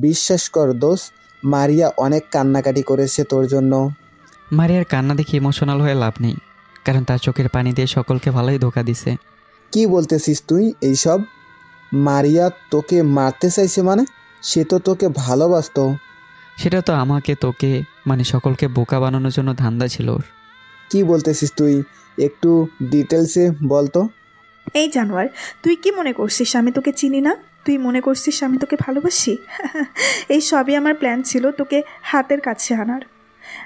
বিশ্বাস কর দোস্ত, মারিয়া অনেক কান্নাকাটি করেছে তোর জন্য। মারিয়ার কান্না দেখে ইমোশনাল হয়ে লাভ নেই, কারণ তার চোখের পানি দিয়ে সকলকে ভালোই ধোকা দিছে। কি বলতেছিস তুই এইসব? মারিয়া তোকে মারতে চাইছে মানে? সে তো তোকে ভালোবাসতো। সেটা তো আমাকে তোকে মানে সকলকে বোকা বানানোর জন্য ধান্দা ছিল ওর। কি বলতেছিস তুই? একটু ডিটেলসে বল তো। এই জানোয়ার, তুই কি মনে করছিস আমি তোকে চিনি না? তুই মনে করছিস আমি তোকে ভালোবাসি? এই সবই আমার প্ল্যান ছিল তোকে হাতের কাছে আনার।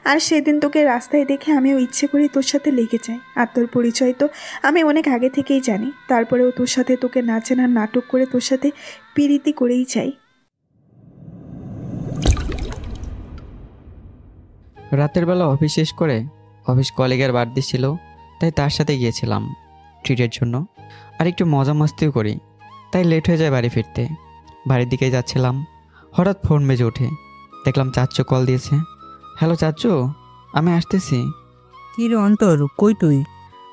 আর সেদিন তোকে রাস্তায় দেখে আমিও ইচ্ছে করি তোর সাথে লেগে যাই। আর তোর পরিচয় তো আমি অনেক আগে থেকেই জানি, তারপরেও তোর সাথে তোকে না চেনার নাটক করে তোর সাথে পিরিতি করেই চাই। রাতের বেলা অফিস শেষ করে অফিস কলিগের বার্থডে ছিল, তাই তার সাথে গিয়েছিলাম ট্রিটের জন্য। আর একটু মজা মস্তিও করি, তাই লেট হয়ে যায় বাড়ি ফিরতে। বাড়ির দিকে যাচ্ছিলাম, হঠাৎ ফোন বেজে ওঠে। দেখলাম চাচ্চু কল দিয়েছে। হ্যালো চাচ্চু, আমি আসতেছি। কি রে অন্তর, কই তুই?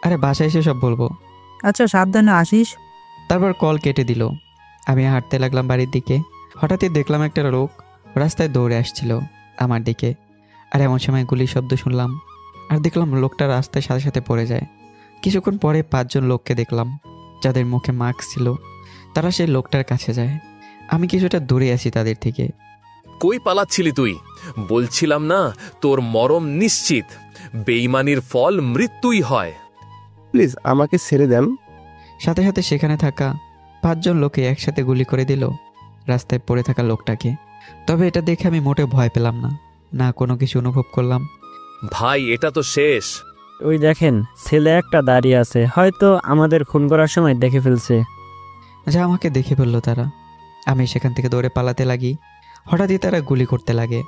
আরে বাসায় এসে সব বলবো। আচ্ছা, সাবধানে আসিস। তারপর কল কেটে দিল। আমি হাঁটতে লাগলাম বাড়ির দিকে। হঠাৎই দেখলাম একটা লোক রাস্তায় দৌড়ে আসছিল আমার দিকে। আর এমন সময় গুলির শব্দ শুনলাম, আর দেখলাম লোকটা রাস্তায় সাথে সাথে পড়ে যায়। কিছুক্ষণ পরে 5 জন লোককে দেখলাম যাদের মুখে মাস্ক ছিল। তারা সেই লোকটার কাছে যায়। আমি কিছুটা দূরে আছি তাদের থেকে। কই পালাচ্ছিলি তুই? বলছিলাম না তোর মরণ নিশ্চিত। বেঈমানির ফল মৃত্যুই হয়। প্লিজ আমাকে ছেড়ে দেন। সাথে সাথে সেখানে থাকা 5 জন লোকে একসাথে গুলি করে দিল রাস্তায় পড়ে থাকা লোকটাকে। তবে এটা দেখে আমি মোটে ভয় পেলাম না, না কোনো কিছু অনুভব করলাম। ভাই এটা তো শেষ। ওই দেখেন, ছেলে একটা দাঁড়িয়ে আছে, হয়তো আমাদের খুন করার সময় দেখে ফেলছে। যা আমাকে দেখে ফেললো তারা। আমি সেখান থেকে দৌড়ে পালাতে লাগি। হঠাৎই তারা গুলি করতে লাগে,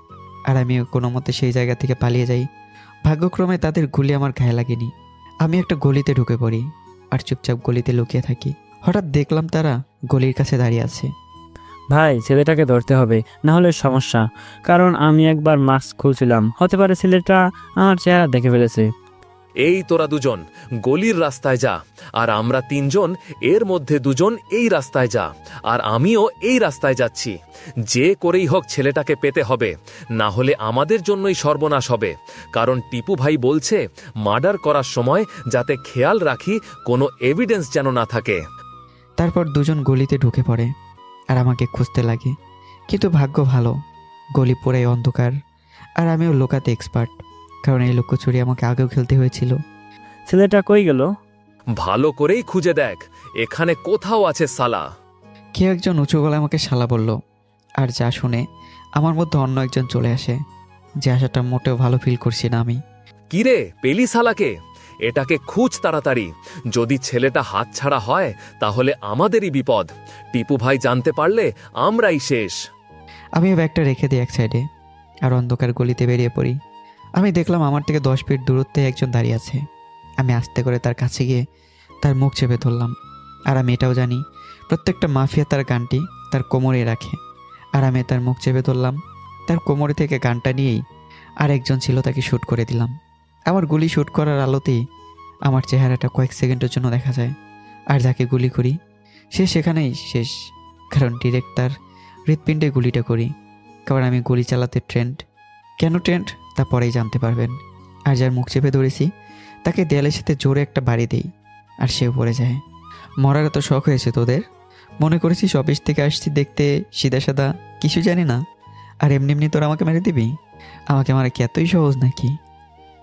আর আমি কোনো মতে সেই জায়গা থেকে পালিয়ে যাই। ভাগ্যক্রমে তাদের গুলি আমার গায়ে লাগেনি। আমি একটা গলিতে ঢুকে পড়ি আর চুপচাপ গলিতে লুকিয়ে থাকি। হঠাৎ দেখলাম তারা গলির কাছে দাঁড়িয়ে আছে। ভাই, ছেলেটাকে ধরতে হবে, না হলে সমস্যা। কারণ আমি একবার মাস্ক খুলছিলাম, হতে পারে ছেলেটা আমার চেহারা দেখে ফেলেছে। এই তোরা দুজন গলির রাস্তায় যা, আর আমরা 3 জন এর মধ্যে 2 জন এই রাস্তায় যা, আর আমিও এই রাস্তায় যাচ্ছি। যে করেই হোক ছেলেটাকে পেতে হবে, না হলে আমাদের জন্যই সর্বনাশ হবে। কারণ টিপু ভাই বলছে মার্ডার করার সময় যাতে খেয়াল রাখি কোনো এভিডেন্স যেন না থাকে। তারপর 2 জন গলিতে ঢুকে পড়ে আর আমাকে খুঁজতে লাগে। কিন্তু ভাগ্য ভালো, গলি পুরাই অন্ধকার। আর আমিও লোকাতে এক্সপার্ট, কারণ এই লুকোচুরি আমাকে আগেও খেলতে হয়েছিল। ছেলেটা কই গেল? ভালো করেই খুঁজে দেখ, এখানে কোথাও আছে সালা। কেউ একজন উঁচু গলায় আমাকে শালা বলল, আর যা শুনে আমার মধ্যে অন্য একজন চলে আসে। যে আশাটা মোটেও ভালো ফিল করছি না আমি। কিরে পেলি সালাকে? এটাকে খুঁজ তাড়াতাড়ি। যদি ছেলেটা হাতছাড়া হয় তাহলে আমাদেরই বিপদ। টিপু ভাই জানতে পারলে আমরাই শেষ। আমি ব্যাগটা রেখে দিই এক সাইডে আর অন্ধকার গলিতে বেরিয়ে পড়ি। আমি দেখলাম আমার থেকে 10 ফিট দূরত্বে একজন দাঁড়িয়ে আছে। আমি আস্তে করে তার কাছে গিয়ে তার মুখ চেপে ধরলাম। আর আমি এটাও জানি প্রত্যেকটা মাফিয়া তার গানটি তার কোমরে রাখে। আর আমি তার মুখ চেপে ধরলাম, তার কোমরে থেকে গানটা নিয়েই আর একজন ছিল, তাকে শ্যুট করে দিলাম। আমার গুলি শ্যুট করার আলোতেই আমার চেহারাটা কয়েক সেকেন্ডের জন্য দেখা যায়। আর যাকে গুলি করি সে সেখানেই শেষ, কারণ ডিরেক্ট তার হৃৎপিণ্ডে গুলিটা করি। কারণ আমি গুলি চালাতে ট্রেন্ড। কেন ট্রেন্ড তা পরেই জানতে পারবেন। আর যার মুখ চেপে ধরেছি তাকে দেয়ালের সাথে জোরে একটা বাড়ি দেই, আর সেও পড়ে যায়। মরার এত শখ হয়েছে তোদের? মনে করেছিস অফিস থেকে আসছি দেখতে সিধা সাদা, কিছু জানি না, আর এমনি এমনি তোরা আমাকে মেরে দিবি? আমাকে মারা কি এতই সহজ নাকি?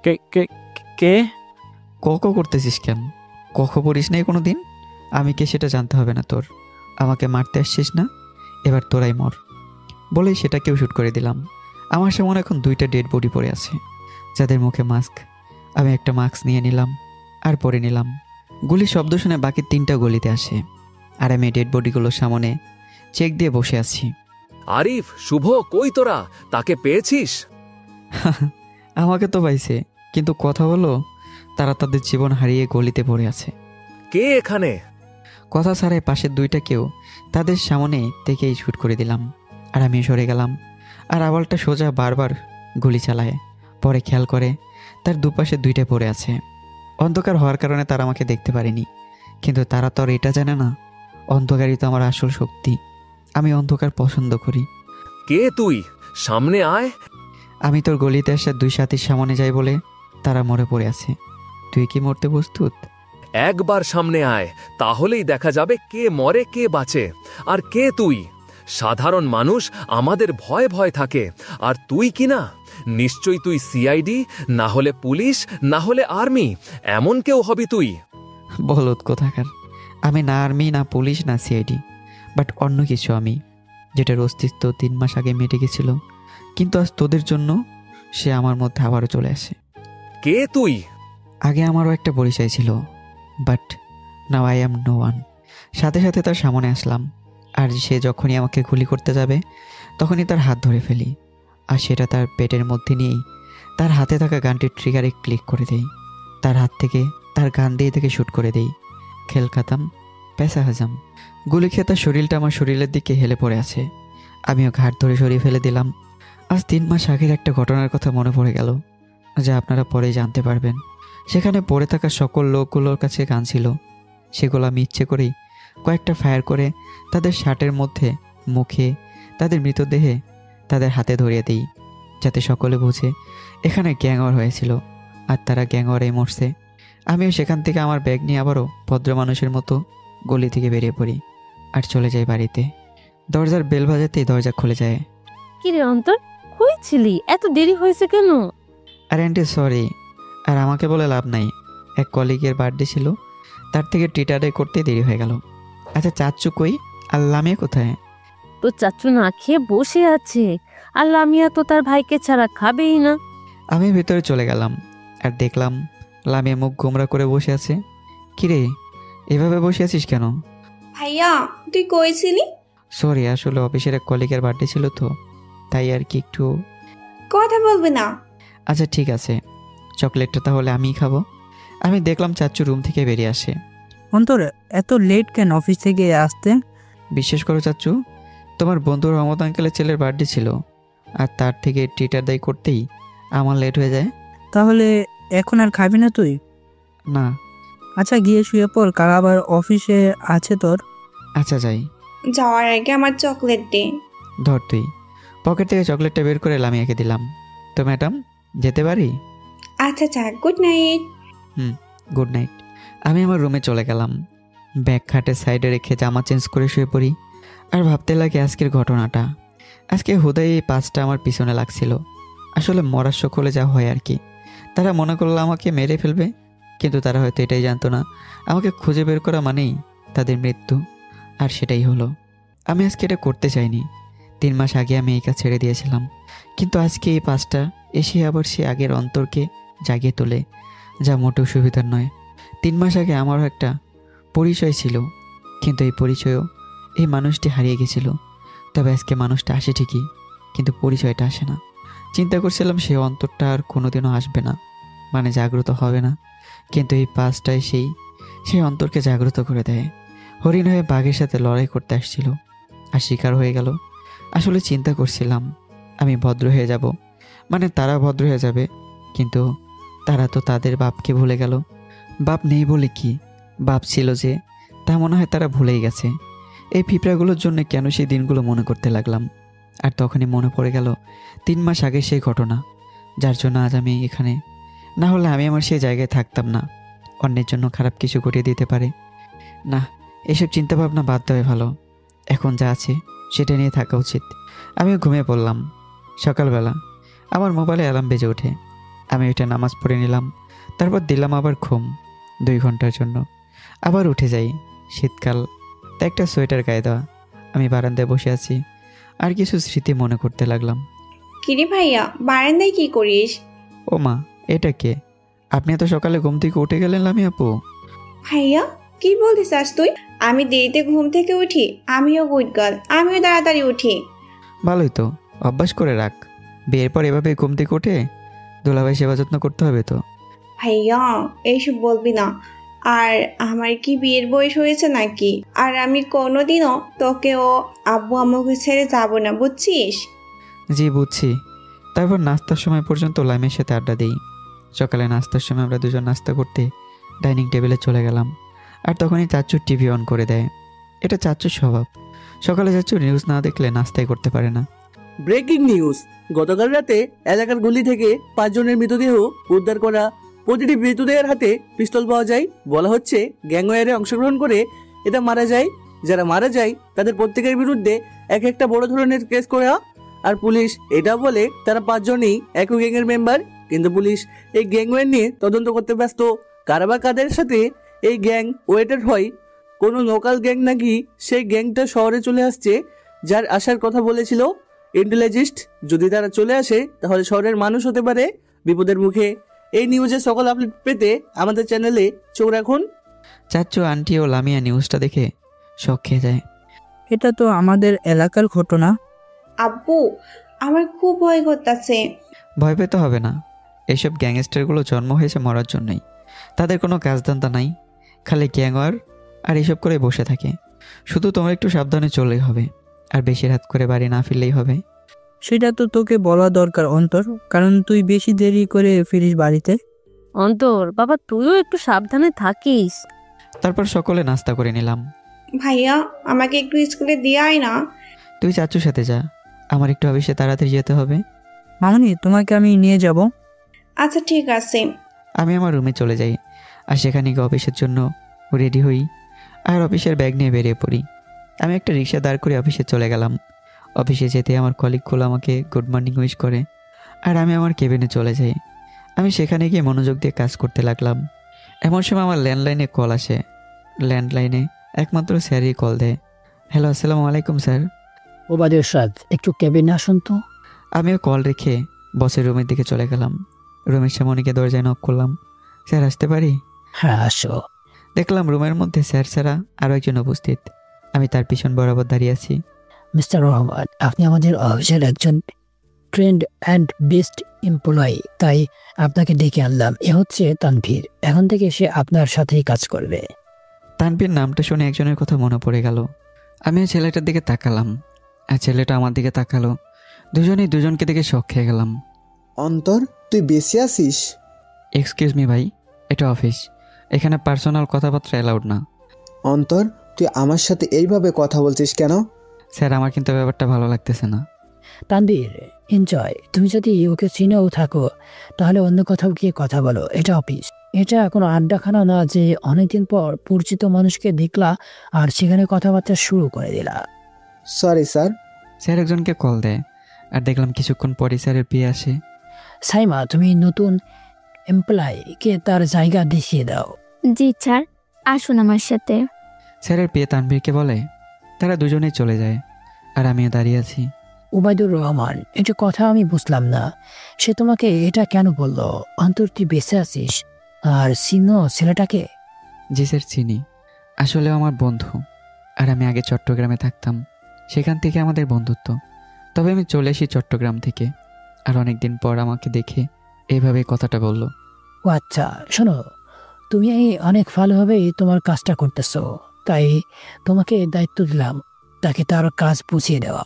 কে কে কে ক করতেছিস কেন? কখ পড়িস নাই কোনো দিন? আমি কে সেটা জানতে হবে না তোর। আমাকে মারতে আসছিস না, এবার তোরাই মর। বলেই সেটাকেও শ্যুট করে দিলাম। আমার সামনে এখন 2টা ডেড বডি পড়ে আছে, যাদের মুখে মাস্ক। আমি একটা মাস্ক নিয়ে নিলাম আর পরে নিলাম। গুলির শব্দ শুনে বাকি 3টা গলিতে আসে, আর আমি ডেড বডিগুলোর সামনে চেক দিয়ে বসে আছি। আরিফ, শুভ, কই তোরা? তাকে পেয়েছিস? আমাকে তো পাইছে, কিন্তু কথা হলো তারা তাদের জীবন হারিয়ে গলিতে পড়ে আছে। কে এখানে? কথা ছাড়াই পাশের 2টাকেও তাদের সামনে থেকেই শ্যুট করে দিলাম। আর আমি সরে গেলাম, আর আওয়ালটা সোজা বারবার গুলি চালায়। পরে খেয়াল করে তার দুপাশে 2টা পড়ে আছে। অন্ধকার হওয়ার কারণে তারা আমাকে দেখতে পারেনি, কিন্তু তারা তো আর এটা জানে না অন্ধকারই তো আমার আসল শক্তি। আমি অন্ধকার পছন্দ করি। কে তুই? সামনে আয়। আমি তোর গলিতে আসা 2 সাথীর সামনে যাই বলে তারা মরে পড়ে আছে। তুই কি মরতে প্রস্তুত? একবার সামনে আয়, তাহলেই দেখা যাবে কে মরে কে বাঁচে। আর কে তুই? সাধারণ মানুষ আমাদের ভয় ভয় থাকে, আর তুই কি না? নিশ্চয়ই তুই সিআইডি, না হলে পুলিশ, না হলে আর্মি, এমন কেউ হবি তুই। বলদ কোথাকার। আমি না আর্মি, না পুলিশ, না সিআইডি, বাট অন্য কিছু আমি, যেটার অস্তিত্ব 3 মাস আগে মিটে গেছিল, কিন্তু আজ তোদের জন্য সে আমার মধ্যে আবারও চলে আসে। কে তুই? আগে আমারও একটা পরিচয় ছিল, but now I am no one. সাথে সাথে তার সামনে আসলাম, আর সে যখনই আমাকে গুলি করতে যাবে তখনই তার হাত ধরে ফেলি, আর সেটা তার পেটের মধ্যে নিয়েই তার হাতে থাকা গানটির ট্রিগারে ক্লিক করে দেই। তার হাত থেকে তার গান দিয়ে থেকে শ্যুট করে দেই। খেল খাতাম, পেশা হাজাম। গুলি খেয়ে তার শরীরটা আমার শরীরের দিকে হেলে পড়ে আছে। আমিও ঘাট ধরে সরিয়ে ফেলে দিলাম। আজ 3 মাস আগের একটা ঘটনার কথা মনে পড়ে গেল, যা আপনারা পরে জানতে পারবেন। সেখানে পড়ে থাকা সকল লোকগুলোর কাছে গান ছিল, সেগুলো আমি ইচ্ছে করেই কয়েকটা ফায়ার করে তাদের শার্টের মধ্যে, মুখে, তাদের মৃতদেহে, তাদের হাতে ধরিয়ে দিই, যাতে সকলে বুঝে এখানে গ্যাংওয়ার হয়েছিল আর তারা গ্যাংওয়ারেই মরছে। আমিও সেখান থেকে আমার ব্যাগ নিয়ে আবারও ভদ্র মানুষের মতো গলি থেকে বেরিয়ে পড়ি আর চলে যাই বাড়িতে। দরজার বেল বাজাতেই দরজা খুলে যায়। কিরে অন্তর, কই ছিলি? এত দেরি হয়েছে কেন? আর আন্টি সরি, আর আমাকে বলে লাভ নাই, এক কলিগের বার্থডে ছিল, তার থেকে ট্রিটারে করতে দেরি হয়ে গেল। আচ্ছা চাচ্চু কই? আর লামিয়া কোথায়? তোর চাচু না খেয়ে বসে আছে, আর লামিয়া তো তার ভাইকে ছাড়া খাবেই না। আমি ভেতরে চলে গেলাম আর দেখলাম লামিয়া মুখ গোমরা করে বসে আছে। কিরে, এভাবে বসে আছিস কেন? ভাইয়া তুই কইছিলি? সরি, আসলে অফিসের এক কলিগের বার্থডে ছিল তো, তাই আর কি একটু। কথা বলবে না? আচ্ছা ঠিক আছে, চকলেটটা তাহলে আমিই খাবো। আমি দেখলাম চাচ্চু রুম থেকে বেরিয়ে আসে। অন্তর, এত লেট কেন অফিস থেকে আসতে? বিশ্বাস করো চাচ্চু, তোমার বন্ধু রহমত আঙ্কেলের ছেলের বার্থডে ছিল, আর তার থেকে ট্রিটার দায়ী করতেই আমার লেট হয়ে যায়। তাহলে এখন আর খাবি না তুই? না। আচ্ছা গিয়ে শুয়ে পড়, কাল আবার অফিসে আছে তোর। আচ্ছা যাই। যাওয়ার আগে আমার চকলেট দে। ধর তুই। পকেট থেকে চকলেটটা বের করে লামিয়াকে দিলাম। তো ম্যাডাম, যেতে পারি? আচ্ছা যাক, গুড নাইট। Good night. আমি আমার রুমে চলে গেলাম। ব্যাগ খাটের সাইডে রেখে জামা চেঞ্জ করে শুয়ে পড়ি আর ভাবতে লাগে আজকের ঘটনাটা। আজকে হুদাই এই 5টা আমার পিছনে লাগছিল। আসলে মরার শোক হলে যা হয় আর কি। তারা মনে করলো আমাকে মেরে ফেলবে, কিন্তু তারা হয়তো এটাই জানতো না আমাকে খুঁজে বের করা মানেই তাদের মৃত্যু। আর সেটাই হলো। আমি আজকে এটা করতে চাইনি। 3 মাস আগে আমি এই কাজ ছেড়ে দিয়েছিলাম, কিন্তু আজকে এই 5টা এসে আবার সে আগের অন্তরকে জাগিয়ে তোলে, যা মোটেও সুবিধার নয়। 3 মাস আগে আমারও একটা পরিচয় ছিল, কিন্তু এই পরিচয়ও এই মানুষটি হারিয়ে গেছিল। তবে আজকে মানুষটা আসে ঠিকই, কিন্তু পরিচয়টা আসে না। চিন্তা করছিলাম সেই অন্তরটা আর কোনোদিনও আসবে না, মানে জাগ্রত হবে না, কিন্তু এই 5টায় সেই অন্তরকে জাগ্রত করে দেয়। হরিণ হয়ে বাঘের সাথে লড়াই করতে আসছিল আর শিকার হয়ে গেল। আসলে চিন্তা করছিলাম আমি ভদ্র হয়ে যাব, মানে তারা ভদ্র হয়ে যাবে, কিন্তু তারা তো তাদের বাপকে ভুলে গেল। বাপ নেই বলে কি, বাপ ছিল যে, তা মনে হয় তারা ভুলেই গেছে। এই পিঁপড়াগুলোর জন্য কেন সেই দিনগুলো মনে করতে লাগলাম। আর তখনই মনে পড়ে গেল 3 মাস আগে সেই ঘটনা, যার জন্য আজ আমি এখানে। না হলে আমি আমার সেই জায়গায় থাকতাম না। অন্যের জন্য খারাপ কিছু ঘটিয়ে দিতে পারে না, এসব চিন্তাভাবনা বাদ দেওয়াই ভালো। এখন যা আছে সেটা নিয়ে থাকা উচিত। আমিও ঘুমিয়ে পড়লাম। সকালবেলা আমার মোবাইলে অ্যালার্ম বেজে ওঠে। আমি ওইটা নামাজ পড়ে নিলাম, তারপর দিলাম আবার ঘুম 2 ঘন্টার জন্য। আবার উঠে যাই। শীতকাল, তাই একটা সোয়েটার গায়ে দেওয়া। আমি বারান্দায় বসে আছি আর কিছু স্মৃতি মনে করতে লাগলাম। কিরে ভাইয়া, বারান্দায় কি করিস? ও মা, এটা কে? আপনি এত সকালে ঘুম থেকে উঠে গেলেন লামি আপু? ভাইয়া কি বলতে চাস তুই? আমি দেরিতে ঘুম থেকে উঠি, আমিও গুড গার্ল, আমিও তাড়াতাড়ি উঠি। ভালোই তো, অভ্যাস করে রাখ। বিয়ের পর এভাবে ঘুম থেকে উঠে দুলাভাই সেবা যত্ন করতে হবে তো। ভাইয়া এইসব বলবি না। আর আমার কি বিয়ের বয়স হয়েছে নাকি? আর আমি কোনোদিনও তোকে ও আব্বু আম্মুকে ছেড়ে যাব না, বুঝছিস? জি বুঝছি। তারপর নাস্তার সময় পর্যন্ত লাইমের সাথে আড্ডা দিই। সকালে নাস্তার সময় আমরা দুজন নাস্তা করতে ডাইনিং টেবিলে চলে গেলাম, আর তখনই চাচ্চু টিভি অন করে দেয়। এটা চাচ্চুর স্বভাব। সকালে চাচ্চু নিউজ না দেখলে নাস্তাই করতে পারে না। ব্রেকিং নিউজ, গতকাল রাতে এলাকার গলি থেকে 5 জনের মৃতদেহ উদ্ধার করা। প্রতিটি মৃতদেহের হাতে পিস্তল পাওয়া যায়। বলা হচ্ছে গ্যাংওয়ারে অংশগ্রহণ করে এটা মারা যায়। যারা মারা যায় তাদের প্রত্যেকের বিরুদ্ধে এক একটা বড় ধরনের কেস করা। আর পুলিশ এটা বলে তারা 5 জনই একই গ্যাংয়ের মেম্বার। কিন্তু পুলিশ এই গ্যাংওয়ার নিয়ে তদন্ত করতে ব্যস্ত। কারা বা কাদের সাথে এই গ্যাং ওয়েটেড হয়, কোনো লোকাল গ্যাং নাকি সেই গ্যাংটা শহরে চলে আসছে, যার আসার কথা বলেছিল ইন্টেলিজেন্ট। যদি তারা চলে আসে তাহলে শহরের মানুষ হতে পারে বিপদের মুখে। এই নিউজের সকল আপডেট পেতে আমাদের চ্যানেলে চোখ রাখুন। চাচু, আন্টি ও লামিয়া নিউজটা দেখে শক খেয়ে যায়। এটা তো আমাদের এলাকার ঘটনা। আব্বু, আমার খুব ভয় করতেছে। ভয় পেতে হবে না, এইসব গ্যাংস্টারগুলো জন্ম হয়েছে মরার জন্যই। তাদের কোনো কাজধন্দা নাই, খালি গ্যাংওয়ার আর এইসব করে বসে থাকে। শুধু তোমার একটু সাবধানে চললেই হবে, আর বেশি রাত করে বাড়ি না ফিরলেই হবে। সেটা তো তোকে বলা দরকার অন্তর, কারণ তুই বেশি দেরি করে ফিরিস বাড়িতে। অন্তর বাবা, তুইও একটু সাবধানে থাকিস। তারপর সকলে নাস্তা করে নিলাম। ভাইয়া, আমাকে একটু স্কুলে দিয়ে আয় না। তুই চাচুর সাথে যা, আমার একটু অফিসে তাড়াতাড়ি যেতে হবে। মামনি, তোমাকে আমি নিয়ে যাব। আচ্ছা ঠিক আছে। আমি আমার রুমে চলে যাই, আর সেখানে গিয়ে অফিসের জন্য রেডি হই, আর অফিসের ব্যাগ নিয়ে বেরিয়ে পড়ি। আমি একটা রিক্সা দাঁড় করে অফিসে চলে গেলাম। অফিসে যেতে আমার কলিগগুলো আমাকে গুড মর্নিং উইশ করে, আর আমি আমার কেবিনে চলে যাই। আমি সেখানে গিয়ে মনোযোগ দিয়ে কাজ করতে লাগলাম। এমন সময় আমার ল্যান্ডলাইনে কল আসে। ল্যান্ডলাইনে একমাত্র স্যারই কল দেয়। হ্যালো, আসসালামু আলাইকুম স্যার। ওবায়দুল সাদ, একটু কেবিনে আসুন তো। আমিও কল রেখে বসের রুমের দিকে চলে গেলাম। রুমের সামনে গিয়ে দরজায় নক করলাম। স্যার, আসতে পারি? হ্যাঁ, আসো। দেখলাম রুমের মধ্যে স্যার ছাড়া আরও একজন উপস্থিত। আমি তার পিছন বরাবর দাঁড়িয়ে আছি। মিস্টার রহমান, আপনি আমাদের অফিসের একজন ট্রেন্ড অ্যান্ড বেস্ট এমপ্লয়ি, তাই আপনাকে ডেকে আনলাম। এ হচ্ছে তানভীর, এখন থেকে সে আপনার সাথেই কাজ করবে। তানভীর নামটা শুনে একজনের কথা মনে পড়ে গেল। আমি ওই ছেলেটার দিকে তাকালাম, আর ছেলেটা আমার দিকে তাকালো। দুজনেই দুজনকে দেখে শক খেয়ে গেলাম। অন্তর, তুই বেশি আসিস? এক্সকিউজ মি ভাই, এটা অফিস, এখানে পার্সোনাল কথাবার্তা অ্যালাউড না। অন্তর, তুই আমার সাথে এইভাবে কথা বলছিস কেন? স্যার, আমার কিন্তু ব্যাপারটা ভালো লাগতেছে না। তানভীর, এনজয়। তুমি যদি ওকে চিনেও থাকো তাহলে অন্য কোথাও গিয়ে কথা বলো। এটা অফিস, এটা কোনো আড্ডাখানা না যে অনেকদিন পর পরিচিত মানুষকে দেখলা আর সেখানে কথাবার্তা শুরু করে দিলা। Sorry sir. স্যার একজনকে কল দেয়, আর দেখলাম কিছুক্ষণ পরে স্যারের বিয়ে আসে। সাইমা, তুমি নতুন এমপ্লয়িকে তার জায়গা দেখিয়ে দাও। জি স্যার, আসুন আমার সাথে। স্যারের বিয়ে তানভীরকে বলে। তারা দুজনেই চলে যায়, আর আমিও দাঁড়িয়ে আছি। ওবায়দুর রহমান, এটা কথা আমি বুঝলাম না। সে তোমাকে এটা কেন বললো? অন্তর, তুই বেঁচে আছিস আর চিনো ছেলেটাকে? জি স্যার, চিনি। আসলে আমার বন্ধু, আর আমি আগে চট্টগ্রামে থাকতাম, সেখান থেকে আমাদের বন্ধুত্ব। তবে আমি চলে আসি চট্টগ্রাম থেকে, আর অনেকদিন পর আমাকে দেখে এইভাবে কথাটা বলল। ও আচ্ছা, শোনো, তুমি অনেক ভালোভাবেই তোমার কাজটা করতেছো, তাই তোমাকে দায়িত্ব দিলাম তাকে তার কাজ বুঝিয়ে দেওয়া।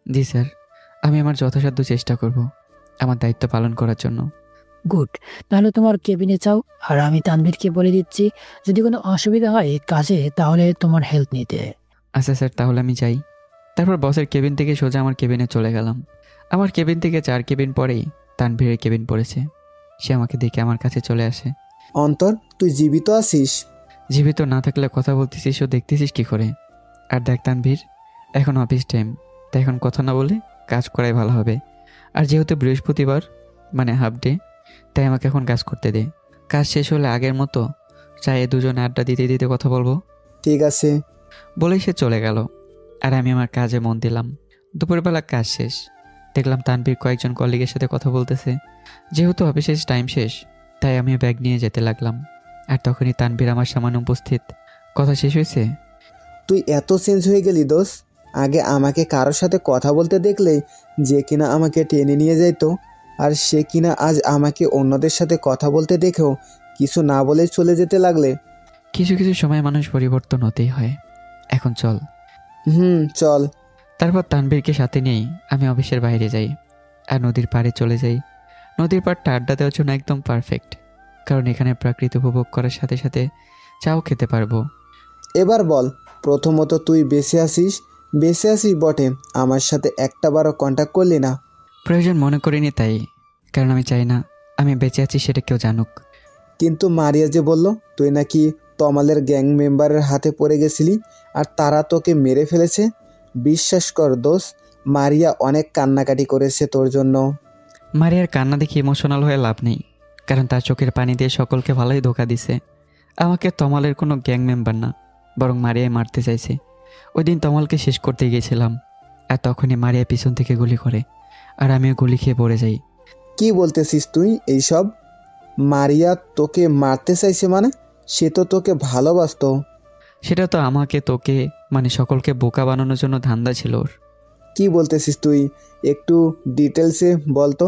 জি স্যার, আমি আমার যথাসাধ্য চেষ্টা করব আমার দায়িত্ব পালন করার জন্য। গুড, তাহলে তোমার কেবিনে যাও, আর আমি তানভীরকে বলে দিচ্ছি যদি কোনো অসুবিধা হয় কাজে তাহলে তোমার হেল্প নিতে। আচ্ছা স্যার, তাহলে আমি যাই। তারপর বসের কেবিন থেকে সোজা আমার কেবিনে চলে গেলাম। আমার কেবিন থেকে 4 কেবিন পরেই তানভীরের কেবিন পড়েছে। সে আমাকে দেখে আমার কাছে চলে আসে। অন্তর, তুই জীবিত আছিস? জীবিত না থাকলে কথা বলতেছিস ও দেখতেছিস কি করে? আর দেখ তানভীর, এখন অফিস টাইম, তাই এখন কথা না বলে কাজ করাই ভালো হবে। আর যেহেতু বৃহস্পতিবার মানে হাফ ডে, তাই আমাকে এখন কাজ করতে দে। কাজ শেষ হলে আগের মতো চায়ে দুজনে আড্ডা দিতে দিতে কথা বলবো। ঠিক আছে। বলেই সে চলে গেল, আর আমি আমার কাজে মন দিলাম। দুপুরবেলা কাজ শেষ, দেখলাম তানভীর কয়েকজন কলিগের সাথে কথা বলতেছে। যেহেতু অফিসের টাইম শেষ, তাই আমি ব্যাগ নিয়ে যেতে লাগলাম। আর তখনই তানভীর আমার সামনে উপস্থিত। কথা শেষ হয়েছে? তুই এত চেঞ্জ হয়ে গেলি দোষ। আগে আমাকে কারোর সাথে কথা বলতে দেখলে যে কিনা আমাকে টেনে নিয়ে যাইতো, আর সে কিনা আজ আমাকে অন্যদের সাথে কথা বলতে দেখেও কিছু না বলে চলে যেতে লাগলে। কিছু কিছু সময় মানুষ পরিবর্তন হতেই হয়। এখন চল। চল। তারপর তানভীরকে সাথে নিয়েই আমি অফিসের বাইরে যাই, আর নদীর পাড়ে চলে যাই। নদীর পাড়টা আড্ডা দেওয়ার জন্য একদম পারফেক্ট, কারণ এখানে প্রকৃতি উপভোগ করার সাথে সাথে চাও খেতে পারবো। এবার বল, প্রথমত তুই বেঁচে আছিস বেঁচে আছিস বটে, আমার সাথে একটাবারও কন্ট্যাক্ট করলি না। প্রয়োজন মনে করিনি তাই, কারণ আমি চাই না আমি বেঁচে আছি সেটা কেউ জানুক। কিন্তু মারিয়া যে বলল তুই নাকি তমালের গ্যাং মেম্বারের হাতে পড়ে গেছিলি আর তারা তোকে মেরে ফেলেছে। বিশ্বাস কর দোস্ত, মারিয়া অনেক কান্নাকাটি করেছে তোর জন্য। মারিয়ার কান্না দেখে ইমোশনাল হয়ে লাভ নেই, কারণ তার চোখের পানি দিয়ে সকলকে ভালোই ধোকা দিছে। আমাকে তমালের কোনো গ্যাং মেম্বার না, বরং মারিয়াই মারতে চাইছে। ওই দিন তমালকে শেষ করতে গিয়েছিলাম, আর তখনই মারিয়া পিছন থেকে গুলি করে, আর আমিও গুলি খেয়ে পড়ে যাই। কি বলতেছিস তুই এইসব? মারিয়া তোকে মারতে চাইছে মানে? সে তো তোকে ভালোবাসতো। সেটা তো আমাকে তোকে মানে সকলকে বোকা বানানোর জন্য ধান্দা ছিল ওর। কি বলতেছিস তুই? একটু ডিটেলসে বলতো।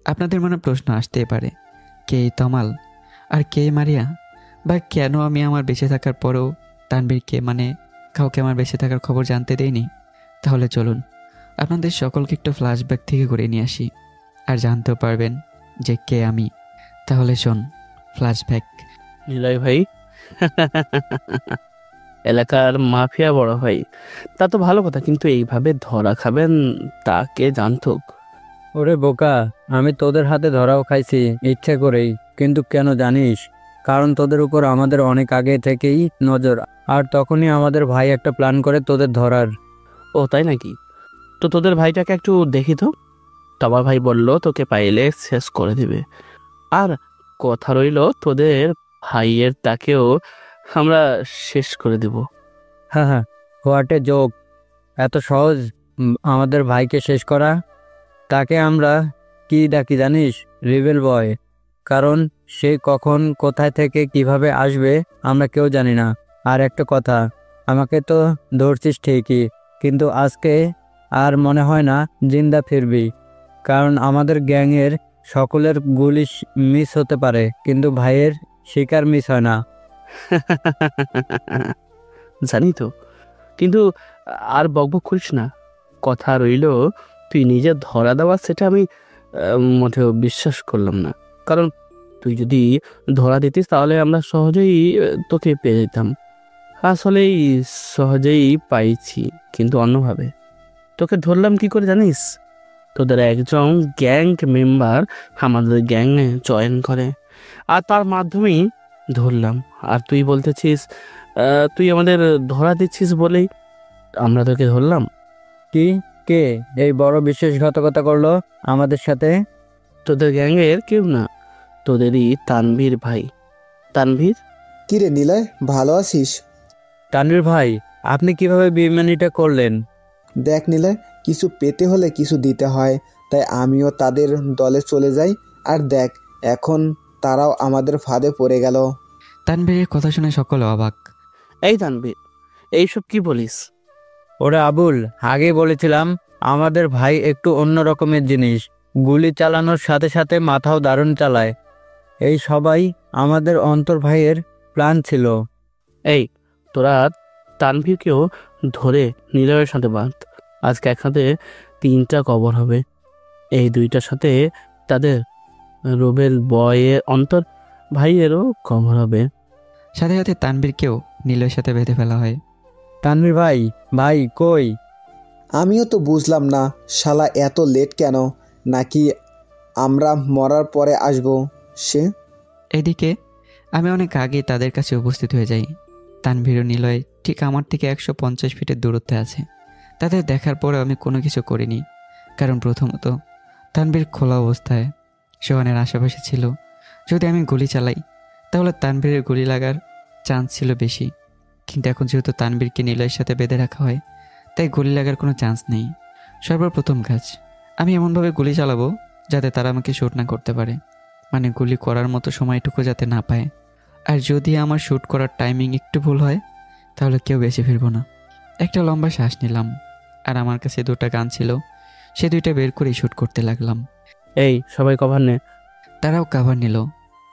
আপনাদের মনে প্রশ্ন আসতেই পারে, কে এই তমাল আর কে মারিয়া, বা কেন আমি আমার বেঁচে থাকার পরেও তানবীরকে মানে কাউকে আমার বেঁচে থাকার খবর জানতে দেইনি। তাহলে চলুন আপনাদের সকলকে একটু ফ্ল্যাশব্যাক থেকে করে নিয়ে আসি, আর জানতেও পারবেন যে কে আমি। তাহলে শোন, ফ্ল্যাশব্যাক। নিলয় ভাই এলাকার মাফিয়া বড় ভাই, তা তো ভালো কথা, কিন্তু এইভাবে ধরা খাবেন তা কে জানতো? ওরে বোকা, আমি তোদের হাতে ধরাও খাইছি ইচ্ছে করেই, কিন্তু কেন জানিস? কারণ তোদের উপর আমাদের অনেক আগে থেকেই নজর, আর তখনই আমাদের ভাই একটা প্ল্যান করে তোদের ধরার। ও তাই নাকি? তো তোদের ভাইটাকে একটু দেখি তো। তোমার ভাই বলল তোকে পাইলে শেষ করে দিবে, আর কথা রইল তোদের ভাইয়ের তাকেও আমরা শেষ করে দেব। হ্যাঁ হ্যাঁ, হোয়াট এ জোক! এত সহজ আমাদের ভাইকে শেষ করা? তাকে আমরা কি ডাকি জানিস? রিবেল বয়। কারণ সে কখন কোথায় থেকে কিভাবে আসবে আমরা কেউ জানি না। আর একটা কথা, আমাকে তো ধরছিস ঠিকই, কিন্তু আজকে আর মনে হয় না জিন্দা ফিরবি, কারণ আমাদের গ্যাংয়ের সকলের গুলি মিস হতে পারে, কিন্তু ভাইয়ের শিকার মিস হয় না। জানি তো, কিন্তু আর বকবক করিস না। কথা রইল তুই নিজে ধরা দেওয়া, সেটা আমি মোটেও বিশ্বাস করলাম না। কারণ তুই যদি ধরা দিতিস তাহলে আমরা সহজেই তোকে পেয়ে যেতাম। আসলেই সহজেই পাইছি, কিন্তু অন্যভাবে। তোকে ধরলাম কি করে জানিস? তোদের একজন গ্যাং মেম্বার আমাদের গ্যাংয়ে জয়েন করে, আর তার মাধ্যমেই ধরলাম। আর তুই বলতেছিস তুই আমাদের ধরা দিচ্ছিস বলেই আমরা তোকে ধরলাম। কি কে এই বড় বিশ্বাসঘাতকতা করলো আমাদের সাথে? তোদের গ্যাংয়ের কেউ না, তোদেরই তানভীর ভাই। তানভীর? কিরে নিলয়, ভালো আছিস? তানভীর ভাই, আপনি কিভাবে বেইমানিটা করলেন? দেখ নিলয়, কিছু পেতে হলে কিছু দিতে হয়, তাই আমিও তাদের দলে চলে যাই। আর দেখ, এখন তারাও আমাদের ফাঁদে পড়ে গেল। তানভীরের কথা শুনে সকলে অবাক। এই তানভীর, এইসব কি বলিস? ওরে আবুল, আগেই বলেছিলাম আমাদের ভাই একটু অন্য রকমের জিনিস। গুলি চালানোর সাথে সাথে মাথাও দারুণ চালায়। এই সবাই আমাদের অন্তর ভাইয়ের প্ল্যান ছিল। এই তোরা তানভীরকেও ধরে নিলয়ের সাথে বাঁধ। আজকে একসাথে 3টা কবর হবে। এই 2টার সাথে তাদের রুবেল বয়ের অন্তর ভাইয়েরও কবর হবে। সাথে সাথে তানভীরকেও নীলের সাথে বেঁধে ফেলা হয়। তানভীর ভাই, ভাই কই? আমিও তো বুঝলাম না, শালা এত লেট কেন? নাকি আমরা মরার পরে আসবো সে? এদিকে আমি অনেক আগে তাদের কাছে উপস্থিত হয়ে যাই। তানভীর ও নিলয় ঠিক আমার থেকে 150 ফিটের দূরত্বে আছে। তাদের দেখার পরেও আমি কোনো কিছু করিনি, কারণ প্রথমত তানভীর খোলা অবস্থায় সোহানের আশেপাশে ছিল। যদি আমি গুলি চালাই তাহলে তানভীরের গুলি লাগার চান্স ছিল বেশি, কিন্তু এখন যেহেতু তানভীরকে নিলয়ের সাথে বেঁধে রাখা হয়, তাই গুলি লাগার কোনো চান্স নেই। সর্বপ্রথম কাজ, আমি এমনভাবে গুলি চালাবো যাতে তারা আমাকে শ্যুট না করতে পারে, মানে গুলি করার মতো সময়টুকু যাতে না পায়। আর যদি আমার শ্যুট করার টাইমিং একটু ভুল হয় তাহলে কেউ বেঁচে ফিরবো না। একটা লম্বা শ্বাস নিলাম, আর আমার কাছে 2টা গান ছিল, সে 2টা বের করে শ্যুট করতে লাগলাম। এই সবাই কভার নে। তারাও কভার নিল,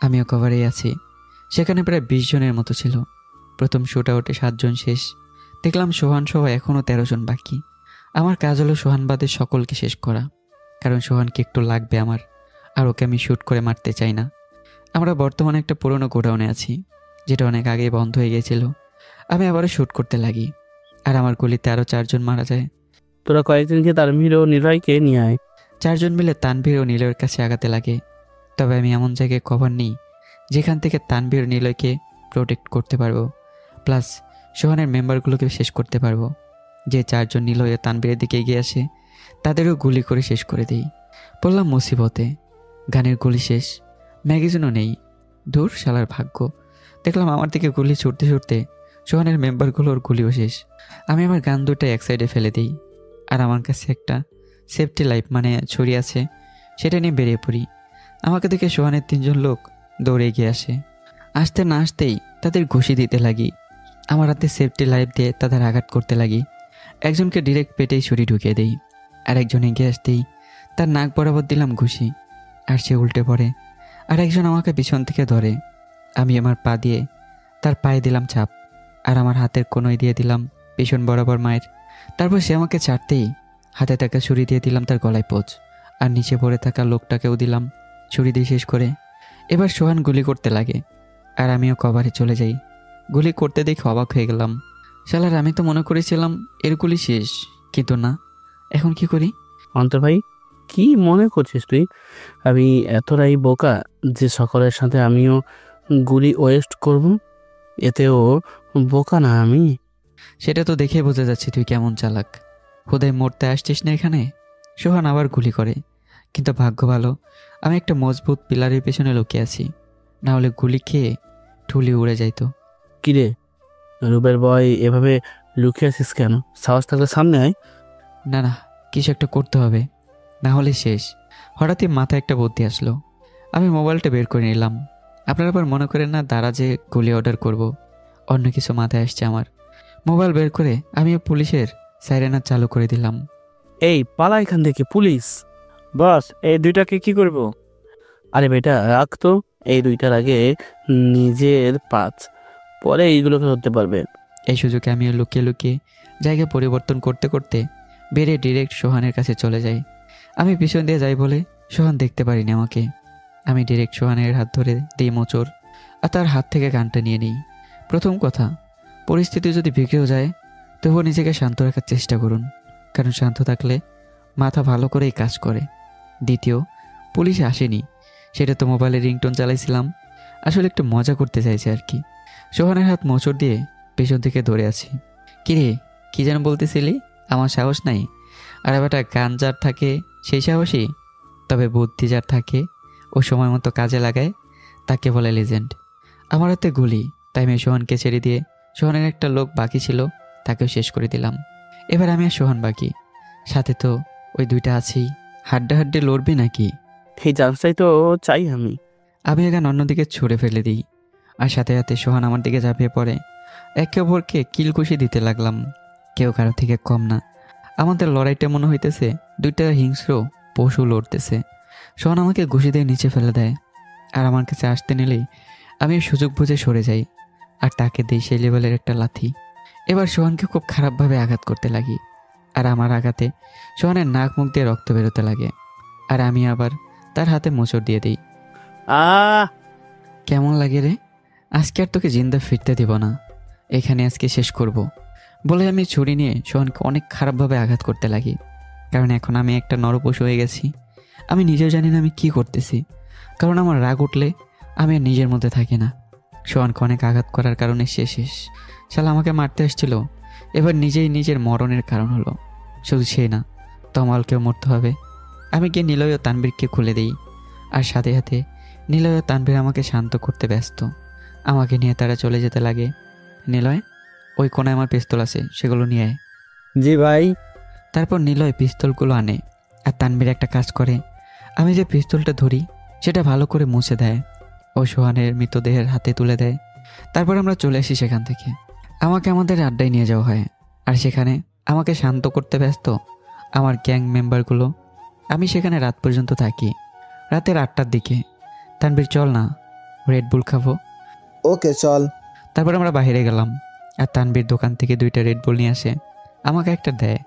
আমিও কভারেই আছি। সেখানে প্রায় 20 জনের মতো ছিল। প্রথম শ্যুট আউটে 7 জন শেষ। দেখলাম সোহান সহ এখনও 13 জন বাকি। আমার কাজ হলো সোহানবাদের সকলকে শেষ করা, কারণ সোহানকে একটু লাগবে আমার, আর ওকে আমি শ্যুট করে মারতে চাই না। আমরা বর্তমানে একটা পুরনো গোডাউনে আছি, যেটা অনেক আগেই বন্ধ হয়ে গিয়েছিল। আমি আবারও শ্যুট করতে লাগি, আর আমার গুলিতে আরও 4 জন মারা যায়। তোরা কয়েকদিনকে তানভীর ও নিলয়কে নিয়ে আয়। 4 জন মিলে তানভীর ও নিলয়ের কাছে আগাতে লাগে। তবে আমি এমন জায়গায় কভার নিই যেখান থেকে তানভীর ও নিলয়কে প্রোটেক্ট করতে পারবো, প্লাস সোহানের মেম্বারগুলোকে শেষ করতে পারবো। যে 4 জন নিলয় ও তানভীরের দিকে এগিয়ে আসে তাদেরও গুলি করে শেষ করে দিই। বললাম মুসিবতে, গানের গুলি শেষ, ম্যাগাজিনও নেই। দূর শালার ভাগ্য। দেখলাম আমার দিকে গুলি ছুটতে ছুটতে সোহানের মেম্বারগুলোর গুলিও শেষ। আমি আমার গান দুটো এক সাইডে ফেলে দিই, আর আমার কাছে একটা সেফটি লাইফ মানে ছড়ি আছে, সেটা নিয়ে বেরিয়ে পড়ি। আমাকে দেখে সোহানের 3 জন লোক দৌড়ে গিয়ে আসে। আসতে না আসতেই তাদের ঘুষি দিতে লাগি। আমার হাতে সেফটি লাইফ দিয়ে তাদের আঘাত করতে লাগি। একজনকে ডিরেক্ট পেটেই ছুরি ঢুকিয়ে দিই, আর একজন এগিয়ে আসতেই তার নাক বরাবর দিলাম ঘুষি, আর সে উল্টে পড়ে। আর একজন আমাকে পিছন থেকে ধরে। আমি আমার পা দিয়ে তার পায়ে দিলাম চাপ, আর আমার হাতের কোনোই দিয়ে দিলাম পিছন বরাবর মায়ের। তারপর সে আমাকে ছাড়তেই হাতে থাকা ছুরি দিয়ে দিলাম তার গলায় পোঁচ, আর নিচে পড়ে থাকা লোকটাকেও দিলাম ছুরি দিয়ে শেষ করে। এবার সোহান গুলি করতে লাগে, আর আমিও কভারে চলে যাই। গুলি করতে দেখে অবাক হয়ে গেলাম। শালার, আমি তো মনে করেছিলাম এর গুলি শেষ, কিন্তু না। এখন কি করি? অন্তর ভাই, কি মনে করছিস তুই? আমি এতটাই বোকা যে সকলের সাথে আমিও গুলি ওয়েস্ট করব? এতেও বোকা না আমি? সেটা তো দেখে বোঝা যাচ্ছে তুই কেমন চালাক। হুদায় মরতে আসছিস না এখানে? সোহান আবার গুলি করে, কিন্তু ভাগ্য ভালো আমি একটা মজবুত পিলারের পেছনে লুকিয়ে আছি, না হলে গুলি খেয়ে ঠুলি উড়ে যাইতো। কিরে রুবেল বয়, এভাবে লুকিয়ে আছিস কেন? সাহস থাকলে সামনে আয়। না না, কিছু একটা করতে হবে, না হলে শেষ। হঠাৎই মাথায় একটা বুদ্ধি আসলো। আমি মোবাইলটা বের করে নিলাম। আপনারা আবার মনে করেন না দারাজে গুলি অর্ডার করব, অন্য কিছু মাথায় আসছে আমার। মোবাইল বের করে আমিও পুলিশের সাইরেনা চালু করে দিলাম। এই পালা এখান থেকে, পুলিশ! বস, এই দুইটাকে কি করব? আরে বেটা রাখ তো, এই দুইটার আগে নিজের পাঁচ, পরে এইগুলোকে ধরতে পারবে। এই সুযোগে আমিও লুকিয়ে লুকিয়ে জায়গা পরিবর্তন করতে করতে বেরিয়ে ডিরেক্ট সোহানের কাছে চলে যাই। আমি পিছন দিয়ে যাই বলে সোহান দেখতে পারিনি আমাকে। আমি ডিরেক্ট সোহানের হাত ধরে দিই মোচড়, আর তার হাত থেকে গানটা নিয়ে নিই। প্রথম কথা, পরিস্থিতি যদি বিগড়েও যায় তবুও নিজেকে শান্ত রাখার চেষ্টা করুন, কারণ শান্ত থাকলে মাথা ভালো করেই কাজ করে। দ্বিতীয়, পুলিশ আসেনি, সেটা তো মোবাইলে রিংটোন চালাইছিলাম, আসলে একটু মজা করতে চাইছে আর কি। সোহানের হাত মোচড় দিয়ে পেছন থেকে ধরে আছি। কিরে, কি যেন বলতেছিলি? আমার সাহস নাই? আর বেটা, গান যার থাকে সেই সাহসী, তবে বুদ্ধি যার থাকে ও সময় মতো কাজে লাগায় তাকে বলে লেজেন্ড। আমার হাতে গুলি, তাই আমি সোহানকে ছেড়ে দিয়ে সোহানের একটা লোক বাকি ছিল তাকেও শেষ করে দিলাম। এবার আমি আর সোহান বাকি, সাথে তো ওই দুইটা আছেই। হাড্ডে লড়বি নাকি? এই চান্সটাই তো চাই আমি। আমি গান অন্যদিকে ছুঁড়ে ফেলে দিই, আর সাথে সাথে সোহান আমার দিকে ঝাঁপিয়ে পড়ে। একে অপরকে কিলকুশি দিতে লাগলাম, কেউ কারো থেকে কম না। আমাদের লড়াইটা মনে হইতেছে দুইটা হিংস্র পশু লড়তেছে। সোহান আমাকে ঘুষি দিয়ে নিচে ফেলে দেয়, আর আমার কাছে আসতে নিলেই আমি সুযোগ বুঝে সরে যাই, আর তাকে দিই সেই লেভেলের একটা লাথি। এবার সোহানকে খুব খারাপভাবে আঘাত করতে লাগি, আর আমার আঘাতে সোহানের নাক মুখ দিয়ে রক্ত বেরোতে লাগে, আর আমি আবার তার হাতে মোচড় দিয়ে দিই। কেমন লাগে রে? আজকে আর তোকে জিন্দা ফিরতে দিব না, এখানে আজকে শেষ করব বলে আমি ছুরি নিয়ে সোহানকে অনেক খারাপভাবে আঘাত করতে লাগি। কারণ এখন আমি একটা নরপশু হয়ে গেছি। আমি নিজেও জানি না আমি কি করতেছি, কারণ আমার রাগ উঠলে আমি আর নিজের মধ্যে থাকি না। সোহানকে অনেক আঘাত করার কারণে শেষ। শালা আমাকে মারতে এসেছিল, এবার নিজেই নিজের মরণের কারণ হলো। শুধু সে না, তমালকেও মরতে হবে। আমি গিয়ে নিলয় ও তানবীরকে খুলে দিই, আর সাথে সাথে নিলয় ও তানবীর আমাকে শান্ত করতে ব্যস্ত। আমাকে নিয়ে তারা চলে যেতে লাগে। নিলয়, ওই কোনায় আমার পিস্তল আছে, সেগুলো নিয়ে আয়। জি ভাই। তারপর নিলয় পিস্তলগুলো আনে, আর তানবীর একটা কাজ করে, আমি যে পিস্তলটা ধরি সেটা ভালো করে মুছে দেয় ও সোহানের মৃতদেহের হাতে তুলে দেয়। তারপর আমরা চলে আসি সেখান থেকে। আমাকে আমাদের আড্ডায় নিয়ে যাওয়া হয়, আর সেখানে আমাকে শান্ত করতে ব্যস্ত আমার গ্যাং মেম্বারগুলো। আমি সেখানে রাত পর্যন্ত থাকি। রাতের 8টার দিকে তানবীর, চল না রেড বুল খাবো। ওকে চল। তারপর আমরা বাইরে গেলাম, আর তানবীর দোকান থেকে 2টা রেড বুল নিয়ে আসে, আমাকে একটা দেয়,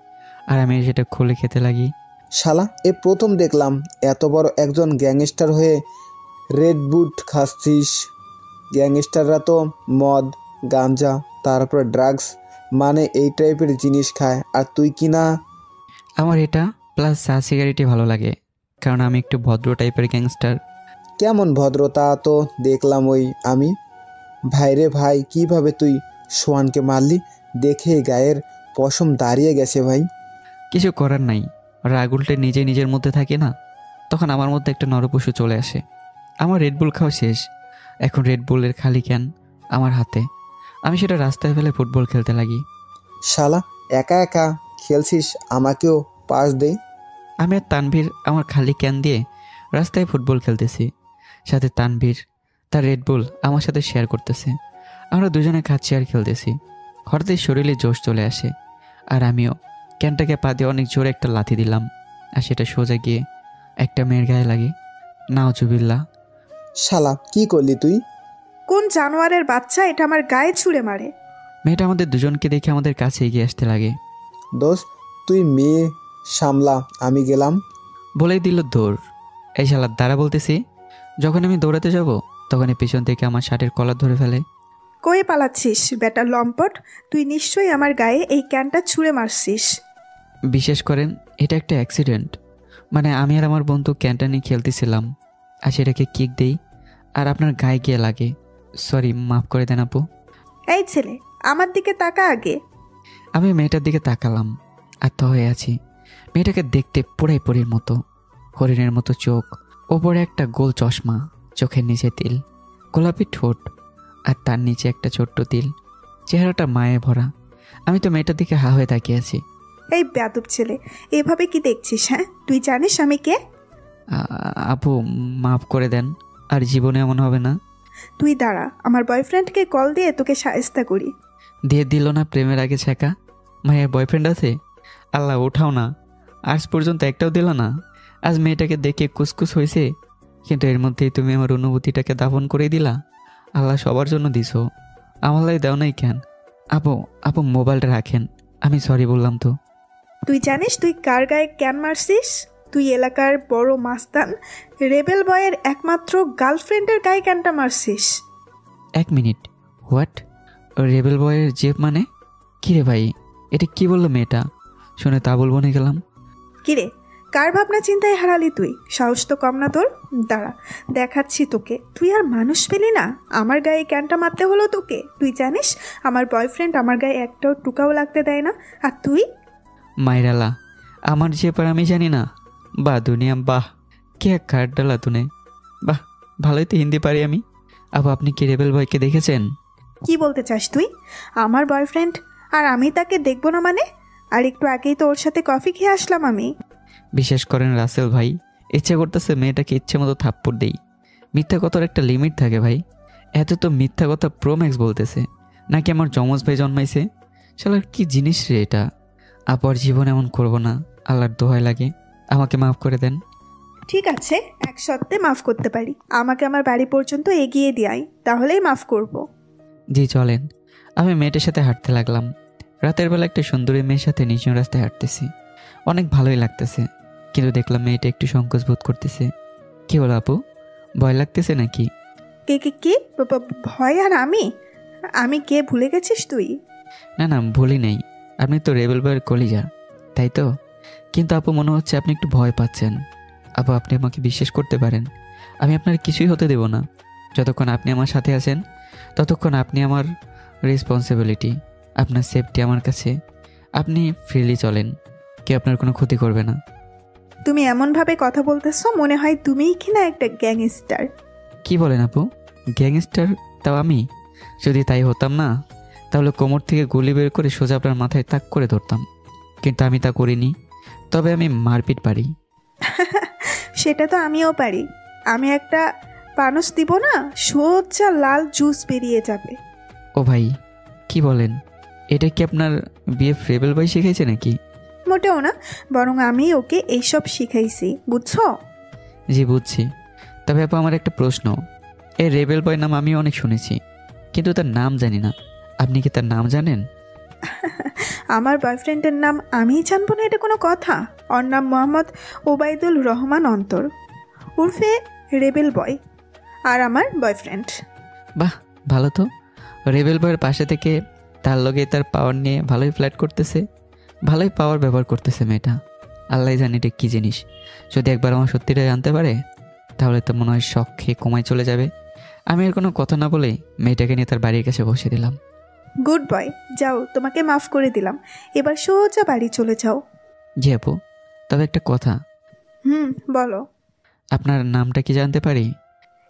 আর আমি সেটা খুলে খেতে লাগি। শালা, এ প্রথম দেখলাম এত বড় একজন গ্যাংস্টার হয়ে রেড বুট খাচ্ছিস। গ্যাংস্টাররা তো মদ, গাঞ্জা, তারপর ড্রাগস মানে এই টাইপের জিনিস খায়, আর তুই কি না? আমার এটা প্লাস চা সিগারেটই ভালো লাগে, কারণ আমি একটু ভদ্র টাইপের গ্যাংস্টার। কেমন ভদ্রতা তো দেখলাম ওই আমি। ভাইরে ভাই, কিভাবে তুই সোয়ানকে মারলি? দেখে গায়ের পশম দাঁড়িয়ে গেছে ভাই। কিছু করার নাই, রাগ উল্টে নিজে নিজের মধ্যে থাকে না, তখন আমার মধ্যে একটা নরপশু চলে আসে। আমার রেডবুল খাওয়া শেষ, এখন রেডবুলের খালি ক্যান আমার হাতে। আমি সেটা রাস্তায় ফেলে ফুটবল খেলতে লাগি। শালা একা একা খেলছিস, আমাকেও পাস দে। আমি আর তানভীর আমার খালি ক্যান দিয়ে রাস্তায় ফুটবল খেলতেছি, সাথে তানভীর তার রেডবুল আমার সাথে শেয়ার করতেছে। আমরা দুজনে খাচ্ছি আর খেলতেছি। হঠাৎই শরীরে জোশ চলে আসে, আর আমিও ক্যানটাকে পা দিয়ে অনেক জোরে একটা লাথি দিলাম, আর সেটা সোজা গিয়ে একটা মেয়ের গায়ে লাগে। নাউজুবিল্লাহ। শালা কি করলি তুই? কোন জানোয়ারের বাচ্চা এটা আমার গায়ে ছুঁড়ে মারে? মেয়েটা আমাদের দুজনকে দেখে আমাদের কাছে এগিয়ে আসতে লাগে। দোস্ত তুই মেয়ে সামলা, আমি গেলাম। বলেই দিল দৌড়। এই শালা দাঁড়া বলতেছি। যখন আমি দৌড়াতে যাব তখনই পেছন থেকে আমার শার্টের কলার ধরে ফেলে। কই পালাচ্ছিস বেটা লম্পট? তুই নিশ্চয়ই আমার গায়ে এই ক্যানটা ছুঁড়ে মারছিস। বিশেষ করেন এটা একটা অ্যাক্সিডেন্ট, মানে আমি আর আমার বন্ধু ক্যানটা নিয়ে খেলতেছিলাম, আর সেটাকে কিক দেই আর আপনার গায়ে গিয়ে লাগে। সরি, মাফ করে দেন আপু। এই ছেলে, আমার দিকে তাকা আগে। আমি মেয়েটার দিকে তাকালাম আর তো হয়ে আছি। মেয়েটাকে দেখতে পুরাই পরীর মতো, হরিণের মতো চোখ, ওপরে একটা গোল চশমা, চোখের নিচে তিল, গোলাপি ঠোঁট, আর তার নিচে একটা ছোট্ট তিল। চেহারাটা মায়ে ভরা। আমি তো মেয়েটার দিকে হা হয়ে তাকিয়ে আছি। এই বেয়াদব ছেলে, এভাবে কি দেখছিস? হ্যাঁ, তুই জানিস আমি কে? আপু মাফ করে দেন, আর জীবনে এমন হবে না। তুই দাঁড়া, আমার বয়ফ্রেন্ডকে কল দিয়ে তোকে শায়েস্তা করি। দিয়ে দিল না প্রেমের আগে ছেঁকা? মায়ের বয়ফ্রেন্ড আছে? আল্লাহ ওঠাও না, আজ পর্যন্ত একটাও দিল না। আজ মেয়েটাকে দেখে কুসকুস হয়েছে, কিন্তু এর মধ্যেই তুমি আমার অনুভূতিটাকে দাফন করে দিলা। আল্লাহ সবার জন্য দিছো, আমার লাই দাও নাই কেন? আপু আপু মোবাইলটা রাখেন, আমি সরি বললাম তো। তুই জানিস তুই কার গায়ে ক্যান মারছিস? তুই এলাকার বড় মাস্তান রেবেল বয়ের একমাত্র গার্লফ্রেন্ডের গায়ে ক্যানটা মারছিস। এক মিনিট, হোয়াট? রেবেল বয়ের জেব মানে? কিরে ভাই, এটা কি বললো মেয়েটা? শুনে তা বলবো না গেলাম। কিরে, কার ভাবনা চিন্তায় হারালি তুই? সাহস তো কম না তোর। দাঁড়া, দেখাচ্ছি তোকে। তুই আর মানুষ পেলি না, আমার গায়ে ক্যানটা মারতে হলো তোকে। তুই জানিস আমার বয়ফ্রেন্ড আমার গায়ে একটাও টুকাও লাগতে দেয় না, আর তুই? মাইরালা, আমার যে পার আমি জানি না। বাহ দুনিয়া, বাহ কে কার ডালা তুনে। বাহ, ভালোই তো হিন্দি পারি আমি। আপু আপনি কি রেবেল বয়কে দেখেছেন? কি বলতে চাস তুই? আমার বয়ফ্রেন্ড আর আমি তাকে দেখবো না মানে? আর একটু আগেই তো ওর সাথে কফি খেয়ে আসলাম আমি। বিশেষ করেন রাসেল ভাই, ইচ্ছে করতেছে মেয়েটাকে ইচ্ছে মতো থাপ্পড় দেই। মিথ্যা কথার একটা লিমিট থাকে ভাই। এত তো মিথ্যা কথা প্রোম্যাক্স বলতেছে, নাকি আমার যমজ ভাই জন্মাইছে? শালার কি জিনিস রে এটা। আপর জীবন এমন করবো না, আল্লাহর দোহাই লাগে, আমাকে মাফ করে দেন। ঠিক আছে, এক সপ্তাহে মাফ করতে পারি। আমাকে আমার বাড়ি পর্যন্ত এগিয়ে দিয়াই, তাহলেই মাফ করব। জি চলেন। আমি মেয়েটার সাথে হাঁটতে লাগলাম। রাতের বেলা একটা সুন্দরী মেয়ের সাথে নিচু রাস্তায় হাঁটতেছি, অনেক ভালোই লাগতেছে, কিন্তু দেখলাম মেয়েটা একটু সংকোচ বোধ করতেছে। কি বলো আপু, ভয় লাগতেছে নাকি? কে কে কি ভয়? আর আমি কে ভুলে গেছিস তুই? না না, ভুলি নেই, আপনি তো রেবেল বয়ের কলিজা, তাই তো? কিন্তু আপু মনে হচ্ছে আপনি একটু ভয় পাচ্ছেন। আপু আপনি আমাকে বিশ্বাস করতে পারেন, আমি আপনার কিছুই হতে দেব না। যতক্ষণ আপনি আমার সাথে আছেন ততক্ষণ আপনি আমার রেসপন্সিবিলিটি, আপনার সেফটি আমার কাছে। আপনি ফ্রিলি চলেন, কেউ আপনার কোনো ক্ষতি করবে না। তুমি এমনভাবে কথা বলতেছো মনে হয় তুমিই কিনা একটা গ্যাংস্টার। কি বলেন আপু, গ্যাংস্টার? তাও আমি? যদি তাই হতাম না তাহলে কোমর থেকে গুলি বের করে সোজা আপনার মাথায় তাক করে ধরতাম, কিন্তু আমি তা করিনি। তবে আমি মারপিট পারি। সেটা তো আমিও পারি। আমি একটা পানস দিব না, সোজা লাল জুস বেরিয়ে যাবে। ও ভাই, কি বলেন? এটা কি আপনার বিএফ রেবেল ভাই শিখাইছে নাকি? মোটেও না, বরং আমি ওকে এইসব শিখাইছি, বুঝছো? জি বুঝছি। তবে আপু আমার একটা প্রশ্ন, এই রেবেল বয় নাম আমি অনেক শুনেছি, কিন্তু তার নাম জানি না। আপনি কি তার নাম জানেন? আমার বয়ফ্রেন্ডের নাম আমিই জানবো না, এটা কোনো কথা? ওর নাম মোহাম্মদ ওবায়দুল রহমান অন্তর, উর্ফে রেবেল বয়, আর আমার বয়ফ্রেন্ড। বাহ ভালো তো। রেবেল বয়ের পাশে থেকে তার লগে তার পাওয়ার নিয়ে ভালোই ফ্ল্যাট করতেছে, ভালোই পাওয়ার ব্যবহার করতেছে মেয়েটা। আল্লাহ জানি এটা কী জিনিস। যদি একবার আমার সত্যিটাই জানতে পারে তাহলে তো মনে হয় শখ খেয়ে কমায় চলে যাবে। আমি আর কোনো কথা না বলেই মেয়েটাকে নিয়ে তার বাড়ির কাছে বসে দিলাম। গুড বয়, যাও, তোমাকে মাফ করে দিলাম, এবার সোজা বাড়ি চলে যাও। জি আপু, তবে একটা কথা, বলো। আপনার নামটা কি জানতে পারি?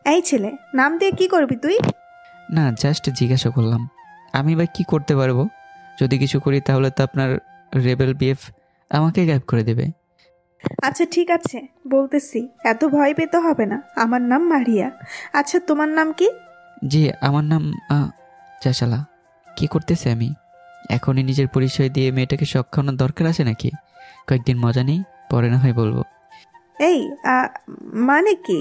এই ছেলে, নাম দিয়ে কি করবি তুই? না, জাস্ট জিজ্ঞাসা করলাম। আমি বা কি করতে পারবো? যদি কিছু করি তাহলে তো আপনার রেবেল বিএফ আমাকে গায়েব করে দেবে। আচ্ছা ঠিক আছে, বলতেছি, এত ভয় পেতে হবে না। আমার নাম মারিয়া। আচ্ছা তোমার নাম কি? জি আমার নাম চাশালা। কি করতেছে আমি? এখনই নিজের পরিচয় দিয়ে মেয়েটাকে শখ খাওয়ানোর দরকার আছে নাকি? কয়েকদিন মজা নেই, পরে না হয় বলবো। এই মানে কি?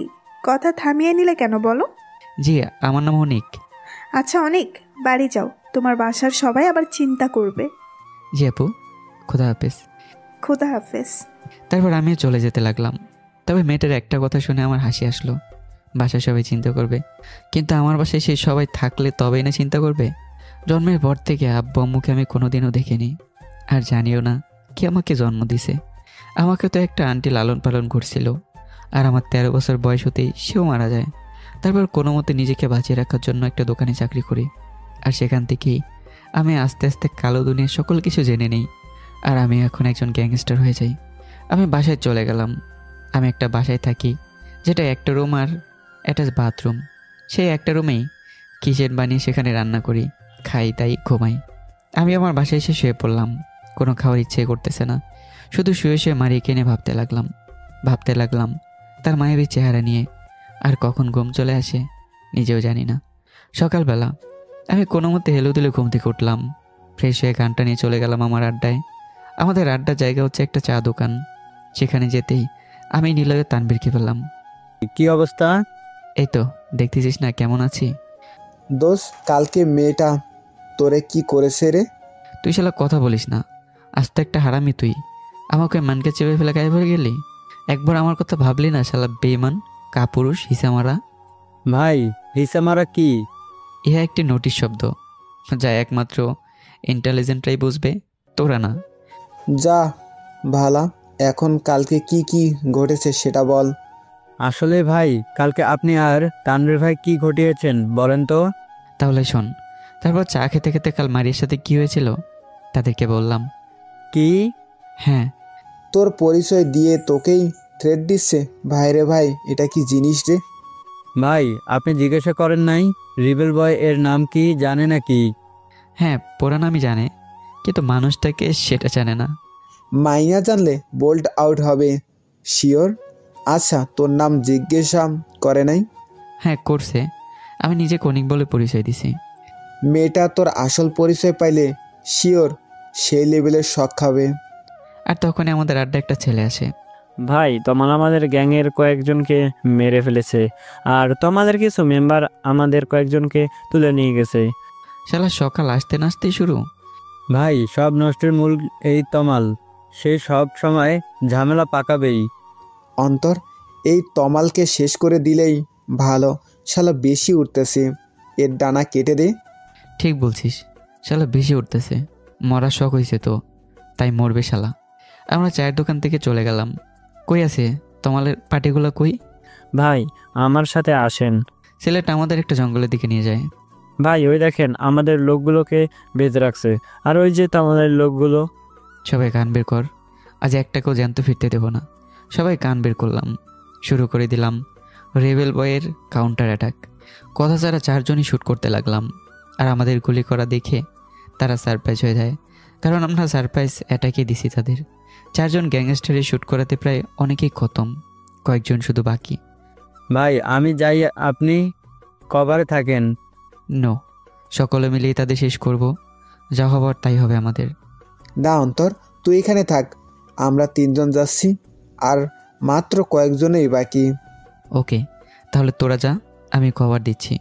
কথা থামিয়ে নিলে কেন বলো? জি আমার নাম অনিক। আচ্ছা অনিক, বাড়ি যাও, তোমার বাসার সবাই আবার চিন্তা করবে। জি আপু, খোদা হাফেজ। খোদা হাফেজ। তারপর আমিও চলে যেতে লাগলাম। তবে মেয়েটার একটা কথা শুনে আমার হাসি আসলো। বাসায় সবাই চিন্তা করবে, কিন্তু আমার বাসায় সেই সবাই থাকলে তবেই না চিন্তা করবে। জন্মের পর থেকে আব্বু আম্মুকে আমি কোনোদিনও দেখিনি, আর জানিও না কি আমাকে জন্ম দিছে। আমাকে তো একটা আন্টি লালন পালন করছিল, আর আমার 13 বছর বয়স হতেই সেও মারা যায়। তারপর কোনো মতে নিজেকে বাঁচিয়ে রাখার জন্য একটা দোকানে চাকরি করি, আর সেখান থেকেই আমি আস্তে আস্তে কালো দুনিয়ার সকল কিছু জেনে নিই। আর আমি এখন একজন গ্যাংস্টার হয়ে যাই। আমি বাসায় চলে গেলাম। আমি একটা বাসায় থাকি যেটা একটা রুম আর অ্যাটাচ বাথরুম। সেই একটা রুমেই কিচেন বানিয়ে সেখানে রান্না করি, খাই, তাই ঘুমাই। আমি আমার বাসায় এসে শুয়ে পড়লাম। কোনো খাওয়ার ইচ্ছে করতেছে না, শুধু শুয়ে শুয়ে মারিয়ে কিনে ভাবতে লাগলাম তার মায়াবী চেহারা নিয়ে। আর কখন ঘুম চলে আসে নিজেও জানি না। সকালবেলা আমি কোনো মতে হেলুদুলে ঘুম থেকে উঠলাম, ফ্রেশ হয়ে গানটা নিয়ে চলে গেলাম আমার আড্ডায়। আমাদের আড্ডার জায়গা হচ্ছে একটা চা দোকান। সেখানে যেতেই আমি নিলয়ে তানবীরকে পেলাম। কি অবস্থা? এই তো দেখতেছিস না কেমন আছি। দোষ, কালকে মেয়েটা তোরে কি করেছে রে? তুই শালা কথা বলিস না, আজ তো একটা হারামি তুই। আমাকে মানকে চেপে ফেলে গায়ে ভরে গেলি। একবার আমার কথা ভাবলি না শালা বেঈমান, কাপুরুষ, হিসামারা। ভাই, হিসামারা কি? ইহা একটি নোটিশ শব্দ, যা একমাত্র ইন্টেলিজেন্টরাই বুঝবে, তোরা না। যা ভালা, এখন কালকে কি কি ঘটেছে সেটা বল। আসলে ভাই, কালকে আপনি আর তানভীর ভাই কি ঘটিয়েছেন বলেন তো? তাহলে শোন। তারপর চা খেতে খেতে কাল মারিয়ার সাথে কি হয়েছিল তাদেরকে বললাম। কি? হ্যাঁ। তোর পরিচয় দিয়ে তোকেই থ্রেট দিচ্ছে? ভাইরে ভাই, এটা কি জিনিস রে? ভাই, আপনি জিজ্ঞাসা করেন নাই রিবেল বয় এর নাম কি জানে নাকি? হ্যাঁ, পুরা নামই জানে, কিন্তু মানুষটাকে সেটা জানে না। মাইনা জানলে বোল্ট আউট হবে শিওর। আচ্ছা, তোর নাম জিজ্ঞাসা করে নাই? হ্যাঁ করছে, আমি নিজে কনিক বলে পরিচয় দিছি। মেয়েটা তোর আসল পরিচয় পাইলে শিওর সেই লেভেলের শখ খাবে। আর তখনই আমাদের আড্ডা একটা ছেলে আসে। ভাই, তমাল আমাদের গ্যাংয়ের কয়েকজনকে মেরে ফেলেছে, আর তোমাদের কিছু মেম্বার আমাদের কয়েকজনকে তুলে নিয়ে গেছে। শালা সকাল আসতে নাচতেই শুরু। ভাই, সব নষ্টের মূল এই তমাল, সে সব সময় ঝামেলা পাকাবেই। অন্তর, এই তমালকে শেষ করে দিলেই ভালো। শালা বেশি উঠতেছে, এর ডানা কেটে দে। ঠিক বলছিস, শালা বেশি উঠতেছে, মরার শখ হয়েছে তো, তাই মরবে শালা। আমরা চায়ের দোকান থেকে চলে গেলাম। কই আছে তমালের পার্টিগুলো কই? ভাই, আমার সাথে আসেন। ছেলেটা আমাদের একটা জঙ্গলের দিকে নিয়ে যায়। ভাই, ওই দেখেন আমাদের লোকগুলোকে বেঁধে রাখছে, আর ওই যে আমাদের লোকগুলো। সবাই কান বের কর, আজ একটাকেও জ্যান্ত ফিরতে দেব না। সবাই কান বের করলাম, শুরু করে দিলাম রেবেল বয়ের কাউন্টার অ্যাটাক। কথা ছাড়া 4 জনই শ্যুট করতে লাগলাম, আর আমাদের গুলি করা দেখে তারা সারপ্রাইজ হয়ে যায়, কারণ আমরা সারপ্রাইজ অ্যাটাকই দিছি তাদের। 4 জন গ্যাংস্টারে শ্যুট করাতে প্রায় অনেকেই খতম, কয়েকজন শুধু বাকি। ভাই, আমি যাই, আপনি কভারে থাকেন। নো, সকলে মিলেই তাদের শেষ করব, যা হবার তাই হবে আমাদের। না অন্তর, তুই এখানে থাক, আমরা 3 জন যাচ্ছি, আর মাত্র কয়েকজনই বাকি। ওকে, তাহলে তোরা যা, আমি কভার দিচ্ছি।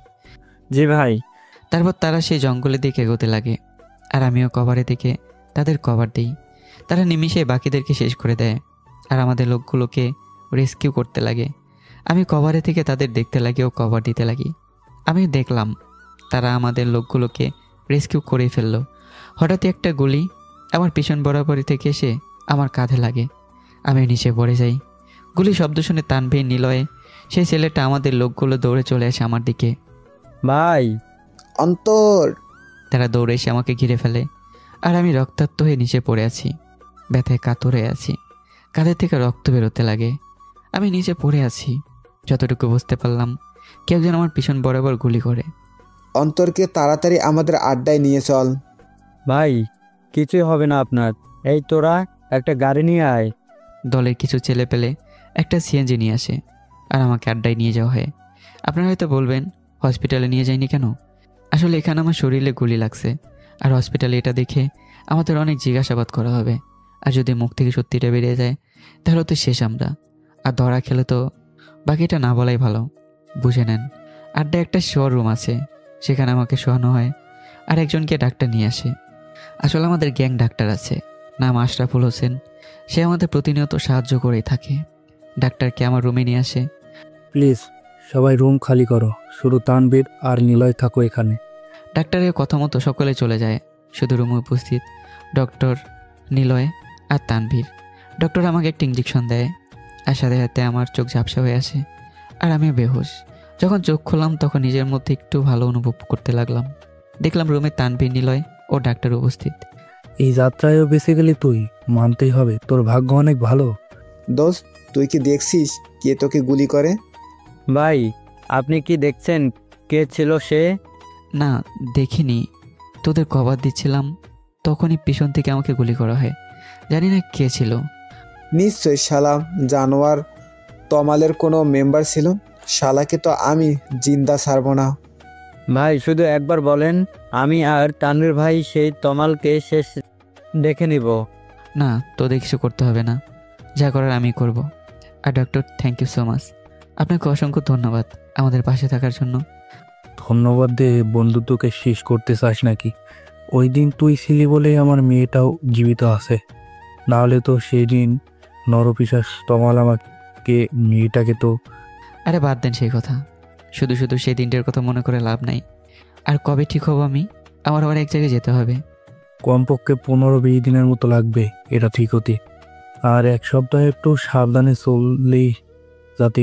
জি ভাই। তারপর তারা সেই জঙ্গলের দিকে এগোতে লাগে, আর আমিও কভারে থেকে তাদের কভার দিই। তারা নিমিষে বাকিদেরকে শেষ করে দেয়, আর আমাদের লোকগুলোকে রেস্কিউ করতে লাগে। আমি কভারে থেকে তাদের দেখতে লাগি ও কভার দিতে লাগি। আমি দেখলাম তারা আমাদের লোকগুলোকে রেস্কিউ করে ফেললো। হঠাৎই একটা গুলি আমার পিছন বরাবরই থেকে এসে আমার কাঁধে লাগে। আমি নিচে পড়ে যাই। গুলি শব্দ শুনে তানভীর, নিলয়, সেই ছেলেটা, আমাদের লোকগুলো দৌড়ে চলে আসে আমার দিকে। ভাই অন্তর! তারা দৌড়ে এসে আমাকে ঘিরে ফেলে, আর আমি রক্তাক্ত হয়ে নিচে পড়ে আছি। ব্যথায় কাতর হয়ে আছি, কাঁধের থেকে রক্ত বেরোতে লাগে। আমি নিচে পড়ে আছি। যতটুকু বুঝতে পারলাম, কেউ যেন আমার পিছন বরাবর গুলি করে। অন্তরকে তাড়াতাড়ি আমাদের আড্ডায় নিয়ে চল। ভাই কিছুই হবে না আপনার। এই তোরা একটা গাড়ি নিয়ে আয়। দলের কিছু ছেলে পেলে একটা সিএনজি নিয়ে আসে, আর আমাকে আড্ডায় নিয়ে যাওয়া হয়। আপনারা হয়তো বলবেন, হসপিটালে নিয়ে যায়নি কেন? আসলে এখানে আমার শরীরে গুলি লাগছে, আর হসপিটালে এটা দেখে আমাদের অনেক জিজ্ঞাসাবাদ করা হবে। আর যদি মুখ থেকে সত্যিটা বেরিয়ে যায়, তাহলে তো শেষ আমরা। আর ধরা খেলে তো বাকিটা না বলাই ভালো। বুঝে নেন, আড্ডায় একটা শোয়ার রুম আছে, সেখানে আমাকে শোয়ানো হয়, আর একজনকে ডাক্তার নিয়ে আসে। আসলে আমাদের গ্যাং ডাক্তার আছে, নাম আশরাফুল হোসেন। সে আমাদের প্রতিনিয়ত সাহায্য করেই থাকে। ডাক্তারকে আমার রুমে নিয়ে আসে। প্লিজ সবাই রুম খালি করো, শুধু তানভীর আর নিলয় থাকো এখানে। ডাক্তারের কথা মতো সকলে চলে যায়। শুধু রুমে উপস্থিত ডক্টর, নিলয় আর তানভীর। ডক্টর আমাকে একটা ইঞ্জেকশন দেয়, আর সাথে সাথে আমার চোখ ঝাপসা হয়ে আসে, আর আমি বেহুশ। যখন চোখ খুললাম তখন নিজের মধ্যে একটু ভালো অনুভব করতে লাগলাম। দেখলাম রুমে তানভীর, নিলয় ও ডাক্তার উপস্থিত। এই যাত্রায়ও বেসিক্যালি তুই মানতেই হবে, তোর ভাগ্য অনেক ভালো। দোস্ত, তুই কি দেখছিস কে তোকে গুলি করে? ভাই আপনি কি দেখছেন কে ছিল সে? না, দেখিনি। তোদের কভার দিচ্ছিলাম, তখনই পিছন থেকে আমাকে গুলি করা হয়। জানি না কে ছিল। নিশ্চয় শালা জানোয়ার তমালের কোনো মেম্বার ছিল। শালাকে তো আমি জিন্দা ছাড়ব না। ভাই শুধু একবার বলেন, আমি আর তানভীর ভাই সেই তমালকে শেষ দেখে নিব। না, তোদের কিছু করতে হবে না, যা করার আমি করব। আর doctor, thank you so much. আপনাকে অসংখ্য ধন্যবাদ আমাদের পাশে থাকার জন্য। ধন্যবাদ দে, বন্ধুত্বকে শেষ করতে চাস নাকি? ওই দিন তুই ছিলি বলেই আমার মেয়েটাও জীবিত আছে, নাহলে তো সেই দিন নরপিশাচ তমাল আমাকে মেয়েটাকে তো। আরে বাদ দেন সেই কথা, শুধু শুধু সেই দিনটার কথা মনে করে লাভ নাই। আর কবে ঠিক হব আমি? আমার আবার এক জায়গায় যেতে হবে। কমপক্ষে 15-20 দিনের মতো লাগবে এটা ঠিক হতে। আর 1 সপ্তাহ একটু সাবধানে চললেই, যাতে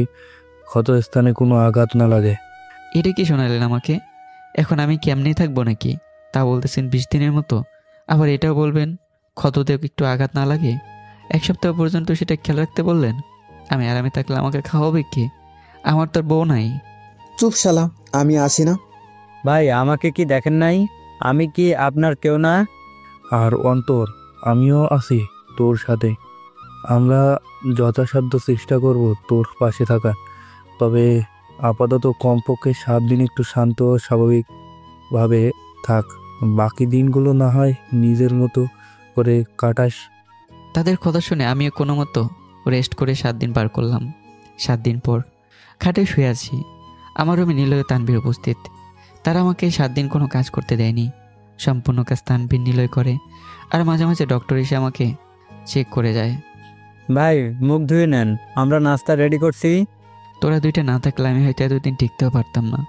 ক্ষতস্থানে কোনো আঘাত না লাগে। এটা কি শোনালেন আমাকে? এখন আমি কেমনেই থাকবো নাকি? তা বলতেছেন 20 দিনের মতো, আবার এটাও বলবেন ক্ষততে একটু আঘাত না লাগে। 1 সপ্তাহ পর্যন্ত সেটা খেয়াল রাখতে বললেন। আমি আরামে থাকলে আমাকে খাওয়াবে কে? আমার তোর বউ নাই। চুপ শালা, আমি আসি না। ভাই আমাকে কি দেখেন নাই? আমি কি আপনার কেউ না? আর অন্তর, আমিও আছি তোর সাথে। আমরা যথাসাধ্য চেষ্টা করব তোর পাশে থাকার। তবে আপাতত কমপক্ষে 7 দিন একটু শান্ত ও স্বাভাবিকভাবে থাক। বাকি দিনগুলো না হয় নিজের মতো করে কাটাস। তাদের কথা শুনে আমিও কোনো মতো রেস্ট করে 7 দিন পার করলাম। 7 দিন পর খাটে শুয়ে আছি। আমার রুমে নিলয়, তানভীর উপস্থিত। তারা আমাকে 7 দিন কোনো কাজ করতে দেয়নি। সম্পূর্ণ কাজ তানভীর, নিলয় করে, আর মাঝে মাঝে ডক্টর এসে আমাকে চেক করে যায়। ভাই মুখ ধুয়ে নেন, আমরা নাস্তা রেডি করছি। তোরা দুইটা না থাকলে আমি হয়তো এতদিন টিকতেও পারতাম না।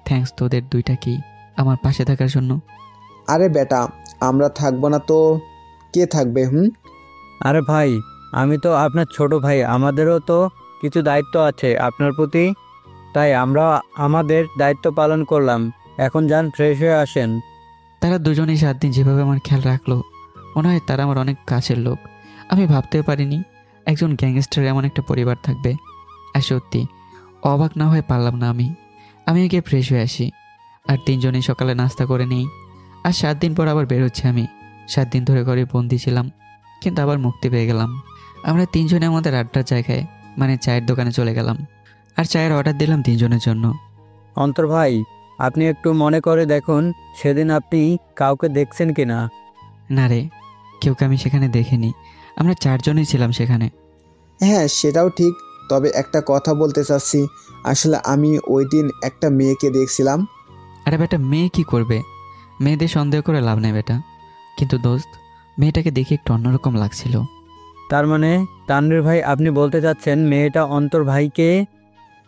থ্যাঙ্কস তোদের দুইটাকেই আমার পাশে থাকার জন্য। আরে বেটা, আমরা থাকবো না তো কে থাকবে? আরে ভাই, আমি তো আপনার ছোট ভাই, আমাদেরও তো কিছু দায়িত্ব আছে আপনার প্রতি, তাই আমরা আমাদের দায়িত্ব পালন করলাম। এখন যান, ফ্রেশ হয়ে আসেন। তারা দুজনেই 7 দিন যেভাবে আমার খেয়াল রাখলো, মনে হয় তারা আমার অনেক কাছের লোক। আমি ভাবতে পারিনি একজন গ্যাংস্টার এমন একটা পরিবার থাকবে। আর সত্যি অবাক না হয়ে পারলাম না। আমি গিয়ে ফ্রেশ হয়ে আসি, আর 3 জনেই সকালে নাস্তা করে নিই। আর 7 দিন পর আবার বের হচ্ছে আমি। 7 দিন ধরে ঘরে বন্দি ছিলাম, কিন্তু আবার মুক্তি পেয়ে গেলাম। আমরা 3 জনে আমাদের আড্ডার জায়গায়, মানে চায়ের দোকানে চলে গেলাম, আর চায়ের অর্ডার দিলাম 3 জনের জন্য। অন্তর ভাই, আপনি একটু মনে করে দেখুন সেদিন আপনি কাউকে দেখছেন কিনা। না রে, কেউকে আমি সেখানে দেখিনি। আমরা 4 জনই ছিলাম সেখানে। হ্যাঁ, সেটাও ঠিক। তবে একটা কথা বলতে চাচ্ছি, আসলে আমি ওই দিন একটা মেয়েকে দেখছিলাম। আরে বেটা, মেয়ে কি করবে? মেয়েদের সন্দেহ করে লাভ নেই বেটা। কিন্তু দোস্ত, মেয়েটাকে দেখে একটু অন্যরকম লাগছিল। তার মানে তানভীর ভাই, আপনি বলতে চাচ্ছেন মেয়েটা অন্তর ভাইকে?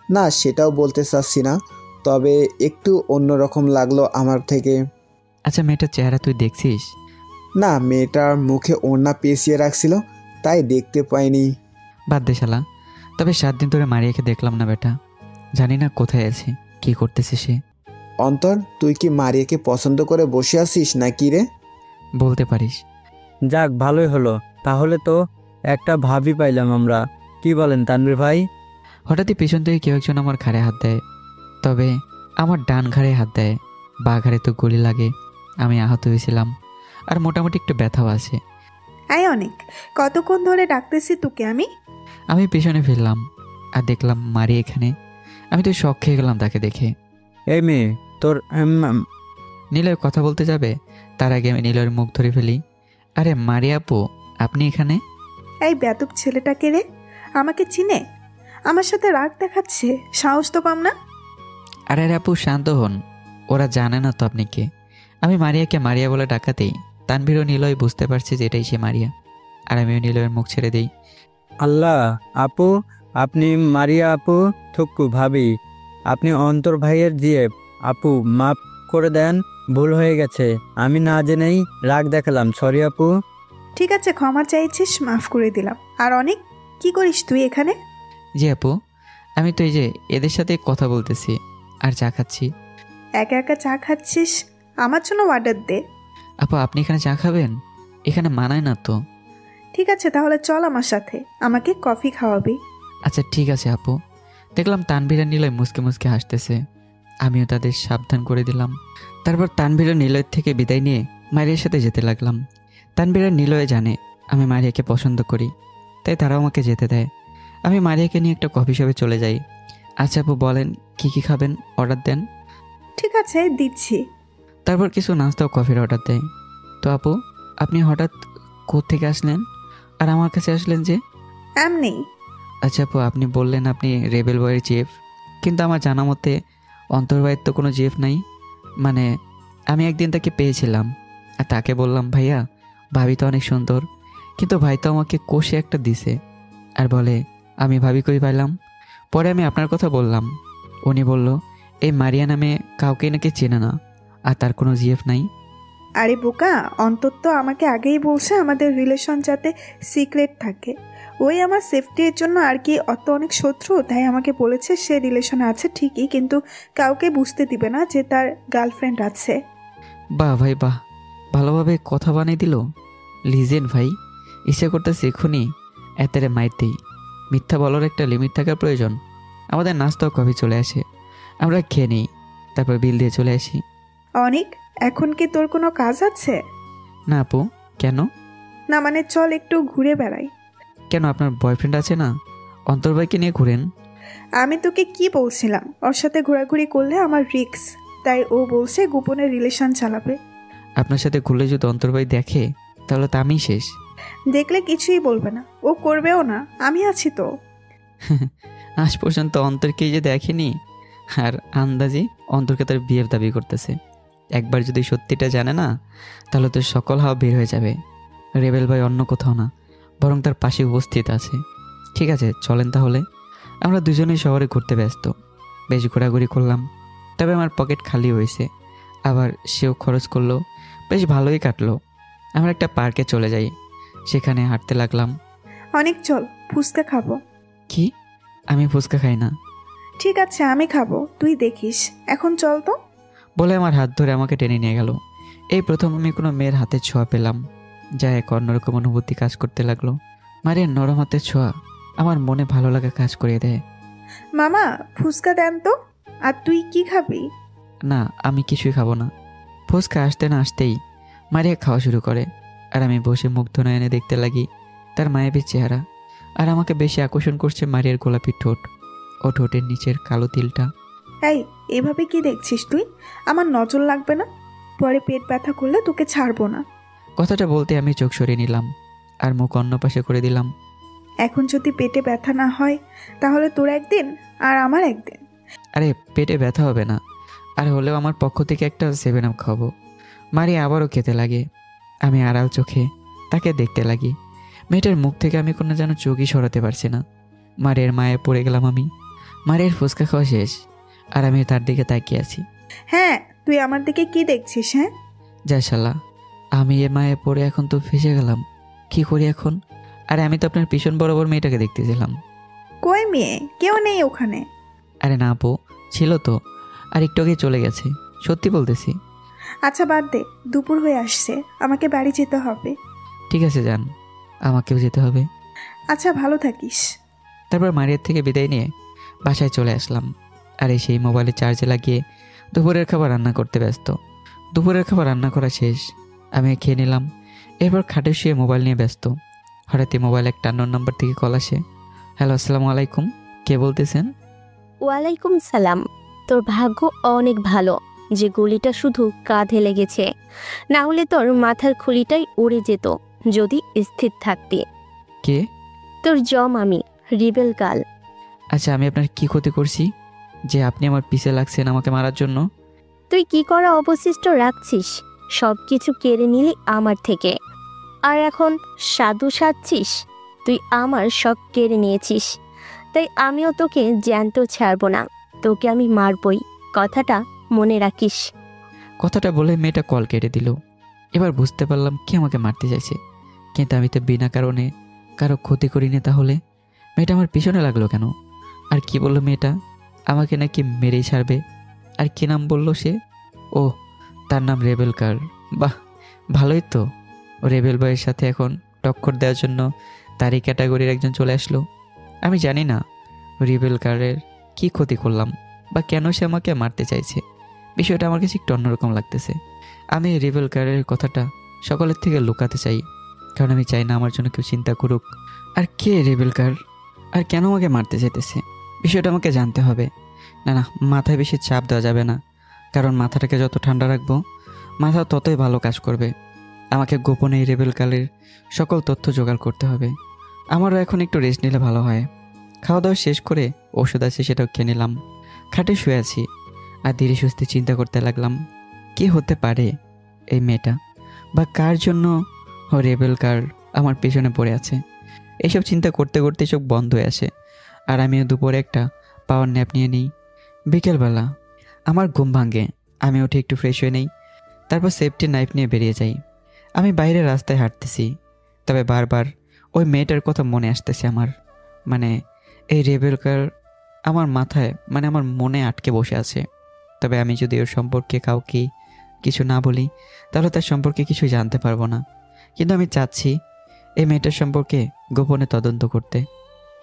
না, সেটাও বলতে চাচ্ছি না, তবে একটু অন্যরকম লাগলো আমার থেকে। আচ্ছা, মেয়েটার চেহারা তুই দেখছিস? না, মেয়েটার মুখে ওড়না পেঁচিয়ে রাখছিল, তাই দেখতে পাইনি। বাদ দে শালা। তবে 7 দিন ধরে মারিয়াকে দেখলাম না বেটা। জানি না কোথায় আছে, কি করতেছে সে। অন্তর, তুই কি মারিয়াকে পছন্দ করে বসে আছিস নাকি রে? বলতে পারিস। যাক, ভালোই হলো। তাহলে তো একটা ভাবি পাইলাম আমরা। কি বলেন তানভীর ভাই? হঠাৎই পিছন থেকে কেউ একজন আমার ঘাড়ে হাত দেয়। তবে আমার ডান ঘাড়ে হাত দেয়। বা ঘাড়ে তো গুলি লাগে, আমি আহত হয়েছিলাম, আর মোটামুটি একটু ব্যথাও আছে। অনেক কতক্ষণ ধরে ডাকতেছি তোকে আমি পিছনে ফিরলাম আর দেখলাম মারি এখানে। আমি তো শখ খেয়ে গেলাম তাকে দেখে। এই মেয়ে তোর নীলয় কথা বলতে যাবে, তার আগে আমি নীলয়ের মুখ ধরে ফেলি। আরে মারি আপু, আপনি এখানে? এই বেয়াদব ছেলেটাকে রে, আমাকে চিনে? আমার সাথে রাগ দেখাচ্ছে, সাহস তো কম না। আরে আপু শান্ত হন, ওরা জানে না তো আপনি কে। আমি মারিয়াকে মারিয়া বলে ডাকাতেই তানভীর ও নীলয় বুঝতে পারছে যে এটাই সে মারিয়া, আর আমিও নীলয়ের মুখ ছেড়ে দিই। আল্লাহ, আপু আপনি মারিয়া আপু? থুক্কু ভাবি, আপনি অন্তর ভাইয়ের জিএফ। আপু মাফ করে দেন, ভুল হয়ে গেছে, আমি না জেনেই রাগ দেখালাম, সরি আপু। ঠিক আছে, ক্ষমা চাইছিস, মাফ করে দিলাম। আর অনেক, কি করিস তুই এখানে? জি আপু, আমি তো এই যে এদের সাথে কথা বলতেছি আর চা খাচ্ছি। একা একা চা খাচ্ছিস? আমার জন্য অর্ডার দে। আপু আপনি এখানে চা খাবেন? এখানে মানায় না তো। ঠিক আছে, তাহলে চল আমার সাথে, আমাকে কফি খাওয়াবি। আচ্ছা ঠিক আছে আপু। দেখলাম তানভীর আর নীলয় মুসকে মুসকে হাসতেছে, আমিও তাদের সাবধান করে দিলাম। তারপর তানভীর আর নীলয়ের থেকে বিদায় নিয়ে মারিয়ার সাথে যেতে লাগলাম। তানভীর আর নীলয় জানে আমি মারিয়াকে পছন্দ করি, তাই তারাও আমাকে যেতে দেয়। আমি মারিয়াকে নিয়ে একটা কফি শপে চলে যাই। আচ্ছা আপু বলেন কি কি খাবেন, অর্ডার দেন। ঠিক আছে, দিচ্ছি। তারপর কিছু নাস্তা ও কফির অর্ডার দেয়। তো আপু আপনি হঠাৎ কোত্থেকে আসলেন আর আমার কাছে আসলেন যে? এমনি। আচ্ছা আপু, আপনি বললেন আপনি রেবেল বয়ের জিএফ, কিন্তু আমার জানা মতে অন্তর্বায়ের তো কোনো জিএফ নাই। মানে আমি একদিন তাকে পেয়েছিলাম আর তাকে বললাম ভাইয়া ভাবি তো অনেক সুন্দর, কিন্তু ভাই তো আমাকে কষে একটা দিছে আর বলে আমি ভাবি কই পাইলাম। পরে আমি আপনার কথা বললাম, উনি বলল এই মারিয়া নামে কাউকে নাকি চেনে না আর তার কোনো জিএফ নাই। আরে বোকা, অন্তত আমাকে আগেই বলছে আমাদের রিলেশন যাতে সিক্রেট থাকে। ওই আমার সেফটির জন্য আর কি, অত অনেক শত্রু, তাই আমাকে বলেছে সে রিলেশনে আছে ঠিকই, কিন্তু কাউকে বুঝতে দিবে না যে তার গার্লফ্রেন্ড আছে। বাহ ভাই বাহ, ভালোভাবে কথা বানিয়ে দিল। লিজেন্ড ভাই, ইচ্ছে করতেছে এক্ষুনি এতেরে মাইতেই। মিথ্যা বলার একটা লিমিট থাকার প্রয়োজন। আমাদের নাস্তা ও কফি চলে আসে, আমরা খেয়ে নিই, তারপর বিল দিয়ে চলে আসি। অনেক, এখন কি তোর কোনো কাজ আছে? না আপু, কেন? না মানে চল একটু ঘুরে বেড়াই। কেন, আপনার বয়ফ্রেন্ড আছে না? অন্তর্ভাইকে নিয়ে ঘুরেন। আমি তোকে কি বলছিলাম, ওর সাথে ঘোরাঘুরি করলে আমার রিস্ক, তাই ও বলছে গোপনে রিলেশন চালাবে। আপনার সাথে ঘুরলে যদি অন্তর্ভাই দেখে তাহলে তো আমি শেষ। দেখলে কিছুই বলবে না, ও করবেও না, আমি আছি তো। আজ পর্যন্ত অন্তরকেই যে দেখেনি, আর আন্দাজি অন্তরকে তার বিয়ের দাবি করতেছে। একবার যদি সত্যিটা জানে না তাহলে তো সকল হাওয়া বের হয়ে যাবে। রেবেল ভাই অন্য কোথাও না, বরং তার পাশে উপস্থিত আছে। ঠিক আছে চলেন তাহলে। আমরা দুজনেই শহরে ঘুরতে ব্যস্ত, বেশ ঘোরাঘুরি করলাম। তবে আমার পকেট খালি হয়েছে, আবার সেও খরচ করলো, বেশ ভালোই কাটলো। আমরা একটা পার্কে চলে যাই, সেখানে হাঁটতে লাগলাম। অনেক চল, ফুচকা খাবো। কি? আমি ফুচকা খাই না। ঠিক আছে আমি খাবো, তুই দেখিস, এখন চল তো। বলে আমার হাত ধরে আমাকে টেনে নিয়ে গেল। এই প্রথম আমি কোনো মেয়ের হাতে ছোঁয়া পেলাম, যা এক অন্যরকম অনুভূতি কাজ করতে লাগলো। মারিয়ার নরম হাতের ছোঁয়া আমার মনে ভালো লাগা কাজ করিয়ে দেয়। মামা ফুচকা দেন তো। আর তুই কি খাবি? না, আমি কিছুই খাবো না। ফুচকা আসতে না আসতেই মারিয়া খাওয়া শুরু করে, আর আমি বসে মুগ্ধ নয়নে দেখতে লাগি তার মায়াবী চেহারা। আর আমাকে বেশি আকর্ষণ করছে মারিয়ার গোলাপি ঠোঁট ও ঠোঁটের নিচের কালো তিলটা। এই এভাবে কি দেখছিস তুই? আমার নজর লাগবে না? পরে পেট ব্যথা করলে তোকে ছাড়বো না। কথাটা বলতে আমি চোখ সরিয়ে নিলাম আর মুখ অন্য পাশে করে দিলাম। এখন যদি পেটে ব্যথা না হয় তাহলে তোর একদিন আর আমার একদিন। আরে পেটে ব্যথা হবে না, আর হলেও আমার পক্ষ থেকে একটা 7 আপ খাবো। মারিয়া আবারও খেতে লাগে। আমি আড়াল চোখে তাকে দেখতে লাগি। মেয়েটার মুখ থেকে আমি কোনো যেন চোখই সরাতে পারছি না। মারিয়ার মায়ে পড়ে গেলাম আমি। মারিয়ার ফুচকা খাওয়া শেষ, আর আমি তার দিকে তাকিয়ে আছি। হ্যাঁ, তুই আমার দিকে কি দেখছিস? হ্যাঁ যা শালা, আমি এর মায়ে পড়ে এখন তো ফেসে গেলাম। কি করি এখন? আরে আমি তো আপনার পিছন বরাবর মেয়েটাকে দেখতেছিলাম। কই মেয়ে? কেউ নেই ওখানে। আরে না আপু, ছিল তো, আর একটু আগে চলে গেছে, সত্যি বলতেছি। আচ্ছা বাদ দে, দুপুর হয়ে আসছে, আমাকে বাড়ি যেতে হবে। ঠিক আছে যান, আমাকেও যেতে হবে। আচ্ছা ভালো থাকিস। তারপর মারিয়ার থেকে বিদায় নিয়ে বাসায় চলে আসলাম। আর সেই মোবাইলে চার্জে লাগিয়ে দুপুরের খাবার রান্না করতে ব্যস্ত। দুপুরের খাবার রান্না করা শেষ, আমি খেয়ে নিলাম। এরপর খাটে শুয়ে মোবাইল নিয়ে ব্যস্ত। হঠাৎই মোবাইল একটা আননোন নাম্বার থেকে কল আসে। হ্যালো, আসসালামু আলাইকুম, কে বলতেছেন? ওয়ালাইকুম সালাম। তোর ভাগ্য অনেক ভালো যে গুলিটা শুধু কাঁধে লেগেছে, না হলে তোর মাথার খুলিটাই উড়ে যেত যদি স্থির থাকতি। কে? তোর জম আমি, রিবেল গার্ল। আচ্ছা, আমি আপনার কি ক্ষতি করছি যে আপনি আমার পিছে লাগছেন আমাকে মারার জন্য? তুই কি করা অবশিষ্ট রাখছিস? সব কিছু কেড়ে নিলি আমার থেকে, আর এখন সাধু সাজছিস? তুই আমার সব কেড়ে নিয়েছিস, তাই আমিও তোকে জ্যান্ত ছাড়বো না, তোকে আমি মারবই, কথাটা মনে রাখিস। কথাটা বলে মেয়েটা কল কেটে দিল। এবার বুঝতে পারলাম কি আমাকে মারতে চাইছে, কিন্তু আমি তো বিনা কারণে কারো ক্ষতি করিনি। তাহলে মেয়েটা আমার পিছনে লাগলো কেন? আর কি বললো মেয়েটা? আমাকে নাকি মেরেই ছাড়বে। আর কি নাম বললো সে? ও, তার নাম রেবেল গার্ল। বাহ, ভালোই তো। রেবেল বয়ের সাথে এখন টক্কর দেওয়ার জন্য তারই ক্যাটাগরির একজন চলে আসলো। আমি জানি না রেবেল গার্লের কী ক্ষতি করলাম বা কেন সে আমাকে মারতে চাইছে। বিষয়টা আমার কাছে একটু অন্যরকম লাগতেছে। আমি রেবেল গার্লের কথাটা সকলের থেকে লুকাতে চাই, কারণ আমি চাই না আমার জন্য কেউ চিন্তা করুক। আর কে রেবেল গার্ল, আর কেন আমাকে মারতে চাইতেছে, বিষয়টা আমাকে জানতে হবে। না না, মাথায় বেশি চাপ দেওয়া যাবে না, কারণ মাথাটাকে যত ঠান্ডা রাখবো মাথা ততই ভালো কাজ করবে। আমাকে গোপনে এই রেবেল গার্লের সকল তথ্য জোগাড় করতে হবে। আমারও এখন একটু রেস্ট নিলে ভালো হয়। খাওয়া দাওয়া শেষ করে ওষুধ আছে সেটাও খেয়ে নিলাম। খাটে শুয়ে আছি আর ধীরে সুস্থে চিন্তা করতে লাগলাম, কি হতে পারে এই মেয়েটা, বা কার জন্য রেবেল গার্ল আমার পেছনে পড়ে আছে। এইসব চিন্তা করতে করতে চোখ বন্ধ হয়ে আসে, আর আমিও দুপুরে একটা পাওয়ার ন্যাপ নিয়ে নিই। বিকেলবেলা আমার ঘুম ভাঙে, আমি উঠে একটু ফ্রেশ হয়ে নেই, তারপর সেফটি নাইফ নিয়ে বেরিয়ে যাই। আমি বাইরে রাস্তায় হাঁটতেছি, তবে বারবার ওই মেয়েটার কথা মনে আসতেছে আমার। মানে এই রেবেল গার্ল আমার মাথায়, মানে আমার মনে আটকে বসে আছে। তবে আমি যদি ওর সম্পর্কে কাউকে কিছু না বলি তাহলে তার সম্পর্কে কিছু জানতে পারবো না। কিন্তু আমি চাচ্ছি এই মেয়েটার সম্পর্কে গোপনে তদন্ত করতে।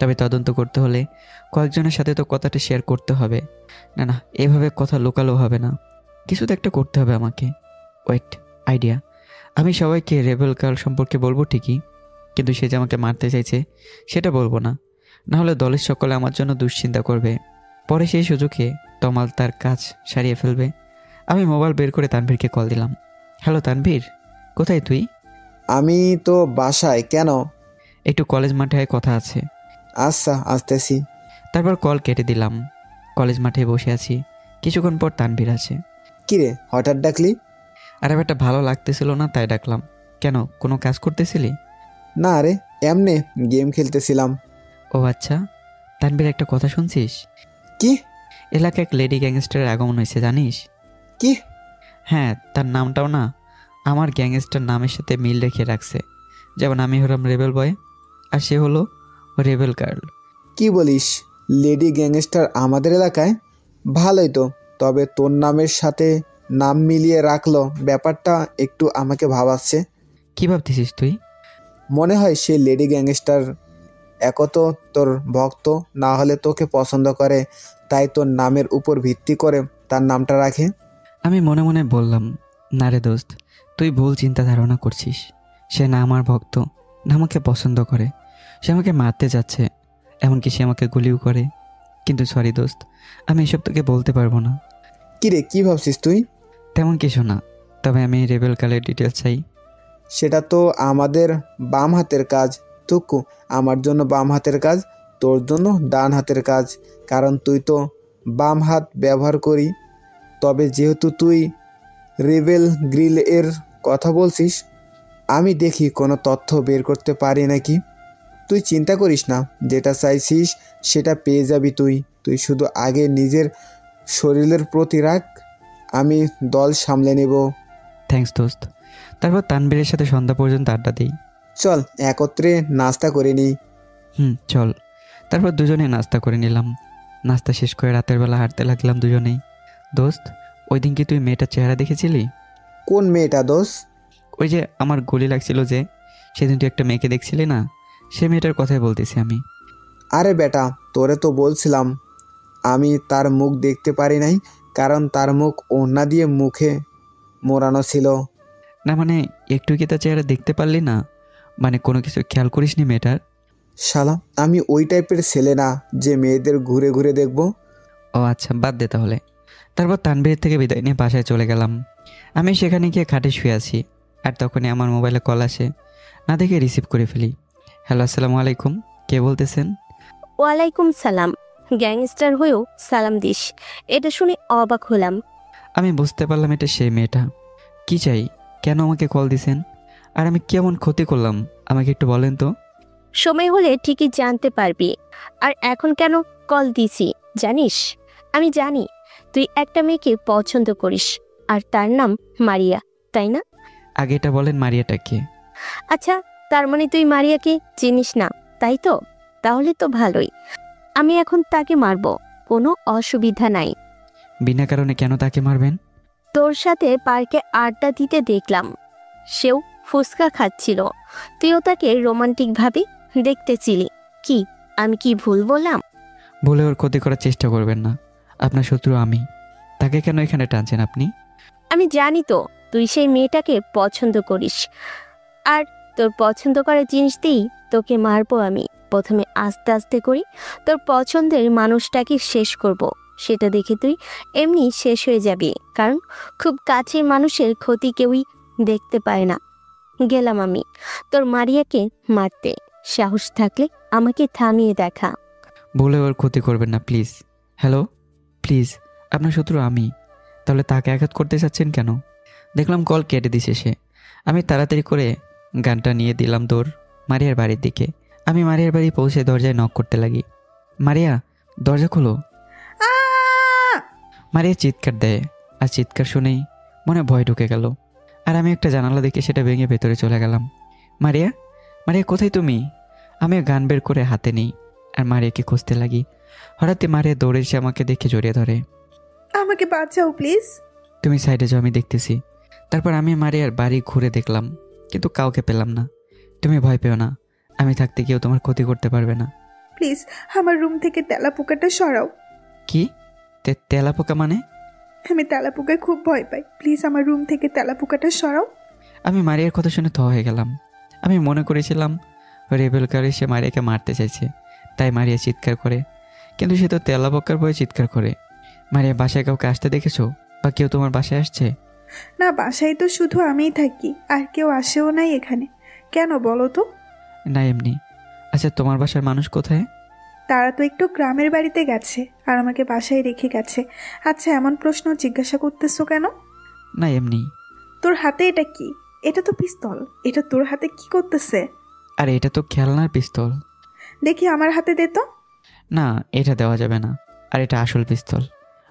তবে তদন্ত করতে হলে কয়েকজনের সাথে তো কথাটা শেয়ার করতে হবে। না না, এভাবে কথা লুকালেও হবে না, কিছু তো একটা করতে হবে আমাকে। Wait, idea. আমি সবাইকে রেবেল গার্ল সম্পর্কে বলবো ঠিকই, কিন্তু সে যে আমাকে মারতে চাইছে সেটা বলবো না, না হলে দলের সকলে আমার জন্য দুশ্চিন্তা করবে। পরে সেই সুযোগে তমাল তার কাজ সারিয়ে ফেলবে। আমি মোবাইল বের করে তানভীরকে কল দিলাম। হ্যালো তানভীর, কোথায় তুই? আমি তো বাসায়। কেন? একটু কলেজ মাঠে কথা আছে। আচ্ছা, আসতেছি। তারপর কল কেটে দিলাম। কলেজ মাঠে বসে আছি, কিছুক্ষণ পর তানভীর আছে। কিরে, হঠাৎ ডাকলি? আরে ব্যাটা, ভালো লাগতেছিল না তাই ডাকলাম। কেন, কোনো কাজ করতেছিলি? না রে, এমনি গেম খেলতেছিলাম। ও আচ্ছা। তানভীর, একটা কথা শুনছিস? কি? এলাকায় এক লেডি গ্যাংস্টারের আগমন হয়েছে, জানিস? কি? হ্যাঁ, তার নামটাও না আমার গ্যাংস্টার নামের সাথে মিল রেখে রাখছে। যেমন আমি হলাম রেবেল বয় আর সে হলো রেবেল গার্ল। কি বলিস? লেডি গ্যাংস্টার আমাদের এলাকায়? ভালোই তো, তবে তোর নামের সাথে নাম মিলিয়ে রাখলো, ব্যাপারটা একটু আমাকে ভাবাচ্ছে। কি ভাবতেছিস তুই? মনে হয় সে লেডি গ্যাংস্টার একত তোর ভক্ত, না হলে তোকে পছন্দ করে, তাই তোর নামের উপর ভিত্তি করে তার নামটা রাখে। আমি মনে মনে বললাম, না রে দোস্ত, তুই ভুল চিন্তা ধারণা করছিস। সে না আমার ভক্ত, না আমাকে পছন্দ করে, সে আমাকে মারতে যাচ্ছে, এমনকি সে আমাকে গুলিও করে। কিন্তু সরি দোস্ত, আমি এসব তোকে বলতে পারবো না। কিরে, কি ভাবছিস তুই? তেমন কিছু না, তবে আমি রেবেল গার্লের ডিটেলস চাই। সেটা তো আমাদের বাম হাতের কাজ টুকু। আমার জন্য বাম হাতের কাজ, তোর জন্য ডান হাতের কাজ, কারণ তুই তো বাম হাত ব্যবহার করি। তবে যেহেতু তুই রেবেল গ্রিল এর কথা বলছিস, আমি দেখি কোনো তথ্য বের করতে পারি নাকি। তুই চিন্তা করিস না, যেটা চাইছিস সেটা পেয়ে যাবি তুই। তুই শুধু আগে নিজের শরীরের প্রতি রাখ, আমি দল সামলে নেব। থ্যাঙ্কস দোস্ত, তারপর তানবীরের সাথে সন্ধ্যা পর্যন্ত আড্ডা দিই। চল একত্রে নাস্তা করে নিই। চল। তারপর দুজনে নাস্তা করে নিলাম। নাস্তা শেষ করে রাতের বেলা হাঁটতে লাগলাম দুজনেই। দোস্ত, ওই দিন কি তুই মেয়েটার চেহারা দেখেছিলি? কোন মেয়েটা দোস্ত? ওই যে আমার গুলি লাগছিল যে সেদিন তুই একটা মেয়েকে দেখছিলি না, সে মেয়েটার কথাই বলতেছি আমি। আরে বেটা, তোরে তো বলছিলাম আমি তার মুখ দেখতে পারি নাই, কারণ তার মুখ ওড়না দিয়ে মুখে মোড়ানো ছিল। না মানে একটু কি তার চেহারা দেখতে পারলি না? মানে কোনো কিছু খেয়াল করিসনি মেয়েটার? শালা, আমি ওই টাইপের ছেলে না যে মেয়েদের ঘুরে ঘুরে দেখব। ও আচ্ছা, বাদ দে তাহলে। তারপর তানবীর থেকে বিদায় নিয়ে বাসায় চলে গেলাম। আমি সেখানে গিয়ে খাটে শুয়ে আছি, আর তখনই আমার মোবাইলে কল আসে। না দেখে রিসিভ করে ফেলি। হ্যালো, আসসালামু আলাইকুম, কে বলতেছেন? ওয়ালাইকুম সালাম। গ্যাংস্টার হয়েও সালাম দিস, এটা শুনে অবাক হলাম। আমি বুঝতে পারলাম এটা সেই মেয়েটা। কি চাই, কেন আমাকে কল দিছেন, আর আমি কেমন ক্ষতি করলাম আমাকে একটু বলেন তো। সময় হলে ঠিকই জানতে পারবি। আর এখন কেন কল দিছি জানিস? আমি জানি তুই একটা মেয়েকে পছন্দ করিস, আর তার নাম মারিয়া, তাই না? আগে এটা বলেন, মারিয়াটা কে? আচ্ছা, তার মানে তুই মারিয়াকে চিনিস না, তাই তো? তাহলে তো ভালোই। আমি এখন তাকে মারবো, কোনো অসুবিধা নাই। বিনা কারণে কেন তাকে মারবেন? তোর সাথে পার্কে আড্ডা দিতে দেখলাম, সেও ফুচকা খাচ্ছিল, তুইও তাকে রোমান্টিকভাবে দেখতেছিলি। কি আমি কি ভুল বললাম? বলে ওর ক্ষতি করার চেষ্টা করবেন না, আপনার শত্রু আমি। তাকে কেন এখানে টানছেন আপনি? আমি জানি তো তুই সেই মেয়েটাকে পছন্দ করিস, আর তোর পছন্দ করার জিনিস দিয়েই তোকে মারবো আমি। প্রথমে আস্তে আস্তে করি, তোর পছন্দের মানুষটাকে শেষ করব। সেটা দেখে তুই এমনি শেষ হয়ে যাবি, কারণ খুব কাছের মানুষের ক্ষতি কেউই দেখতে পায় না। গেলাম আমি তোর মারিয়াকে মারতে, সাহস থাকলে আমাকে থামিয়ে দেখা। বলে ওর ক্ষতি করবেন না প্লিজ। হ্যালো, প্লিজ, আপনার শত্রু আমি, তাহলে তাকে আঘাত করতে চাচ্ছেন কেন? দেখলাম কল কেটে দিছে সে। আমি তাড়াতাড়ি করে গানটা নিয়ে দিলাম দৌড় মারিয়ার বাড়ির দিকে। আমি মারিয়ার বাড়ি পৌঁছে দরজায় নক করতে লাগি। মারিয়া, দরজা খোলো। মারিয়া চিৎকার দেয়, আর চিৎকার শুনেই মনে ভয় ঢুকে গেল, আর আমি একটা জানালা দেখে সেটা ভেঙে ভেতরে চলে গেলাম। মারিয়া, মারিয়া কোথায় তুমি? আমি গান বের করে হাতে নিই আর মারিয়াকে খুঁজতে লাগি। হঠাৎই মারিয়া দৌড়ে এসে আমাকে দেখে জড়িয়ে ধরে। আমাকে বাঁচাও প্লিজ। তুমি সাইডে যাও, আমি দেখতেছি। তারপর আমি মারিয়ার বাড়ি ঘুরে দেখলাম, কিন্তু কাউকে পেলাম না। তুমি ভয় পেও না, আমি থাকতে কেউ তোমার ক্ষতি করতে পারবে না। প্লিজ আমার রুম থেকে তেলাপোকাটা সরাও। কি তেলাপোকা মানে? আমি তেলাপোকায় খুব ভয় পাই, প্লিজ আমার রুম থেকে তেলাপোকাটা সরাও। আমি মারিয়ার কথা শুনে থ হয়ে গেলাম। আমি মনে করেছিলাম রেবেলকার এসে মারিয়াকে মারতে চাইছে, তাই মারিয়া চিৎকার করে, কিন্তু সে তো তেলাপোকার ভয়ে চিৎকার করে। মারিয়া, বাসায় কাউকে আসতে দেখেছো, বা কেউ তোমার বাসায় আসছে? না, বাসায় তো শুধু আমিই থাকি, আর কেউ আসেও নাই এখানে। কেন বলো তো? না, এমনি। আচ্ছা, তোমার বাসার মানুষ কোথায়? তারা তো একটু গ্রামের বাড়িতে গেছে, আর আমাকে বাসায় রেখে গেছে। আচ্ছা, এমন প্রশ্ন জিজ্ঞাসা করতেছো কেন? না, এমনি। তোর হাতে এটা কি? এটা তো পিস্তল, এটা তোর হাতে কি করতেছে? আরে এটা তো খেলনার পিস্তল। দেখি আমার হাতে দে তো। না, এটা দেওয়া যাবে না, আর এটা আসল পিস্তল।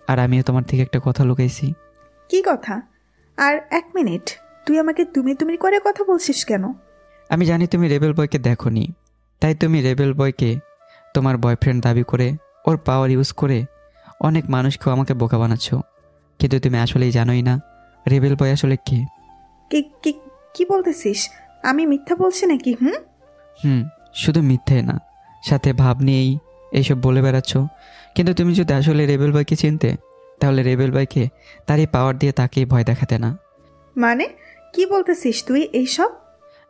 আর আমিও তোমার থেকে একটা কথা লুকাইছি। কি কথা? আর এক মিনিট, তুই আমাকে তুমি তুমি করে কথা বলছিস কেন? আমি জানি তুমি রেবেল বয়কে দেখোনি, তাই তুমি রেবেল বয়কে তোমার বয়ফ্রেন্ড দাবি করে ওর পাওয়ার ইউজ করে অনেক মানুষকেও আমাকে বোকা বানাচ্ছ। কিন্তু তুমি আসলেই জানোই না রেবেল বয় আসলে কে। কি বলতেছিস? আমি মিথ্যা বলছি নাকি? শুধু মিথ্যাই না, সাথে ভাব নিয়েই এইসব বলে বেড়াচ্ছ। কিন্তু তুমি যদি আসলে রেবেল বয়কে চিনতে, তাহলে রেবেল বয়কে তারই পাওয়ার দিয়ে তাকেই ভয় দেখাতে না। মানে কি বলতেছিস তুই এইসব?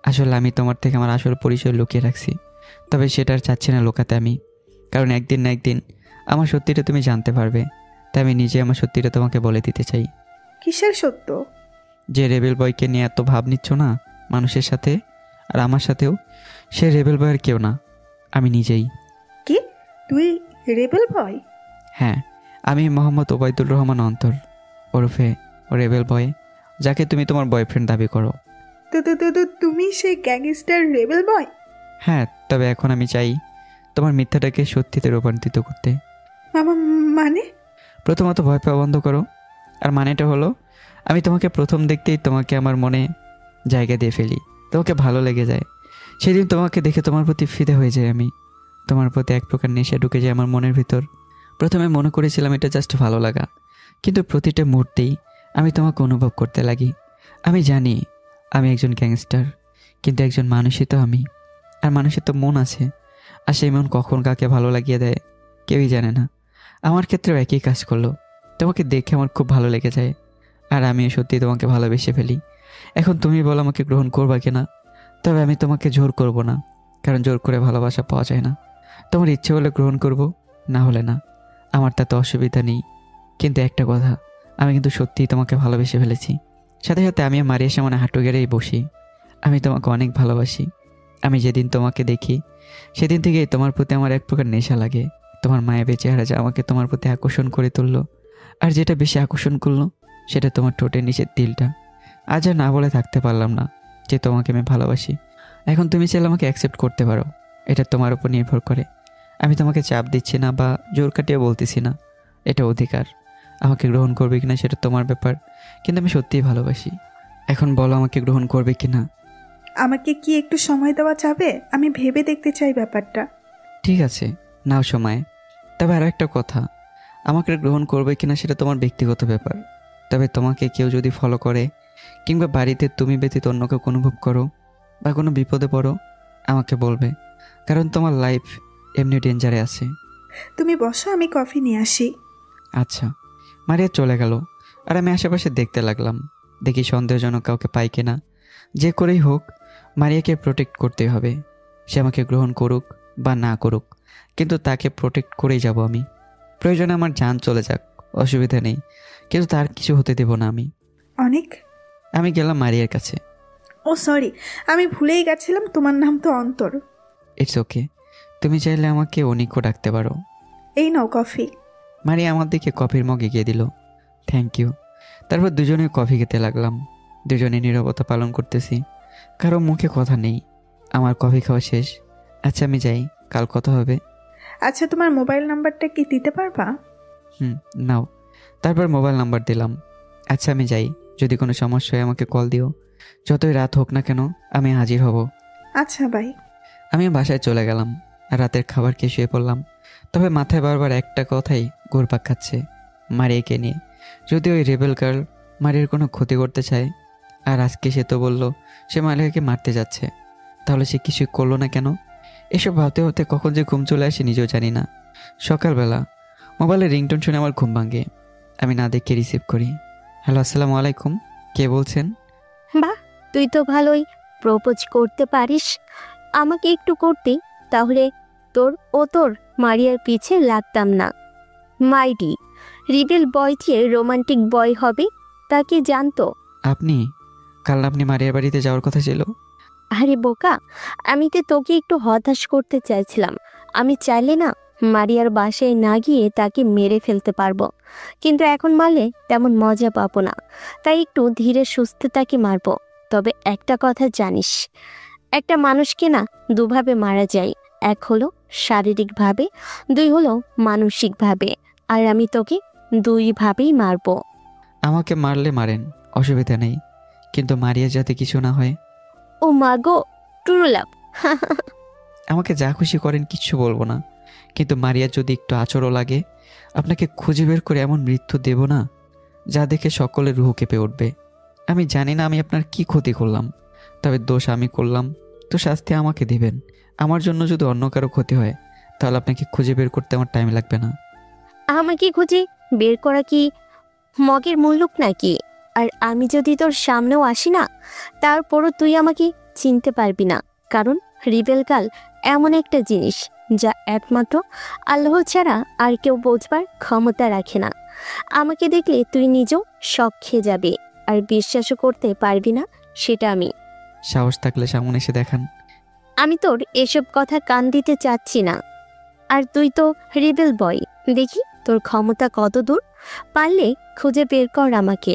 আসলে আমি তোমার থেকে আমার আসল পরিচয় লুকিয়ে রাখছি, তবে সেটা আর চাচ্ছি না লুকাতে আমি, কারণ একদিন না একদিন আমার সত্যিটা তুমি জানতে পারবে। তাই আমি নিজে আমার সত্যিটা তোমাকে বলে দিতে চাই। কিসের সত্য? যে রেবেল বয়কে নিয়ে এত ভাব নিচ্ছ না মানুষের সাথে, আর আমার সাথেও, সে রেবেল বয়ের কেউ না, আমি নিজেই। কি? তুই রেবেল বয়? হ্যাঁ, আমি মোহাম্মদ ওবায়দুর রহমান অন্তর, ওরফে রেবেল বয়, যাকে তুমি তোমার বয়ফ্রেন্ড দাবি করো। তুমি সেই গ্যাংস্টার রেবেল বয়? হ্যাঁ, তবে এখন আমি চাই তোমার মিথ্যাটাকে সত্যিতে রূপান্তরিত করতে। মানে? প্রথমত ভয় পাওয়া বন্ধ করো। আর মানেটা হলো, আমি তোমাকে প্রথম দেখতেই তোমাকে আমার মনে জায়গা দিয়ে ফেলি, তোমাকে ভালো লেগে যায়। সেদিন তোমাকে দেখে তোমার প্রতি ফিদে হয়ে যায় আমি। তোমার প্রতি এক প্রকার নেশা ঢুকে যায় আমার মনের ভিতর। প্রথমে মনে করেছিলাম এটা জাস্ট ভালো লাগা, কিন্তু প্রতিটা মুহূর্তেই আমি তোমাকে অনুভব করতে লাগি। আমি জানি আমি একজন গ্যাংস্টার, কিন্তু একজন মানুষই তো আমি, আর মানুষের তো মন আছে, আর সেই মন কখন কাকে ভালো লাগিয়ে দেয় কেউই জানে না। আমার ক্ষেত্রেও একই কাজ করলো। তোমাকে দেখে আমার খুব ভালো লেগে যায়, আর আমিও সত্যি তোমাকে ভালোবেসে ফেলি। এখন তুমি বলো আমাকে গ্রহণ করবা কিনা? তবে আমি তোমাকে জোর করব না, কারণ জোর করে ভালোবাসা পাওয়া যায় না। তোমার ইচ্ছে হলে গ্রহণ করব, না হলে না, আমার তাতে অসুবিধা নেই। কিন্তু একটা কথা, আমি কিন্তু সত্যিই তোমাকে ভালোবেসে ফেলেছি। সাথে সাথে আমি মারিয়ার সামনে হাঁটু গেড়েই বসি। আমি তোমাকে অনেক ভালোবাসি। আমি যেদিন তোমাকে দেখি সেদিন থেকেই তোমার প্রতি আমার এক প্রকার নেশা লাগে। তোমার মায়াবী চেহারা যা আমাকে তোমার প্রতি আকর্ষণ করে তুললো, আর যেটা বেশি আকর্ষণ করলো সেটা তোমার ঠোঁটের নিচের তিলটা। আজ আর না বলে থাকতে পারলাম না যে তোমাকে আমি ভালোবাসি। এখন তুমি চাইলে আমাকে অ্যাকসেপ্ট করতে পারো, এটা তোমার উপর নির্ভর করে। আমি তোমাকে চাপ দিচ্ছি না বা জোর কাটিয়ে বলতেছি না, এটা অধিকার। আমাকে গ্রহণ করবে কিনা সেটা তোমার ব্যাপার, কিন্তু আমি সত্যিই ভালোবাসি। এখন বলো আমাকে গ্রহণ করবে কিনা? আমাকে কি একটু সময় দেওয়া যাবে? আমি ভেবে দেখতে চাই ব্যাপারটা। ঠিক আছে, নাও সময়। তবে আরও একটা কথা, আমাকে গ্রহণ করবে কিনা সেটা তোমার ব্যক্তিগত ব্যাপার। তবে তোমাকে কেউ যদি ফলো করে, কিংবা বাড়িতে তুমি ব্যতীত অন্য কেউ অনুভব করো, বা কোনো বিপদে পড়ো, আমাকে বলবে, কারণ তোমার লাইফ এমনি ডেঞ্জারে আছে। তুমি বসো, আমি কফি নিয়ে আসি। আচ্ছা। মারিয়া চলে গেল, আর আমি আশেপাশে দেখতে লাগলাম, দেখি সন্দেহজনক কাউকে পাই কিনা। যে করেই হোক মারিয়াকে প্রোটেক্ট করতে হবে। সে আমাকে গ্রহণ করুক বা না করুক, কিন্তু তাকে প্রোটেক্ট করেই যাব আমি। প্রয়োজনে আমার জান চলে যাক, অসুবিধা নেই, কিন্তু তার কিছু হতে দেব না আমি। অনেক। আমি গেলাম মারিয়ার কাছে। ও সরি, আমি ভুলেই গেছিলাম, তোমার নাম তো অন্তর। ইটস ওকে, তুমি চাইলে আমাকে অনিকও ডাকতে পারো। এই নাও কফি। মারিয়া আমার দিকে কফির মগ এগিয়ে দিল। Thank you. তারপর দুজনে কফি খেতে লাগলাম। দুজনে নীরবতা পালন করতেছি, কারো মুখে কথা নেই। আমার কফি খাওয়া শেষ। আচ্ছা আমি যাই, কাল কথা হবে। আচ্ছা, তোমার মোবাইল নাম্বারটা কি দিতে পারবা? নাও। তারপর মোবাইল নাম্বার দিলাম। আচ্ছা আমি যাই, যদি কোনো সমস্যা হয় আমাকে কল দিও। যতই রাত হোক না কেন আমি হাজির হব। আচ্ছা বাই। আমি বাসায় চলে গেলাম, আর রাতের খাবার খেয়ে শুয়ে পড়লাম। তবে মাথায় বারবার একটা কথাই ঘুরপাক খাচ্ছে, মারিয়াকে নিয়ে। যদি ওই রেবেল গার্ল মারিয়ার কোনো ক্ষতি করতে চায়, আর আজকে সে তো বলল সে মারিয়াকে মারতে যাচ্ছে, তাহলে সে কিছুই করলো না কেন? এসব ভাবতে ভাবতে কখন যে ঘুম চলে আসে নিজেও জানি না। সকালবেলা মোবাইলের রিংটোন শুনে আমার ঘুম ভাঙে। আমি না দেখে রিসিভ করি। হ্যালো, আসসালামু আলাইকুম, কে বলছেন? বাহ, তুই তো ভালোই প্রপোজ করতে পারিস। আমাকে একটু করতি, তাহলে তোর মারিয়ার পিছে লাগতাম না। মাইডি রিবেল বয়টিয়ে রোমান্টিক বয় হবে, তা কি জানতো? আপনি কাল আপনি মারিয়ার বাড়িতে যাওয়ার কথা ছিল। আরে বোকা, আমি তো তোকে একটু হতাশ করতে চাইছিলাম। আমি চাইলে না মারিয়ার বাসায় না গিয়ে তাকে মেরে ফেলতে পারবো, কিন্তু এখন মারলে তেমন মজা পাবো না, তাই একটু ধীরে সুস্থে তাকে মারবো। তবে একটা কথা জানিস, একটা মানুষকে না দুভাবে মারা যায়, এক হলো শারীরিকভাবে, দুই হলো মানসিকভাবে, আর আমি তোকে দুইভাবেই মারবো। আমাকে মারলে মারেন, অসুবিধা নেই, কিন্তু মারিয়া যাতে কিছু না হয়। ও মাগো, ট্রু লাভ। আমাকে যা খুশি করেন, কিচ্ছু বলবো না, কিন্তু মারিয়া যদি একটু আচরও লাগে, আপনাকে খুঁজে বের করে এমন মৃত্যু দেব না যা দেখে সকলের রুহ কেঁপে উঠবে। আমি জানি না আমি আপনার কি ক্ষতি করলাম, তবে দোষ আমি করলাম তো শাস্তি আমাকে দিবেন। আমার জন্য যদি অন্য কারো ক্ষতি হয়, তাহলে আপনাকে খুঁজে বের করতে আমার টাইম লাগবে না। আমাকে খুঁজে বের করা কি মগের মুল্লুক নাকি? আর আমি যদি তোর সামনেও আসি না, তারপরও তুই আমাকে চিনতে পারবি না, কারণ রিবেল গার্ল এমন একটা জিনিস যা একমাত্র আল্লাহ ছাড়া আর কেউ বোঝবার ক্ষমতা রাখে না। আমাকে দেখলে তুই নিজেও শক খেয়ে যাবে, আর বিশ্বাসও করতে পারবি না সেটা আমি। সাহস থাকলে সামনে এসে দেখান। আমি তোর এসব কথা কান দিতে চাচ্ছি না, আর তুই তো রিবেল বয়, দেখি তোর ক্ষমতা কত দূর। পারলে খুঁজে বের কর আমাকে।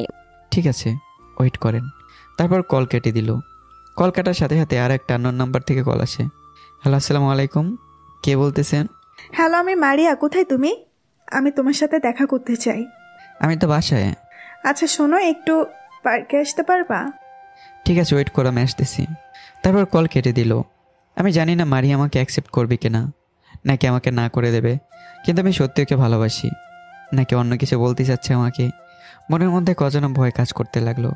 ঠিক আছে, ওয়েট করেন। তারপর কল কেটে দিল। কল কাটার সাথে সাথে আর একটা আননোন নাম্বার থেকে কল আসে। হ্যালো, আসসালামু আলাইকুম, কে বলতেছেন? হ্যালো, আমি মারিয়া। কোথায় তুমি? আমি তোমার সাথে দেখা করতে চাই। আমি তো বাসায়। আচ্ছা শোনো, একটু পার্কে আসতে পারবা? ঠিক আছে, ওয়েট করো, আমি আসতেছি। তারপর কল কেটে দিল। আমি জানি না মারিয়া আমাকে অ্যাকসেপ্ট করবে কিনা, নাকি আমাকে না করে দেবে, কিন্তু আমি সত্যি ওকে ভালোবাসি, নাকি অন্য কিছু বলতে চাচ্ছে আমাকে। মনের মধ্যে কজন ভয় কাজ করতে লাগলো।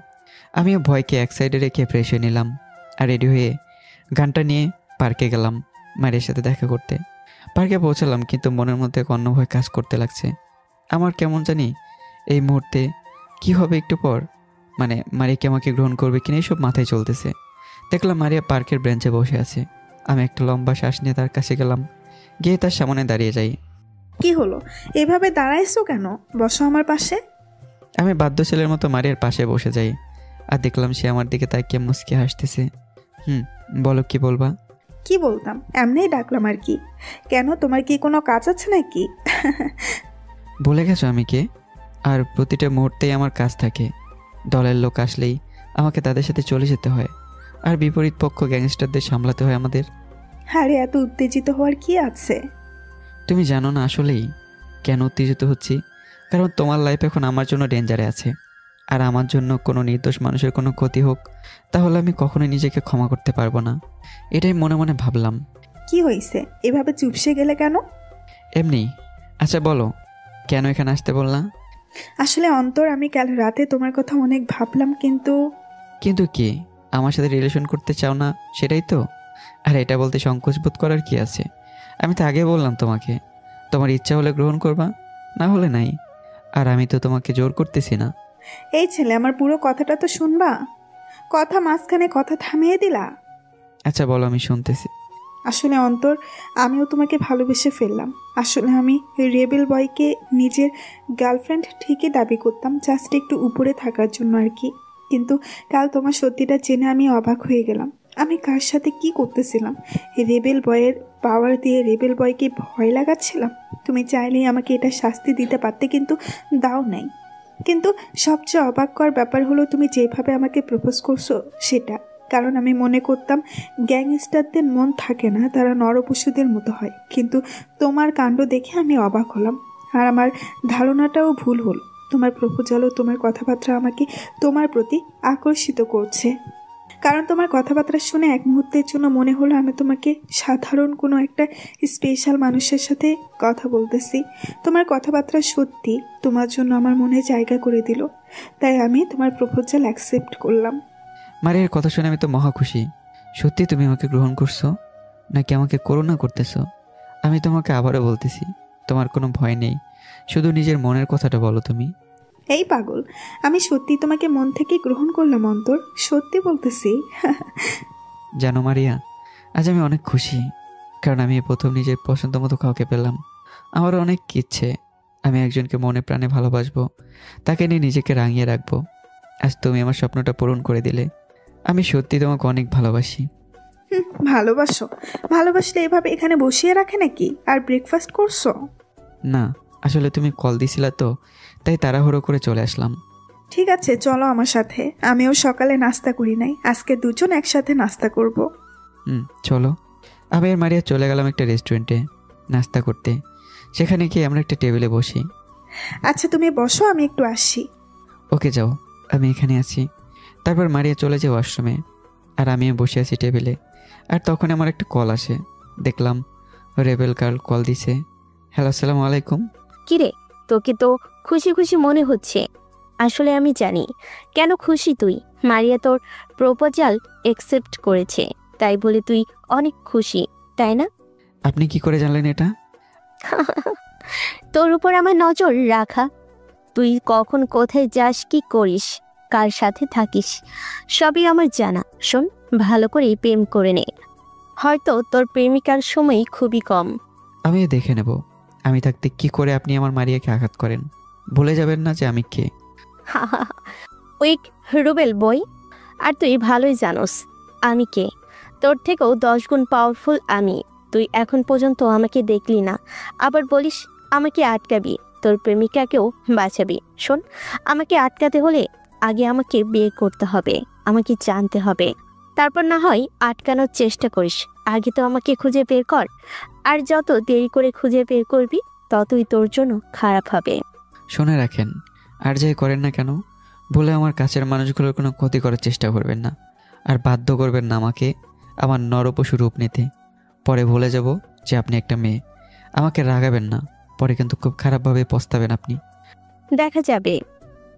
আমিও ভয়কে এক সাইডে রেখে ফ্রেশ হয়ে নিলাম আর রেডি হয়ে গানটা নিয়ে পার্কে গেলাম মারিয়ার সাথে দেখা করতে। পার্কে পৌঁছালাম, কিন্তু মনের মধ্যে এক অন্য ভয় কাজ করতে লাগছে। আমার কেমন জানি এই মুহূর্তে কি হবে একটু পর, মানে মারিয়াকে আমাকে গ্রহণ করবে কিনা এইসব মাথায় চলতেছে। দেখলাম মারিয়া পার্কের বেঞ্চে বসে আছে। আমি একটা লম্বা শ্বাস নিয়ে তার কাছে গেলাম, গিয়ে তার সামনে দাঁড়িয়ে যাই। কি হলো, এভাবে দাঁড়াইছো কেন? বসো আমার পাশে। আমি বাধ্য ছেলের মতো মারিয়ার পাশে বসে যাই আর দেখলাম সে আমার দিকে তাকিয়ে মুচকি হাসতেছে। বলো, কি বলবা? কি বলতাম, এমনিই ডাকলাম আর কি। কেন, তোমার কি কোনো কাজ আছে নাকি? ভুলে গেছো আমি কে? আর প্রতিটা মুহূর্তেই আমার কাজ থাকে। দলের লোক আসলেই আমাকে তাদের সাথে চলে যেতে হয়, আর বিপরীত পক্ষ গ্যাংস্টারদের সামলাতে হয় আমাদের। আরে এত উত্তেজিত হওয়ার কি আছে? তুমি জানো না আসলেই কেন উত্তেজিত হচ্ছি? কারণ তোমার লাইফ এখন আমার জন্য ডেঞ্জারে আছে, আর আমার জন্য কোনো নির্দোষ মানুষের কোনো ক্ষতি হোক তাহলে আমি কখনোই নিজেকে ক্ষমা করতে পারবো না। এটাই মনে মনে ভাবলাম। কি হয়েছে, এভাবে চুপসে গেলে কেন? এমনি। আচ্ছা বলো, কেন এখানে আসতে বললাম? আসলে অন্তর, আমি কাল রাতে তোমার কথা অনেক ভাবলাম, কিন্তু কিন্তু কি, আমার সাথে রিলেশন করতে চাও না সেটাই তো? আর এটা বলতে সংকোচ বোধ করার কি আছে? আমি তো আগে বললাম তোমাকে, তোমার ইচ্ছা হলে গ্রহণ করবা, না হলে নাই। আর আমি তো তোমাকে জোর করতেছি না। এই ছেলে, আমার পুরো কথাটা তো শুনবা। কথা মাঝখানে কথা থামিয়ে দিলা। আচ্ছা বলো, আমি শুনতেছি। আসলে অন্তর, আমিও তোমাকে ভালোবেসে ফেললাম। আসলে আমি রেবেল বয়কে নিজের গার্লফ্রেন্ড ঠিকই দাবি করতাম, জাস্ট একটু উপরে থাকার জন্য আর কি। কিন্তু কাল তোমার সত্যিটা জেনে আমি অবাক হয়ে গেলাম। আমি কার সাথে কি করতেছিলাম? রেবেল বয়ের পাওয়ার দিয়ে রেবেল বয়কে ভয় লাগাচ্ছিলাম। তুমি চাইলেই আমাকে এটা শাস্তি দিতে পারতে, কিন্তু দাও নাই। কিন্তু সবচেয়ে অবাক করার ব্যাপার হলো, তুমি যেভাবে আমাকে প্রপোজ করছো সেটা। কারণ আমি মনে করতাম গ্যাংস্টারদের মন থাকে না, তারা নরপশুদের মতো হয়। কিন্তু তোমার কাণ্ড দেখে আমি অবাক হলাম, আর আমার ধারণাটাও ভুল হলো। তোমার প্রপোজাল ও তোমার কথাবার্তা আমাকে তোমার প্রতি আকর্ষিত করছে। কারণ তোমার কথাবার্তা শুনে এক মুহূর্তের জন্য মনে হলো আমি তোমাকে সাধারণ কোনো একটা স্পেশাল মানুষের সাথে কথা বলতেছি। তোমার কথাবার্তা সত্যি তোমার জন্য আমার মনে জায়গা করে দিল, তাই আমি তোমার প্রপোজাল অ্যাকসেপ্ট করলাম। মারিয়ার কথা শুনে আমি তো মহা খুশি। সত্যি তুমি আমাকে গ্রহণ করছো, নাকি আমাকে করুণা করতেছো? আমি তোমাকে আবারও বলতেছি, তোমার কোনো ভয় নেই, শুধু নিজের মনের কথাটা বলো তুমি। এই পাগল, আমি সত্যি তোমাকে মন থেকে গ্রহণ করলাম অন্তর, সত্যি বলতেছি। জানো মারিয়া, আজ আমি অনেক খুশি, কারণ আমি প্রথম নিজের পছন্দ মতো কাউকে পেলাম। আমার অনেক ইচ্ছে আমি একজনকে মনে প্রাণে ভালোবাসবো, তাকে নিয়ে নিজেকে রাঙিয়ে রাখবো। আজ তুমি আমার স্বপ্নটা পূরণ করে দিলে। আমি সত্যি তোমাকে অনেক ভালোবাসি। ভালোবাসো? ভালোবাসলে এভাবে এখানে বসিয়ে রাখে নাকি? আর ব্রেকফাস্ট করছো? না, আসলে তুমি কল দিছিলা তো, তাই তাড়াহুড়ো করে চলে আসলাম। ঠিক আছে, চলো আমার সাথে। আমিও সকালে নাস্তা করি নাই, আজকে দুজন একসাথে নাস্তা করব। চলো। আমি আর মারিয়া চলে গেলাম একটা রেস্টুরেন্টে নাস্তা করতে। সেখানে গিয়ে আমরা একটা টেবিলে বসি। আচ্ছা তুমি বসো, আমি একটু আসি। ওকে যাও, আমি এখানে আছি। তারপর মারিয়া চলে যায় ওয়াশরুমে, আর আমিও বসে আছি টেবিলে। আর তখন আমার একটা কল আসে, দেখলাম রেবেল গার্ল কল দিছে। হ্যালো, আসসালামু আলাইকুম। কিরে, তোকে তো খুশি খুশি মনে হচ্ছে। আসলে আমি জানি কেন খুশি তুই। মারিয়া তোর প্রপোজাল অ্যাকসেপ্ট করেছে, তাই বলে তুই অনেক খুশি, তাই না? আপনি কি করে জানলেন এটা? তোর উপর আমার নজর রাখা। তুই কখন কোথায় যাস, কি করিস, কার সাথে থাকিস, সবই আমার জানা। শোন, ভালো করে প্রেম করে নে। হয়তো তোর প্রেমিকার সময় খুবই কম। আমি দেখে নেব। আমি থাকতে কি করে আপনি আমার মারিয়াকে আঘাত করেন? ভুলে যাবেন না যে আমি কে। উইক রুবেল বই, আর তুই ভালোই জানোস আমি কে। তোর থেকেও 10 গুণ পাওয়ারফুল আমি। তুই এখন পর্যন্ত আমাকে দেখলি না, আবার বলিস আমাকে আটকাবি, তোর প্রেমিকাকেও বাঁচাবি। শোন, আমাকে আটকাতে হলে আগে আমাকে বিয়ে করতে হবে, আমাকে জানতে হবে, তারপর না হয় আটকানোর চেষ্টা করিস। আগে তো আমাকে খুঁজে বের কর, আর যত দেরি করে খুঁজে বের করবি ততই তোর জন্য খারাপ হবে। শুনে রাখেন, আর যাই করেন না কেন, বলে আমার কাছের মানুষগুলোর কোনো ক্ষতি করার চেষ্টা করবেন না। আর বাধ্য করবেন না আমাকে আমার নরপশু রূপ নিতে। পরে ভুলে যাব যে আপনি একটা মেয়ে। আমাকে রাগাবেন না, পরে কিন্তু খুব খারাপভাবে পস্তাবেন আপনি। দেখা যাবে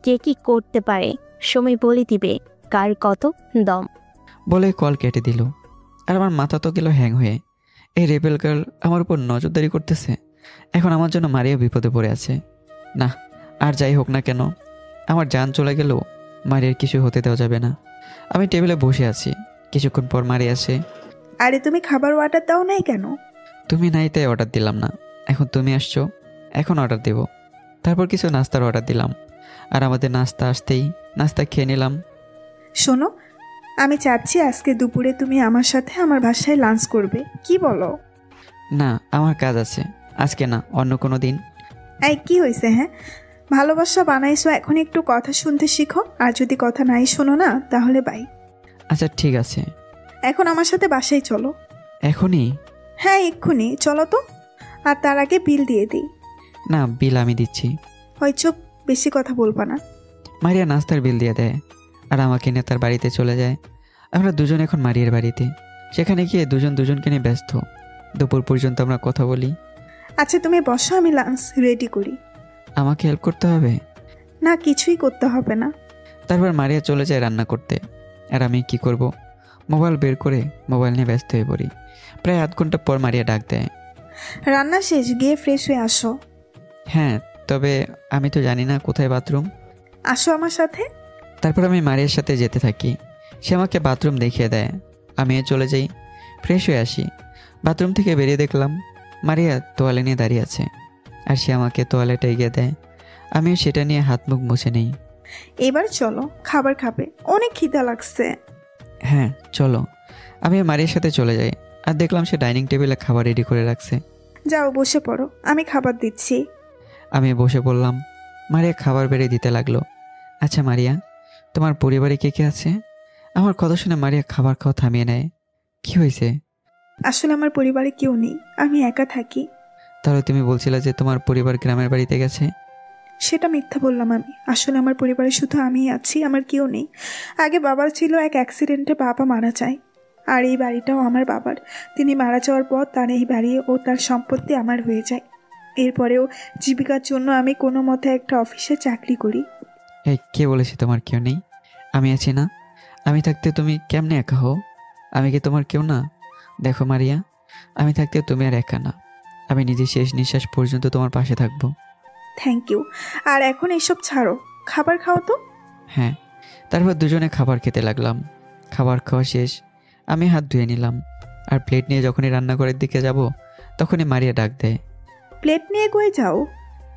কে কি করতে পারে, সময় বলে দিবে কার কত দম। বলে কল কেটে দিল। আর আমার মাথা তো গেল হ্যাং হয়ে। এই রেবেল গার্ল আমার উপর নজরদারি করতেছে। এখন আমার জন্য মারিয়া বিপদে পড়ে আছে। না, আর যাই হোক না কেন, আমার জান চলে গেলেও মারিয়ার কিছু হতে দেওয়া যাবে না। আমি টেবিলে বসে আছি, কিছুক্ষণ পর মারিয়া আসে। আরে তুমি খাবার অর্ডার দাও নাই কেন? তুমি নাই তাই অর্ডার দিলাম না, এখন তুমি আসছো, এখন অর্ডার দেব। তারপর কিছু নাস্তার অর্ডার দিলাম, আর আমাদের নাস্তা আসতেই নাস্তা খেয়ে নিলাম। শোনো, আমি চাচ্ছি আজকে দুপুরে তুমি আমার সাথে আমার বাসায় লাঞ্চ করবে, কি বলো? না, আমার কাজ আছে, আজকে না, অন্য কোনো দিন। এই কি হয়েছে? হ্যাঁ, ভালোবাসা বানাইছো, এখন একটু কথা শুনতে শিখো। আর যদি কথা নাই শোনো না, তাহলে বাই। আচ্ছা ঠিক আছে। এখন আমার সাথে বাসায় চলো। এখনই? হ্যাঁ এক্ষুনি চলো তো। আর তার আগে বিল দিয়ে দিই। না, বিল আমি দিচ্ছি। হয় চুপ, বেশি কথা বলবা না। মারিয়া নাস্তার বিল দিয়ে দেয় আর আমাকে নিয়ে তার বাড়িতে চলে যায়। আমরা দুজন এখন মারিয়ার বাড়িতে। সেখানে গিয়ে দুজন দুজনকে নিয়ে ব্যস্ত। দুপুর পর্যন্ত আমরা কথা বলি। আচ্ছা তুমি বসো, আমি লাঞ্চ রেডি করি। আমাকে হেল্প করতে হবে? না, কিছুই করতে হবে না। তারপর মারিয়া চলে যায় রান্না করতে। আর আমি কি করব, মোবাইল বের করে মোবাইল নিয়ে ব্যস্ত হয়ে পড়ি। প্রায় আধ ঘন্টা পর মারিয়া ডাক দেয়। রান্না শেষ, গিয়ে ফ্রেশ হয়ে আসো। হ্যাঁ, তবে আমি তো জানি না কোথায় বাথরুম। আসো আমার সাথে। তারপর আমি মারিয়ার সাথে যেতে থাকি। সে আমাকে বাথরুম দেখিয়ে দেয়। আমিও চলে যাই, ফ্রেশ হয়ে আসি। বাথরুম থেকে বেরিয়ে দেখলাম মারিয়া তোয়ালে নিয়ে দাঁড়িয়ে আছে, আর সে আমাকে তোয়ালেটা এগিয়ে দেয়। আমিও সেটা নিয়ে হাত মুখ মুছে নেই। এবার চলো, খাবার খাবে, অনেক খিদা লাগছে। হ্যাঁ চলো। আমি মারিয়ার সাথে চলে যাই, আর দেখলাম সে ডাইনিং টেবিলে খাবার রেডি করে রাখছে। যাও বসে পড়ো, আমি খাবার দিচ্ছি। আমি বসে পড়লাম। মারিয়া খাবার বেড়ে দিতে লাগলো। আচ্ছা মারিয়া, তোমার পরিবারে কে কে আছে? আমার কথা শুনে মারিয়া খাবার খাওয়া থামিয়ে নেয়। কি হয়েছে? আসলে আমার পরিবারে কেউ নেই, আমি একা থাকি। তাহলে তুমি বলছিলে যে তোমার পরিবার গ্রামের বাড়িতে গেছে। সেটা মিথ্যা বললাম আমি। আসলে আমার পরিবারে শুধু আমিই আছি, আমার কেউ নেই। আগে বাবার ছিল, এক অ্যাক্সিডেন্টে বাবা মারা যায়। আর এই বাড়িটাও আমার বাবার। তিনি মারা যাওয়ার পর তার এই বাড়ি ও তার সম্পত্তি আমার হয়ে যায়। এরপরেও জীবিকার জন্য আমি কোনো মতে একটা অফিসে চাকরি করি। এই কে বলেছে তোমার কেউ নেই? আমি আছি না। আমি থাকতে তুমি কেমনে একা হও? আমি কি তোমার কেউ না? দেখো মারিয়া, আমি থাকতে তুমি আর একা না। আমি নিজে শেষ নিঃশ্বাস পর্যন্ত তোমার পাশে থাকবো। Thank you. আর এখন এসব ছাড়ো, খাবার খাও তো। হ্যাঁ। তারপর দুজনে খাবার খেতে লাগলাম। খাবার খাওয়া শেষ, আমি হাত ধুয়ে নিলাম। আর প্লেট নিয়ে যখনই রান্নাঘরের দিকে যাব, তখনই মারিয়া ডাক দেয়। প্লেট নিয়ে কই যাও?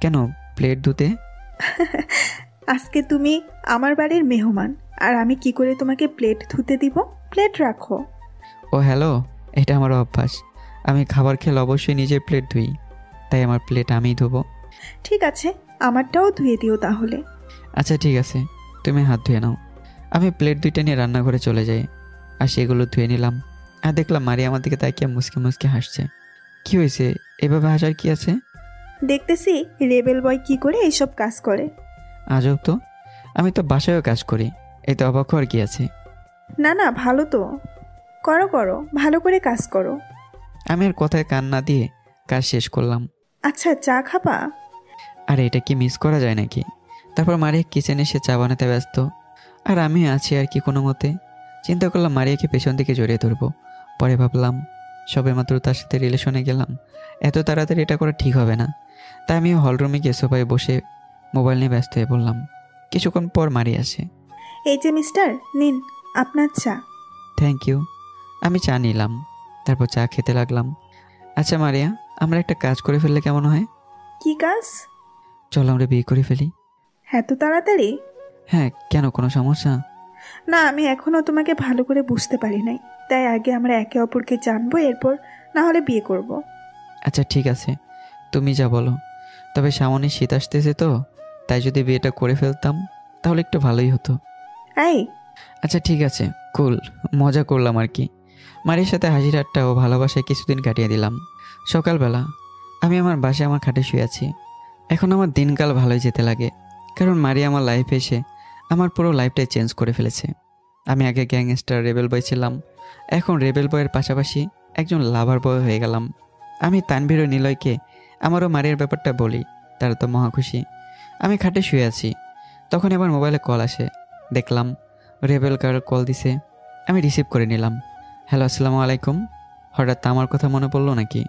কেন, প্লেট ধুতে। আজকে তুমি আমার বাড়ির মেহমান, আর আমি কি করে তোমাকে প্লেট ধুতে দিব? প্লেট রাখো। ও হ্যালো, এটা আমার অভ্যাস। আমি খাবার খেলে অবশ্যই নিজের প্লেট ধুই, তাই আমার প্লেট আমিই ধোবো। ঠিক আছে, আমারটাও ধুয়ে দিও তাহলে। আচ্ছা ঠিক আছে, তুমি হাত ধুয়ে নাও। আমি প্লেট দুইটা নিয়ে রান্নাঘরে চলে যাই, আর সেগুলো ধুয়ে নিলাম। আর দেখলাম মারিয়া আমার দিকে তাকিয়ে মুসকে মুসকে হাসছে। কি হয়েছে, এভাবে হাসার কি আছে? দেখতেছি রেবেল বয় কি করে এইসব কাজ করে। আজব তো, আমি তো বাসায়ও কাজ করি, এতে অবাক হওয়ার কি আছে? না না, ভালো তো। করো করো, ভালো করে কাজ করো। আমি আর কথায় কান না দিয়ে কাজ শেষ করলাম। আচ্ছা চা খাবা? আর এটা কি মিস করা যায় নাকি? তারপর মারিয়া কিচেনে এসে চা বানাতে ব্যস্ত, আর আমি আছি আর কি কোনো মতে। চিন্তা করলাম মারিয়াকে পেছন থেকে জড়িয়ে ধরবো। পরে ভাবলাম সবে মাত্র তার সাথে রিলেশনে গেলাম, এত তাড়াতাড়ি এটা করা ঠিক হবে না। তাই আমি হলরুমে গিয়ে সোফায় বসে মোবাইল নিয়ে ব্যস্ত হয়ে পড়লাম। কিছুক্ষণ পর মারিয়া আসে। এই যে মিস্টার, নিন আপনার চা। Thank you. আমি চা নিলাম, তারপর চা খেতে লাগলাম। আচ্ছা মারিয়া, আমরা একটা কাজ করে ফেললে কেমন হয়? কি কাজ? চলো আমরা বিয়ে করে ফেলি। এত তাড়াতাড়ি? হ্যাঁ, কেন, কোনো সমস্যা? না, আমি এখনো তোমাকে ভালো করে বুঝতে পারি নাই, তাই আগে আমরা একে অপরকে জানবো, এরপর না হলে বিয়ে করব। আচ্ছা ঠিক আছে, তুমি যা বলো। তবে সামনে শীত আসতেছে তো, তাই যদি বিয়েটা করে ফেলতাম তাহলে একটু ভালোই হতো। এই আচ্ছা ঠিক আছে, কুল, মজা করলাম আর কি। মারির সাথে হাসি ঠাট্টা ও ভালোবাসায় কিছুদিন কাটিয়ে দিলাম। সকালবেলা আমি আমার বাসায় আমার খাটে শুয়ে আছি। এখন আমার দিনকাল ভালোই যেতে লাগে, কারণ মারি আমার লাইফে এসে আমার পুরো লাইফটাই চেঞ্জ করে ফেলেছে। আমি আগে গ্যাংস্টার রেবেল বয় ছিলাম, এখন রেবেল বয়ের পাশাপাশি একজন লাভার বয় হয়ে গেলাম। আমি তানভীর ও নিলয়কে আমারও মারিয়ার ব্যাপারটা বলি, তারা তো মহা খুশি। আমি খাটে শুয়ে আছি, তখন আবার মোবাইলে কল আসে। দেখলাম রেবেল গার্ল কল দিছে। আমি রিসিভ করে নিলাম। হ্যালো, আসসালামু আলাইকুম। হঠাৎ আমার কথা মনে পড়লো নাকি?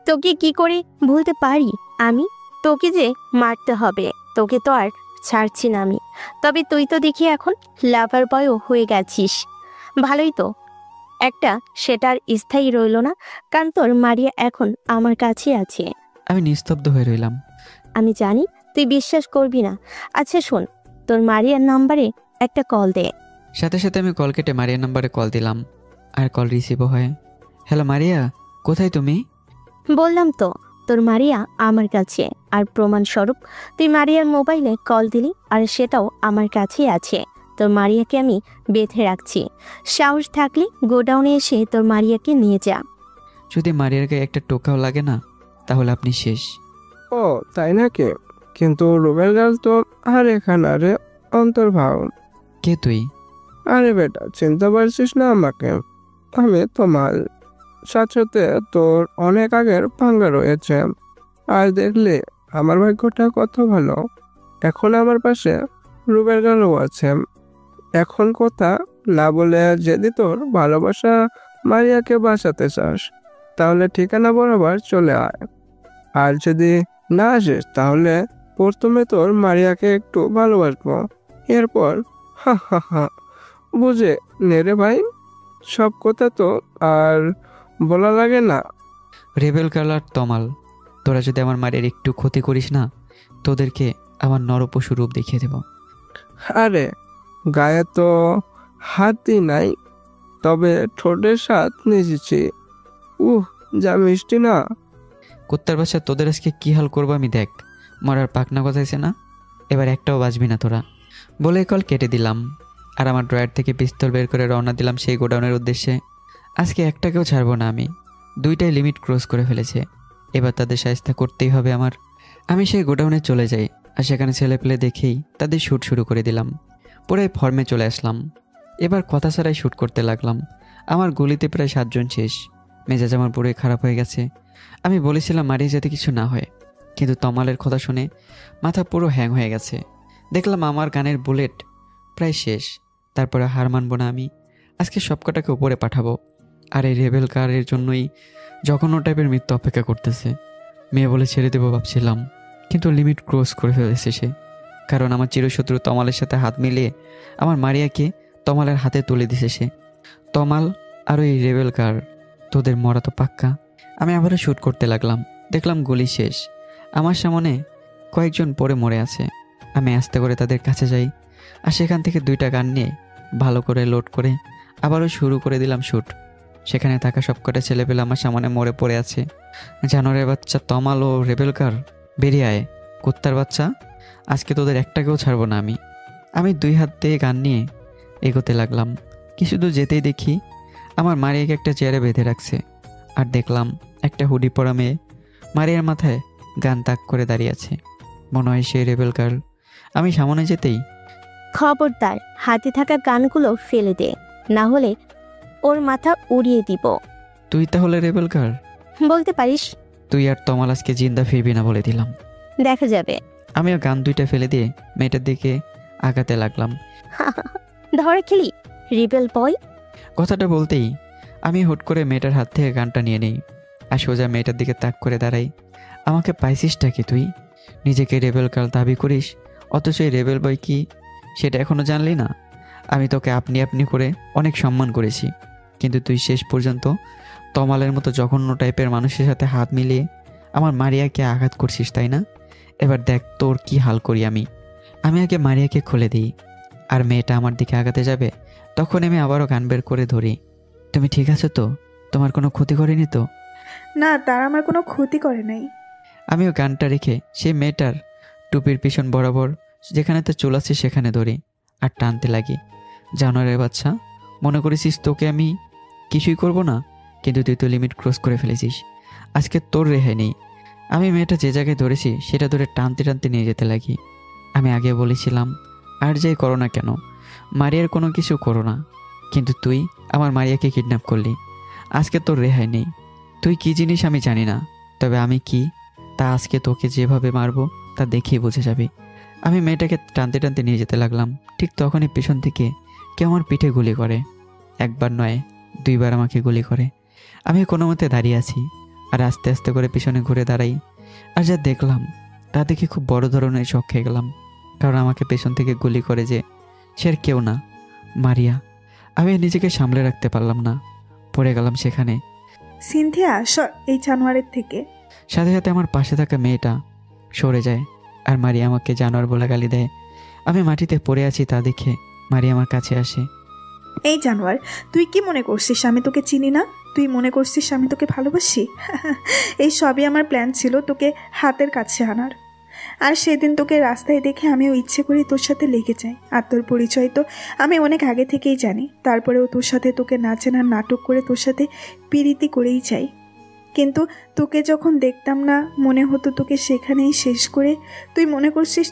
তোকে কি করে ভুলতে পারি আমি? তোকে যে মারতে হবে, তোকে তো আর ছাড়ছি না আমি। তবে তুই তো দেখি এখন লাভার বয়ও হয়ে গেছিস। ভালোই তো, একটা সেটার স্থায়ী রইল না, কারণ তোর মারিয়া এখন আমার কাছে আছে। আমি নিস্তব্ধ হয়ে রইলাম। আমি জানি তুই বিশ্বাস করবি না। আচ্ছা শোন, তোর মারিয়ার নাম্বারে একটা কল দে। সাথে সাথে আমি কল কেটে মারিয়ার নাম্বারে কল দিলাম, আর কল রিসিভও হয়। হ্যালো মারিয়া, কোথায় তুমি? বললাম তো তোর মারিয়া আমার কাছে, আর প্রমাণস্বরূপ তুই মারিয়ার মোবাইলে কল দিলি, আর সেটাও আমার কাছেই আছে। তোর মারিয়াকে আমি বেঁধে রাখছি। সাহস থাকলে গোডাউনে এসে তোর মারিয়াকে নিয়ে যা। যদি মারিয়ার গায়ে একটা টোকাও লাগে না, তাহলে আপনি শেষ। ও তাই নাকি? কিন্তু রুবেল গার্ল তো আর এখানে আরে অন্তর্ভাব। কে তুই? আরে বেটা, চিনতে পারছিস না আমাকে? আমি তোমার সাথে তোর অনেক আগের পাঙ্গা রয়েছে। আর দেখলে আমার ভাগ্যটা কত ভালো, এখন আমার পাশে রুবেল গার্লও আছে। এখন কথা না বলে যদি তোর ভালোবাসা মারিয়াকে বাঁচাতে চাস, তাহলে ঠিকানা বরাবর চলে আয়। আর যদি না আসিস, তাহলে প্রথমে তোর মারিয়াকে একটু ভালোবাসবো, এরপর হা হা হা বুঝে নে রে ভাই। সব কথা তো আর বলা লাগে না। রেবেল গার্ল আর তমাল, তোরা যদি আমার মারিয়ার একটু ক্ষতি করিস না, তোদেরকে আমার নরপশু রূপ দেখিয়ে দেব। আরে গায়ে তো হাতই নাই, তবে ঠোঁটের স্বাদ নিয়েছি। যা মিষ্টি না। কুত্তার বাচ্চা, তোদের আজকে কি হাল করবো আমি দেখ। মরার পাকনা কথাইছে না, এবার একটাও বাজবি না তোরা। বলে কল কেটে দিলাম, আর আমার ড্রয়ার থেকে পিস্তল বের করে রওনা দিলাম সেই গোডাউনের উদ্দেশ্যে। আজকে একটাকেও ছাড়বো না আমি। দুইটাই লিমিট ক্রস করে ফেলেছে, এবার তাদের সাহায্য করতেই হবে আমার। আমি সেই গোডাউনে চলে যাই, আর সেখানে ছেলে পেলে দেখেই তাদের শ্যুট শুরু করে দিলাম। পুরাই ফর্মে চলে আসলাম। এবার কথা ছাড়াই শ্যুট করতে লাগলাম। আমার গুলিতে প্রায় 7 জন শেষ। মেজাজ আমার পুরোই খারাপ হয়ে গেছে। আমি বলেছিলাম মারিয়ে যাতে কিছু না হয়, কিন্তু তমালের কথা শুনে মাথা পুরো হ্যাং হয়ে গেছে। দেখলাম আমার গানের বুলেট প্রায় শেষ। তারপরে হার মানব না আমি। আজকে সবকটাকে উপরে পাঠাবো। আর এই রেবেল কারের জন্যই জঘন্য টাইপের মৃত্যু অপেক্ষা করতেছে। মেয়ে বলে ছেড়ে দেবো ভাবছিলাম, কিন্তু লিমিট ক্রস করে ফেলেছে সে। কারণ আমার চিরশত্রু তমালের সাথে হাত মিলিয়ে আমার মারিয়াকে তমালের হাতে তুলে দিছে সে। তমাল আর ওই রেবেল কার, তোদের মরা তো পাক্কা। আমি আবারও শ্যুট করতে লাগলাম। দেখলাম গুলি শেষ। আমার সামনে কয়েকজন পড়ে মরে আছে। আমি আস্তে করে তাদের কাছে যাই, আর সেখান থেকে 2টা গান নিয়ে ভালো করে লোড করে আবারও শুরু করে দিলাম শ্যুট। সেখানে থাকা সবকটা ছেলেপেলে আমার সামনে মরে পড়ে আছে। জানোয়ারের বাচ্চা তমাল ও রেবেল কার, বেরিয়ে আয়। কুত্তার বাচ্চা, আজকে তোদের একটাকেও ছাড়বো না আমি। আমি 2 হাত দিয়ে গান নিয়ে এগোতে লাগলাম। কিছু দূর যেতেই দেখি আমার মারিয়াকে একটা চেয়ারে বেঁধে রাখছে। আর দেখলাম একটা হুডি পরা মেয়ে মারিয়ার মাথায় গান তাক করে দাঁড়িয়ে আছে। মনে হয় সেই রেবেল গার্ল। আমি সামনে যেতেই, খবরদার হাতে থাকা গানগুলো ফেলে দে, না হলে ওর মাথা উড়িয়ে দিব। তুই তাহলে রেবেল গার্ল? বলতে পারিস। তুই আর তমাল আজকে জিন্দা ফিরবি না বলে দিলাম। দেখা যাবে। আমিও গান 2টা ফেলে দিয়ে মেয়েটার দিকে আগাতে লাগলাম। ধরে খেলি রিবেল বয়। কথাটা বলতেই আমি হুট করে মেয়েটার হাত থেকে গানটা নিয়ে নেই, আর সোজা মেয়েটার দিকে তাক করে দাঁড়াই। আমাকে পাইছিসটা কি তুই? নিজেকে রেবেল গার্ল দাবি করিস, অথচ এই রেবেল বয় কি সেটা এখনো জানলি না? আমি তোকে আপনি আপনি করে অনেক সম্মান করেছি, কিন্তু তুই শেষ পর্যন্ত তমালের মতো জঘন্য টাইপের মানুষের সাথে হাত মিলিয়ে আমার মারিয়াকে আঘাত করছিস, তাই না? এবার দেখ তোর কি হাল করি আমি। আমি আগে মারিয়াকে খুলে দিই, আর মেয়েটা আমার দিকে আগাতে যাবে, তখন আমি আবারও গান বের করে ধরি। তুমি ঠিক আছো তো? তোমার কোনো ক্ষতি করেনি তো? না, তারা আমার কোনো ক্ষতি করে নাই। আমিও গানটা রেখে সেই মেয়েটার টুপির পিছন বরাবর যেখানে তো চুল আছে সেখানে ধরি আর টানতে লাগি। জানোয়ারের বাচ্চা, মনে করেছিস তোকে আমি কিছুই করব না, কিন্তু তুই তো লিমিট ক্রস করে ফেলেছিস। আজকে তোর রেহাই নেই। আমি মেয়েটা যে জায়গায় ধরেছি সেটা ধরে টানতে টানতে নিয়ে যেতে লাগি। আমি আগে বলেছিলাম, আর যাই করো না কেন, মারিয়ার কোনো কিছু করো না, কিন্তু তুই আমার মারিয়াকে কিডন্যাপ করলি। আজকে তোর রেহাই নেই। তুই কি জিনিস আমি জানি না, তবে আমি কি তা আজকে তোকে যেভাবে মারবো তা দেখেই বুঝে যাবি। আমি মেয়েটাকে টানতে টানতে নিয়ে যেতে লাগলাম। ঠিক তখনই পেছন থেকে কেউ আমার পিঠে গুলি করে। একবার নয়, 2বার আমাকে গুলি করে। আমি কোনো মতে দাঁড়িয়ে আছি আর আস্তে আস্তে করে পিছনে ঘুরে দাঁড়াই। আর যা দেখলাম তা দেখে খুব বড় ধরনের শক খেয়ে গেলাম। কারণ আমাকে পেছন থেকে গুলি করে যে সে আর কেউ না, মারিয়া। আমি নিজেকে সামলে রাখতে পারলাম না, পড়ে গেলাম সেখানে। সিনথিয়া, সর এই জানোয়ারের থেকে। সাথে সাথে আমার পাশে থাকা মেয়েটা সরে যায় আর মারিয়া আমাকে জানোয়ার বলে গালি দেয়। আমি মাটিতে পড়ে আছি তা দেখে মারিয়া আমার কাছে আসে। এই জানোয়ার, তুই কি মনে করছিস আমি তোকে চিনি না? তুই মনে করছিস আমি তোকে ভালোবাসি? এই সবই আমার প্ল্যান ছিল, তোকে হাতের কাছে আনার। আর সেদিন তোকে রাস্তায় দেখে আমিও ইচ্ছে করে তোর সাথে লেগে যাই। আর তোর পরিচয় তো আমি অনেক আগে থেকেই জানি। তারপরেও তোর সাথে তোকে না চেনার নাটক করে তোর সাথে পিরিতি করেই যাই। কিন্তু তোকে যখন দেখতাম না মনে হতো তোকে সেখানেই শেষ করে। তুই মনে করছিস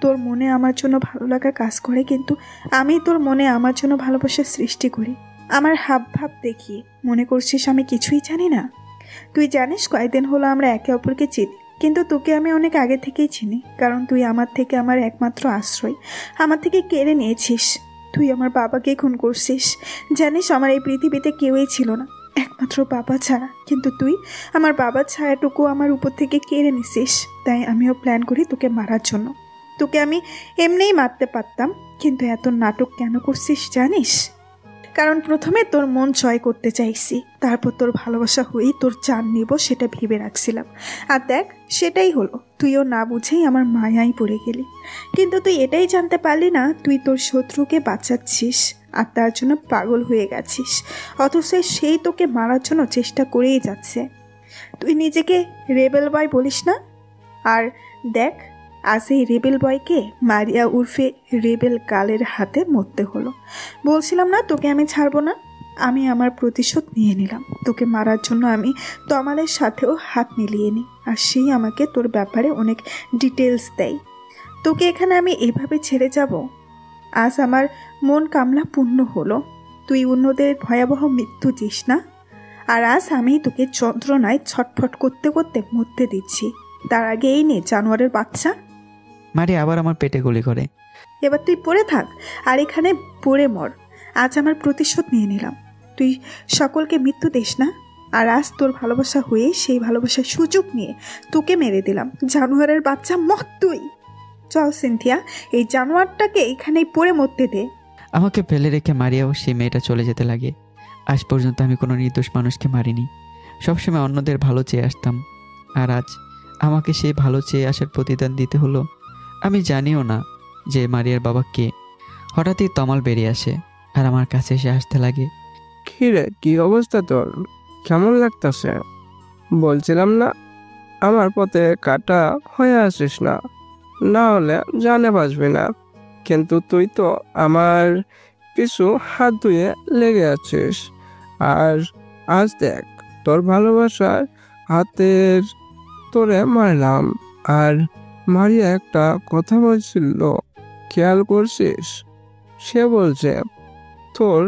তোর মনে আমার জন্য ভালো লাগা কাজ করে, কিন্তু আমি তোর মনে আমার জন্য ভালোবাসার সৃষ্টি করি। আমার হাব ভাব দেখিয়ে মনে করছিস আমি কিছুই জানি না? তুই জানিস কয়েকদিন হলো আমরা একে অপরকে চিনি, কিন্তু তোকে আমি অনেক আগে থেকেই চিনি। কারণ তুই আমার থেকে আমার একমাত্র আশ্রয়, আমার থেকে কেড়ে নিয়েছিস। তুই আমার বাবাকে খুন করছিস। জানিস আমার এই পৃথিবীতে কেউই ছিল না একমাত্র বাবা ছাড়া, কিন্তু তুই আমার বাবার ছায়াটুকু আমার উপর থেকে কেড়ে নিছিস। তাই আমিও প্ল্যান করি তোকে মারার জন্য। তোকে আমি এমনিই মারতে পারতাম, কিন্তু এত নাটক কেন করছিস জানিস? কারণ প্রথমে তোর মন জয় করতে চাইছি, তারপর তোর ভালোবাসা হয়েই তোর জান নিব সেটা ভেবে রাখছিলাম। আর দেখ সেটাই হলো, তুইও না বুঝেই আমার মায়ায় পড়ে গেলি। কিন্তু তুই এটাই জানতে পারলি না তুই তোর শত্রুকে বাঁচাচ্ছিস আর তার জন্য পাগল হয়ে গেছিস, অথচ সেই তোকে মারার জন্য চেষ্টা করেই যাচ্ছে। তুই নিজেকে রেবেল বয় বলিস না? আর দেখ আজ এই রেবেল বয়কে মারিয়া উর্ফে রেবেল গালের হাতে মরতে হলো। বলছিলাম না তোকে আমি ছাড়বো না? আমি আমার প্রতিশোধ নিয়ে নিলাম। তোকে মারার জন্য আমি তমালের সাথেও হাত মিলিয়ে নিই, আর সেই আমাকে তোর ব্যাপারে অনেক ডিটেলস দেয়। তোকে এখানে আমি এভাবে ছেড়ে যাব? আজ আমার মন কামনা পূর্ণ হলো। তুই অন্যদের ভয়াবহ মৃত্যু দিস না, আর আজ আমি তোকে যন্ত্রণায় ছটফট করতে করতে মরতে দিচ্ছি। তার আগে এই নে জানোয়ারের বাচ্চা। মারিয়া আবার আমার পেটে গুলি করে। এবার তুই পড়ে থাক আর এখানে পড়ে মর। আজ আমার প্রতিশোধ নিয়ে নিলাম। তুই সকলকে মৃত্যু দিস না, আর আজ তোর ভালোবাসা হয়ে সেই ভালোবাসার সুযোগ নিয়ে তোকে মেরে দিলাম। জানোয়ারের বাচ্চা মর তুই। চল সিনথিয়া, এই জানোয়ারটাকে এখানেই পড়ে মরতে দে। আমাকে ফেলে রেখে মারিয়াও সেই মেয়েটা চলে যেতে লাগে। আজ পর্যন্ত আমি কোনো নির্দোষ মানুষকে মারিনি, সবসময় অন্যদের ভালো চেয়ে আসতাম। আর আজ আমাকে সেই ভালো চেয়ে আসার প্রতিদান দিতে হলো। আমি জানিও না যে মারিয়ার বাবা কে। হঠাৎই তমাল বেরিয়ে আসে আর আমার কাছে এসে আসতে লাগে। কি রে, কি অবস্থা তোর? কেমন লাগতেছে? বলছিলাম না আমার পথে কাটা হয়ে আসিস না, না হলে জানে বাঁচবি না। কিন্তু তুই তো আমার পিছু হাত ধুয়ে লেগে আছিস। আর আজ দেখ তোর ভালোবাসার হাতের তোরে মারলাম। আর মারিয়া একটা কথা বলছিল, খেয়াল করছিস? সে বলছে তোর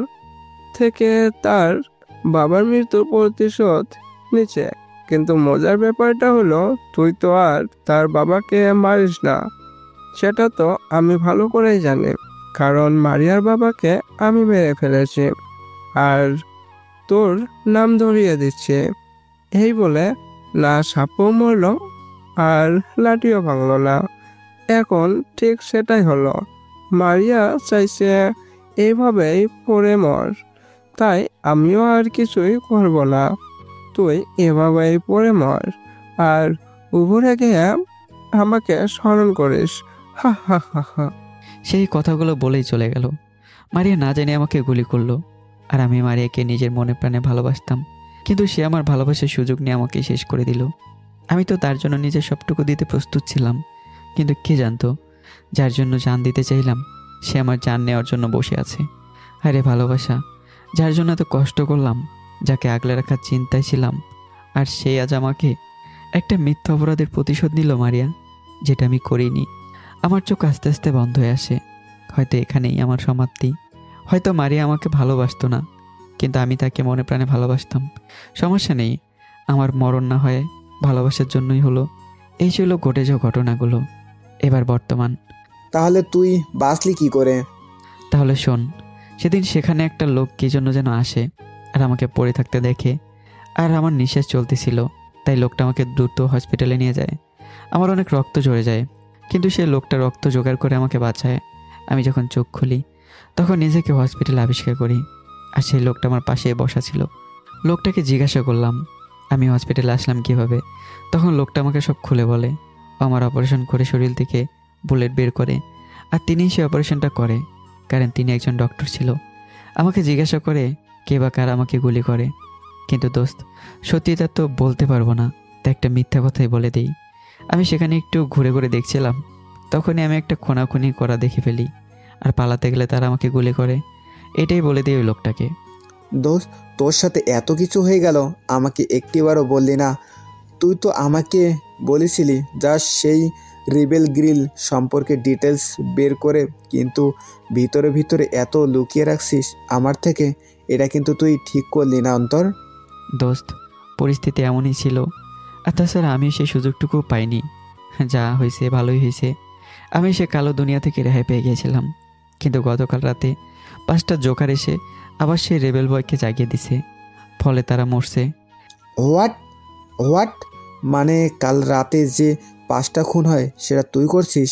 থেকে তার বাবার মৃত্যুর প্রতিশোধ নিচ্ছে। কিন্তু মজার ব্যাপারটা হলো তুই তো আর তার বাবাকে মারিস না, সেটা তো আমি ভালো করেই জানি। কারণ মারিয়ার বাবাকে আমি মেরে ফেলেছি আর তোর নাম ধরিয়ে দিচ্ছে। এই বলে না সাপও মরল আর লাঠিও ভাঙল না। এখন ঠিক সেটাই হলো। মারিয়া চাইছে এইভাবেই পড়ে মর, তাই আমিও আর কিছুই করব না। তুই এভাবেই পড়ে মর আর উপরে গিয়ে আমাকে স্মরণ করিস। হা হা হা হা। সেই কথাগুলো বলেই চলে গেল। মারিয়া না জানি আমাকে গুলি করলো। আর আমি মারিয়াকে নিজের মনে প্রাণে ভালোবাসতাম, কিন্তু সে আমার ভালোবাসার সুযোগ নিয়ে আমাকে শেষ করে দিল। আমি তো তার জন্য নিজের সবটুকু দিতে প্রস্তুত ছিলাম, কিন্তু কে জানতো যার জন্য জান দিতে চাইলাম সে আমার জান নেওয়ার জন্য বসে আছে। আরে ভালোবাসা, যার জন্য এত কষ্ট করলাম, যাকে আগলে রাখার চিন্তায় ছিলাম, আর সে আজ আমাকে একটা মিথ্যা অপরাধের প্রতিশোধ নিল। মারিয়া, যেটা আমি করিনি। আমার চোখ আস্তে আস্তে বন্ধ হয়ে আসে। হয়তো এখানেই আমার সমাপ্তি, হয়তো মারিয়া আমাকে ভালোবাসতো না, কিন্তু আমি তাকে মনে প্রাণে ভালোবাসতাম। সমস্যা নেই, আমার মরণ না হয় ভালোবাসার জন্যই হলো। এই ছিল ঘটে যাওয়া ঘটনাগুলো। এবার বর্তমান। তাহলে তুই বাঁচলি কি করে? তাহলে শোন, সেদিন সেখানে একটা লোক কী জন্য যেন আসে আর আমাকে পড়ে থাকতে দেখে, আর আমার নিঃশ্বাস চলতেছিল, তাই লোকটা আমাকে দ্রুত হসপিটালে নিয়ে যায়। আমার অনেক রক্ত ঝরে যায়, কিন্তু সেই লোকটা রক্ত জোগাড় করে আমাকে বাঁচায়। আমি যখন চোখ খুলি তখন নিজেকে হসপিটালে আবিষ্কার করি, আর সেই লোকটা আমার পাশে বসা ছিল। লোকটাকে জিজ্ঞাসা করলাম আমি হসপিটালে আসলাম কীভাবে। তখন লোকটা আমাকে সব খুলে বলে। ও আমার অপারেশন করে শরীর থেকে বুলেট বের করে, আর তিনিই সেই অপারেশনটা করে, কারণ তিনি একজন ডক্টর ছিল। আমাকে জিজ্ঞাসা করে কে বা কার আমাকে গুলি করে, কিন্তু দোস্ত সত্যিটা তো বলতে পারবো না, তাই একটা মিথ্যা কথাই বলে দিই। আমি সেখানে একটু ঘুরে ঘুরে দেখছিলাম, তখনই আমি একটা খুনাখুনি করা দেখে ফেলি, আর পালাতে গেলে তারা আমাকে গুলি করে। এটাই বলে দিই ওই লোকটাকে। দোস্ত, তোর সাথে এত কিছু হয়ে গেল, আমাকে একটিবারও বললি না। তুই তো আমাকে বলেছিলি যা সেই রিবেল গ্রিল সম্পর্কে ডিটেলস বের করে, কিন্তু ভিতরে ভিতরে এত লুকিয়ে রাখছিস আমার থেকে। এটা কিন্তু তুই ঠিক করলি না অন্তর। দোস্ত, পরিস্থিতি এমনই ছিল, আর তাছাড়া আমি সেই সুযোগটুকু পাইনি। যা হয়েছে ভালোই হয়েছে, আমি সে কালো দুনিয়া থেকে রেহাই পেয়ে গিয়েছিলাম। কিন্তু গতকাল রাতে 5টা জোকার এসে আবার সেই রেবেল বয়কে জাগিয়ে দিছে, ফলে তারা মরছে। হোয়াট হোয়াট মানে কাল রাতে যে 5টা খুন হয় সেটা তুই করছিস?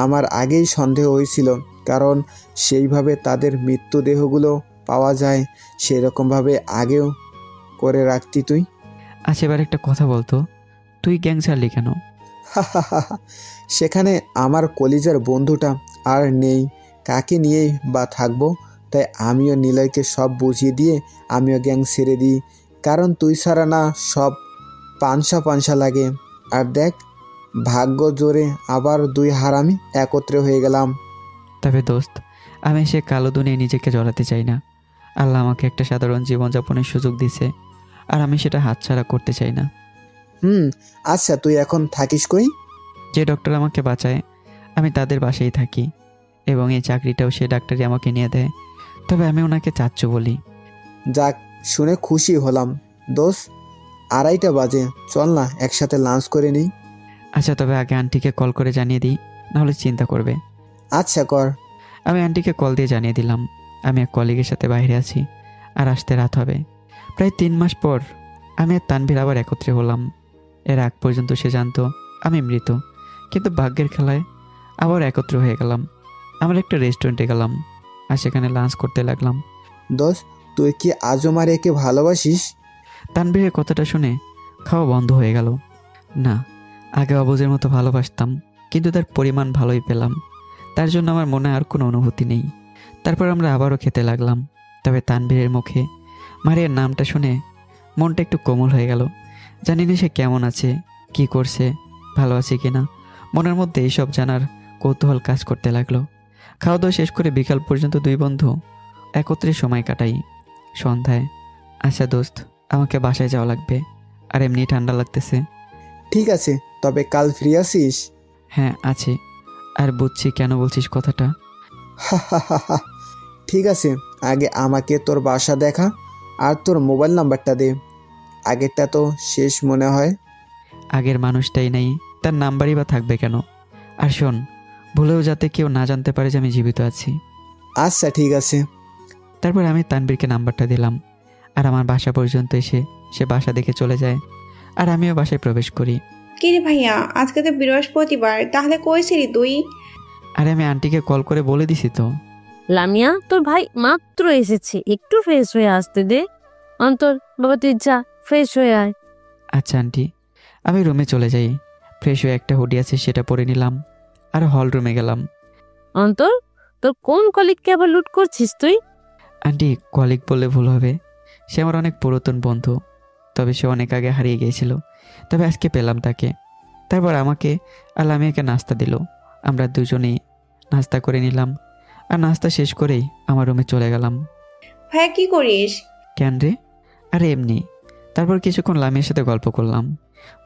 আমার আগেই সন্দেহ হয়েছিল, কারণ সেইভাবে তাদের মৃত্যুদেহগুলো পাওয়া যায়, সেরকমভাবে আগেও করে রাখতি তুই। আচ্ছা, এবার একটা কথা বলতো, তুই গ্যাং ছাড়লি কেন? সেখানে আমার কলিজার বন্ধুটা আর নেই, কাকে নিয়েই বা থাকবো, তাই আমিও নিলয়কে সব বুঝিয়ে দিয়ে আমিও গ্যাং ছেড়ে দিই, কারণ তুই ছাড়া না সব পানসা পানসা লাগে। আর দেখ, ভাগ্য জোরে আবার 2 হারামি একত্রে হয়ে গেলাম। তবে দোস্ত, আমি সে কালো দুনিয়ায় নিজেকে জড়াতে চাই না। আল্লাহ আমাকে একটা সাধারণ জীবনযাপনের সুযোগ দিছে, আর আমি সেটা হাতছাড়া করতে চাই না। আচ্ছা, তুই এখন থাকিস কই? যে ডক্টর আমাকে বাঁচায় আমি তাদের বাসায় থাকি, এবং এই চাকরিটাও সে ডাক্তারই আমাকে নিয়ে দেয়। তবে আমি ওনাকে চাচ্ছু বলি। যাক, শুনে খুশি হলাম। দোস্ত, 2:30 বাজে, চল না একসাথে লাঞ্চ করে নিই। আচ্ছা, তবে আগে আন্টিকে কল করে জানিয়ে দিই, নাহলে চিন্তা করবে। আচ্ছা কর। আমি আন্টিকে কল দিয়ে জানিয়ে দিলাম আমি এক কলিগের সাথে বাইরে আছি, আর আসতে রাত হবে। প্রায় 3 মাস পর আমি আর তানভীর আবার একত্রে হলাম। এর আগ পর্যন্ত সে জানতো আমি মৃত, কিন্তু ভাগ্যের খেলায় আবার একত্র হয়ে গেলাম। আমরা একটা রেস্টুরেন্টে গেলাম, আর সেখানে লাঞ্চ করতে লাগলাম। দোস্ত, তুই কি আজও মারিয়াকে ভালোবাসিস? তানভীরের কথাটা শুনে খাওয়া বন্ধ হয়ে গেল। না, আগে অবুঝের মতো ভালোবাসতাম, কিন্তু তার পরিমাণ ভালোই পেলাম। তার জন্য আমার মনে আর কোনো অনুভূতি নেই। তারপর আমরা আবারও খেতে লাগলাম। তবে তানভীরের মুখে মারিয়ার নামটা শুনে মনটা একটু কোমল হয়ে গেল। জানি না সে কেমন আছে, কি করছে, ভালো আছে কিনা। মনের মধ্যে এইসব জানার কৌতূহল কাজ করতে লাগলো। খাওয়া দাওয়া শেষ করে বিকাল পর্যন্ত 2 বন্ধু একত্রে সময় কাটাই। সন্ধ্যায়, আচ্ছা দোস্ত, আমাকে বাসায় যাওয়া লাগবে, আর এমনি ঠান্ডা লাগতেছে। ঠিক আছে, তবে কাল ফ্রি আছিস? হ্যাঁ আছি। আর বুঝছি কেন বলছিস কথাটা। ঠিক আছে, আগে আমাকে তোর বাসা দেখা আর তোর মোবাইল নাম্বারটা দে। আগেরটা তো শেষ মনে হয়। আগের মানুষটাই নেই, তার নাম্বারই বা থাকবে কেন? আর শোন, ভুলেও যাতে কেউ না জানতে পারে যে আমি জীবিত আছি। আচ্ছা ঠিক আছে। তারপর আমি তানবীরকে নাম্বারটা দিলাম, আর আমার বাসা পর্যন্ত এসে সে বাসা দেখে চলে যায়, আর আমিও বাসায় প্রবেশ করি। কিরে ভাইয়া, আজকে তো বৃহস্পতিবার, তাহলে কইছিলি তুই? আরে আমি আন্টিকে কল করে বলে দিছি তো। লামিয়া, তোর ভাই মাত্র এসেছে, একটু ফ্রেশ হয়ে আসতে দে। অন্তর, বাবা তুই যা, ফ্রেশ হয়ে আয়। আচ্ছা আন্টি। আমি রুমে চলে যাই। ফ্রেশ হয়ে একটা হুডি আছে সেটা পরে নিলাম, আর হল রুমে গেলাম। অন্তর, তোর কোন কলিগকে আবার লুট করছিস তুই? আন্টি, কলিগ বললে ভুল হবে, সে আমার অনেক পুরাতন বন্ধু। তবে সে অনেক আগে হারিয়ে গিয়েছিল, তবে আজকে পেলাম তাকে। তারপর আমাকে আর লামিয়াকে নাস্তা দিল। আমরা দুজনেই নাস্তা করে নিলাম, আর নাস্তা শেষ করেই আমার রুমে চলে গেলাম। ভাইয়া কি করিস? কেন রে? আরে এমনি। তারপর কিছুক্ষণ লামিয়ার সাথে গল্প করলাম।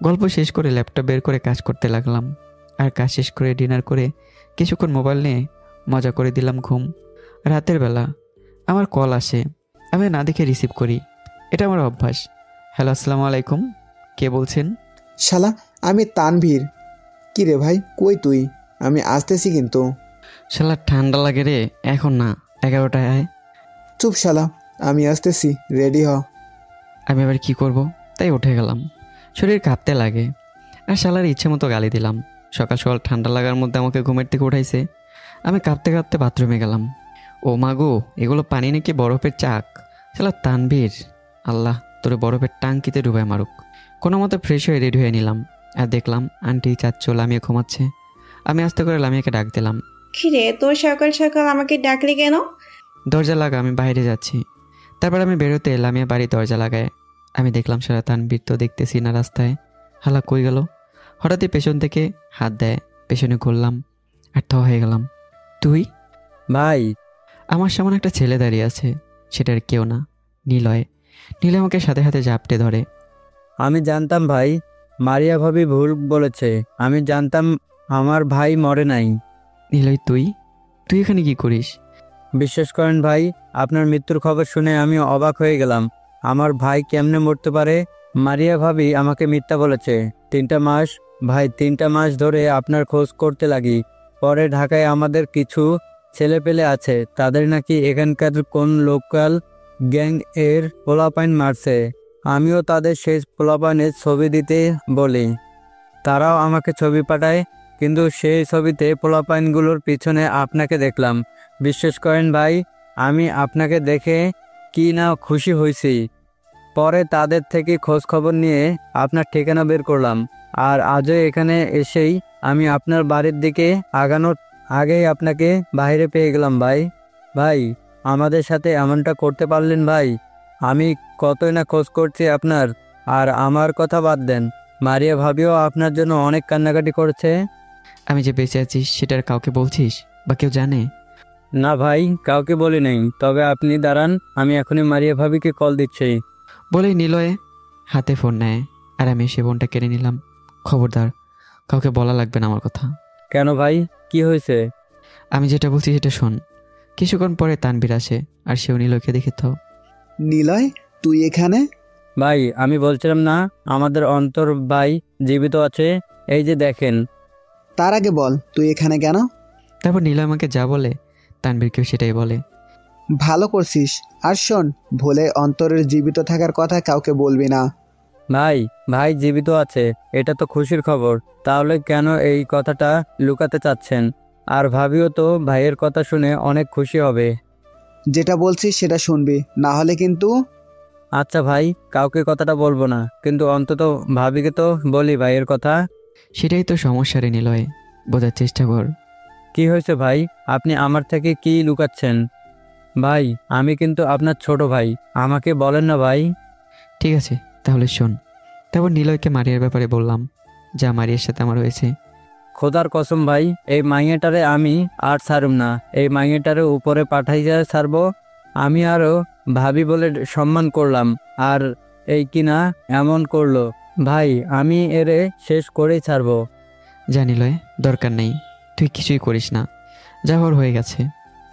গল্প শেষ করে ল্যাপটপ বের করে কাজ করতে লাগলাম, আর কাজ শেষ করে ডিনার করে কিছুক্ষণ মোবাইল নিয়ে মজা করে দিলাম ঘুম। রাতের বেলা আমার কল আসে, আমি না দেখে রিসিভ করি, এটা আমার অভ্যাস। হ্যালো, আসসালামু আলাইকুম, কে বলছেন? শালা, আমি তানভীর। কি রে ভাই, কই তুই? আমি আসতেছি কিন্তু। শালা ঠান্ডা লাগে রে, এখন না, 11টায় আয়। চুপ শালা, আমি আসতেছি, রেডি হ। আমি আবার কি করব, তাই উঠে গেলাম। শরীর কাঁপতে লাগে আর শালার ইচ্ছে মতো গালি দিলাম। সকাল সকাল ঠান্ডা লাগার মধ্যে আমাকে ঘুমের থেকে উঠাইছে। আমি কাঁপতে কাঁপতে বাথরুমে গেলাম। ও মাগো, এগুলো পানি নাকি বরফের চাক। শালা তানভীর, আল্লাহ তোরে বরফের টাঙ্কিতে ডুবে মারুক। কোনো মতো ফ্রেশ হয়ে রেডি হয়ে নিলাম আর দেখলাম আন্টি চাচ্চো লামিয়ে ঘুমাচ্ছে। আমি আস্তে করে লামিয়াকে ডাক দিলাম। খিরে, তোর সকাল সকাল আমাকে ডাকলি কেন? দরজা লাগা, আমি বাইরে যাচ্ছি। তারপর আমি বেরোতে লামিয়া বাড়ি দরজা লাগায়। আমি দেখলাম সারা তানভীর তো দেখতেছি না রাস্তায়। হালা কই গেল? হঠাৎই পেছন থেকে হাত দেয়, পেছনে ঘুরলাম আর থ হয়ে গেলাম। তুই? ভাই, আমার সামনে একটা ছেলে দাঁড়িয়ে আছে, সেটার কেউ না, নিলয়। নিলয় আমাকে সাথে সাথে জাপটে ধরে। আমি জানতাম ভাই, মারিয়া ভাবি ভুল বলেছে। আমি জানতাম আমার ভাই মরে নাই। নিলয়, তুই তুই এখানে কি করিস? বিশ্বাস করেন ভাই, আপনার মৃত্যুর খবর শুনে আমি অবাক হয়ে গেলাম। আমার ভাই কেমনে মরতে পারে? মারিয়া ভাবি আমাকে মিথ্যা বলেছে। 3টা মাস ভাই, 3টা মাস ধরে আপনার খোঁজ করতে লাগি। পরে ঢাকায় আমাদের কিছু ছেলে পেলে আছে, তাদের নাকি এখানকার কোন লোকাল গ্যাং এর পোলাপাইন মারছে। আমিও তাদের সেই পোলাপাইনের ছবি দিতে বলি, তারাও আমাকে ছবি পাঠায়, কিন্তু সেই ছবিতে পোলাপাইনগুলোর পিছনে আপনাকে দেখলাম। বিশ্বাস করেন ভাই, আমি আপনাকে দেখে কি না খুশি হয়েছি। পরে তাদের থেকে খোঁজ খবর নিয়ে আপনার ঠিকানা বের করলাম, আর আজও এখানে এসেই আমি আপনার বাড়ির দিকে আগানোর আগেই আপনাকে বাইরে পেয়ে গেলাম ভাই। ভাই, আমাদের সাথে এমনটা করতে পারলেন ভাই? আমি কতই না খোঁজ করছি আপনার। আর আমার কথা বাদ দেন, মারিয়া ভাবিও আপনার জন্য অনেক কান্নাকাটি করেছে। আমি যে বেঁচে আছি সেটার কাউকে বলছিস বা কেউ জানে? না ভাই, কাউকে বলি নাই। তবে আপনি দাঁড়ান, আমি এখনই মারিয়া ভাবিকে কল দিচ্ছি। বলেই নিলয়ে হাতে ফোন নেয় আর আমি সে ফোনটা কেড়ে নিলাম। খবরদার, কাউকে বলা লাগবে না আমার কথা। কেন ভাই, কি হয়েছে? আমি যেটা বলছি সেটা শোন। কিছুক্ষণ পরে তানভীর আসে আর সেও নিলয়কে দেখে তো। নিলয়, তুই এখানে? ভাই, আমি বলছিলাম না আমাদের অন্তর ভাই জীবিত আছে, এই যে দেখেন। তার আগে বল, তুই এখানে কেন? তারপর নিলয় আমাকে যা বলে তানভীরকেও সেটাই বলে। ভালো করছিস। আর শোন, ভুলে অন্তরের জীবিত থাকার কথা কাউকে বলবি না। ভাই, ভাই জীবিত আছে, এটা তো খুশির খবর। তাহলে কেন এই কথাটা লুকাতে চাচ্ছেন? আর ভাবিও তো ভাইয়ের কথা শুনে অনেক খুশি হবে। যেটা বলছিস সেটা শুনবি, না হলে কিন্তু। আচ্ছা ভাই, কাউকে কথাটা বলবো না, কিন্তু অন্তত ভাবিকে তো বলি ভাইয়ের কথা। সেটাই তো সমস্যা রে নিলয়, বোঝার চেষ্টা কর। কি হয়েছে ভাই, আপনি আমার থেকে কি লুকাচ্ছেন? ভাই, আমি কিন্তু আপনার ছোট ভাই, আমাকে বলেন না ভাই। ঠিক আছে, তাহলে শোন। তারপর নিলয়কে মারিয়ার ব্যাপারে বললাম, যা মারিয়ার সাথে আমার হয়েছে। খোদার কসম ভাই, এই মাইয়াটারে আমি আর ছাড়ুম না। এই মাইয়াটারে উপরে পাঠাইয়া ছাড়বো। আমি আরও ভাবি বলে সম্মান করলাম, আর এই কিনা এমন করলো। ভাই, আমি এরে শেষ করেই ছাড়বো। জানি লয়, দরকার নেই, তুই কিছুই করিস না। যা হওয়ার হয়ে গেছে,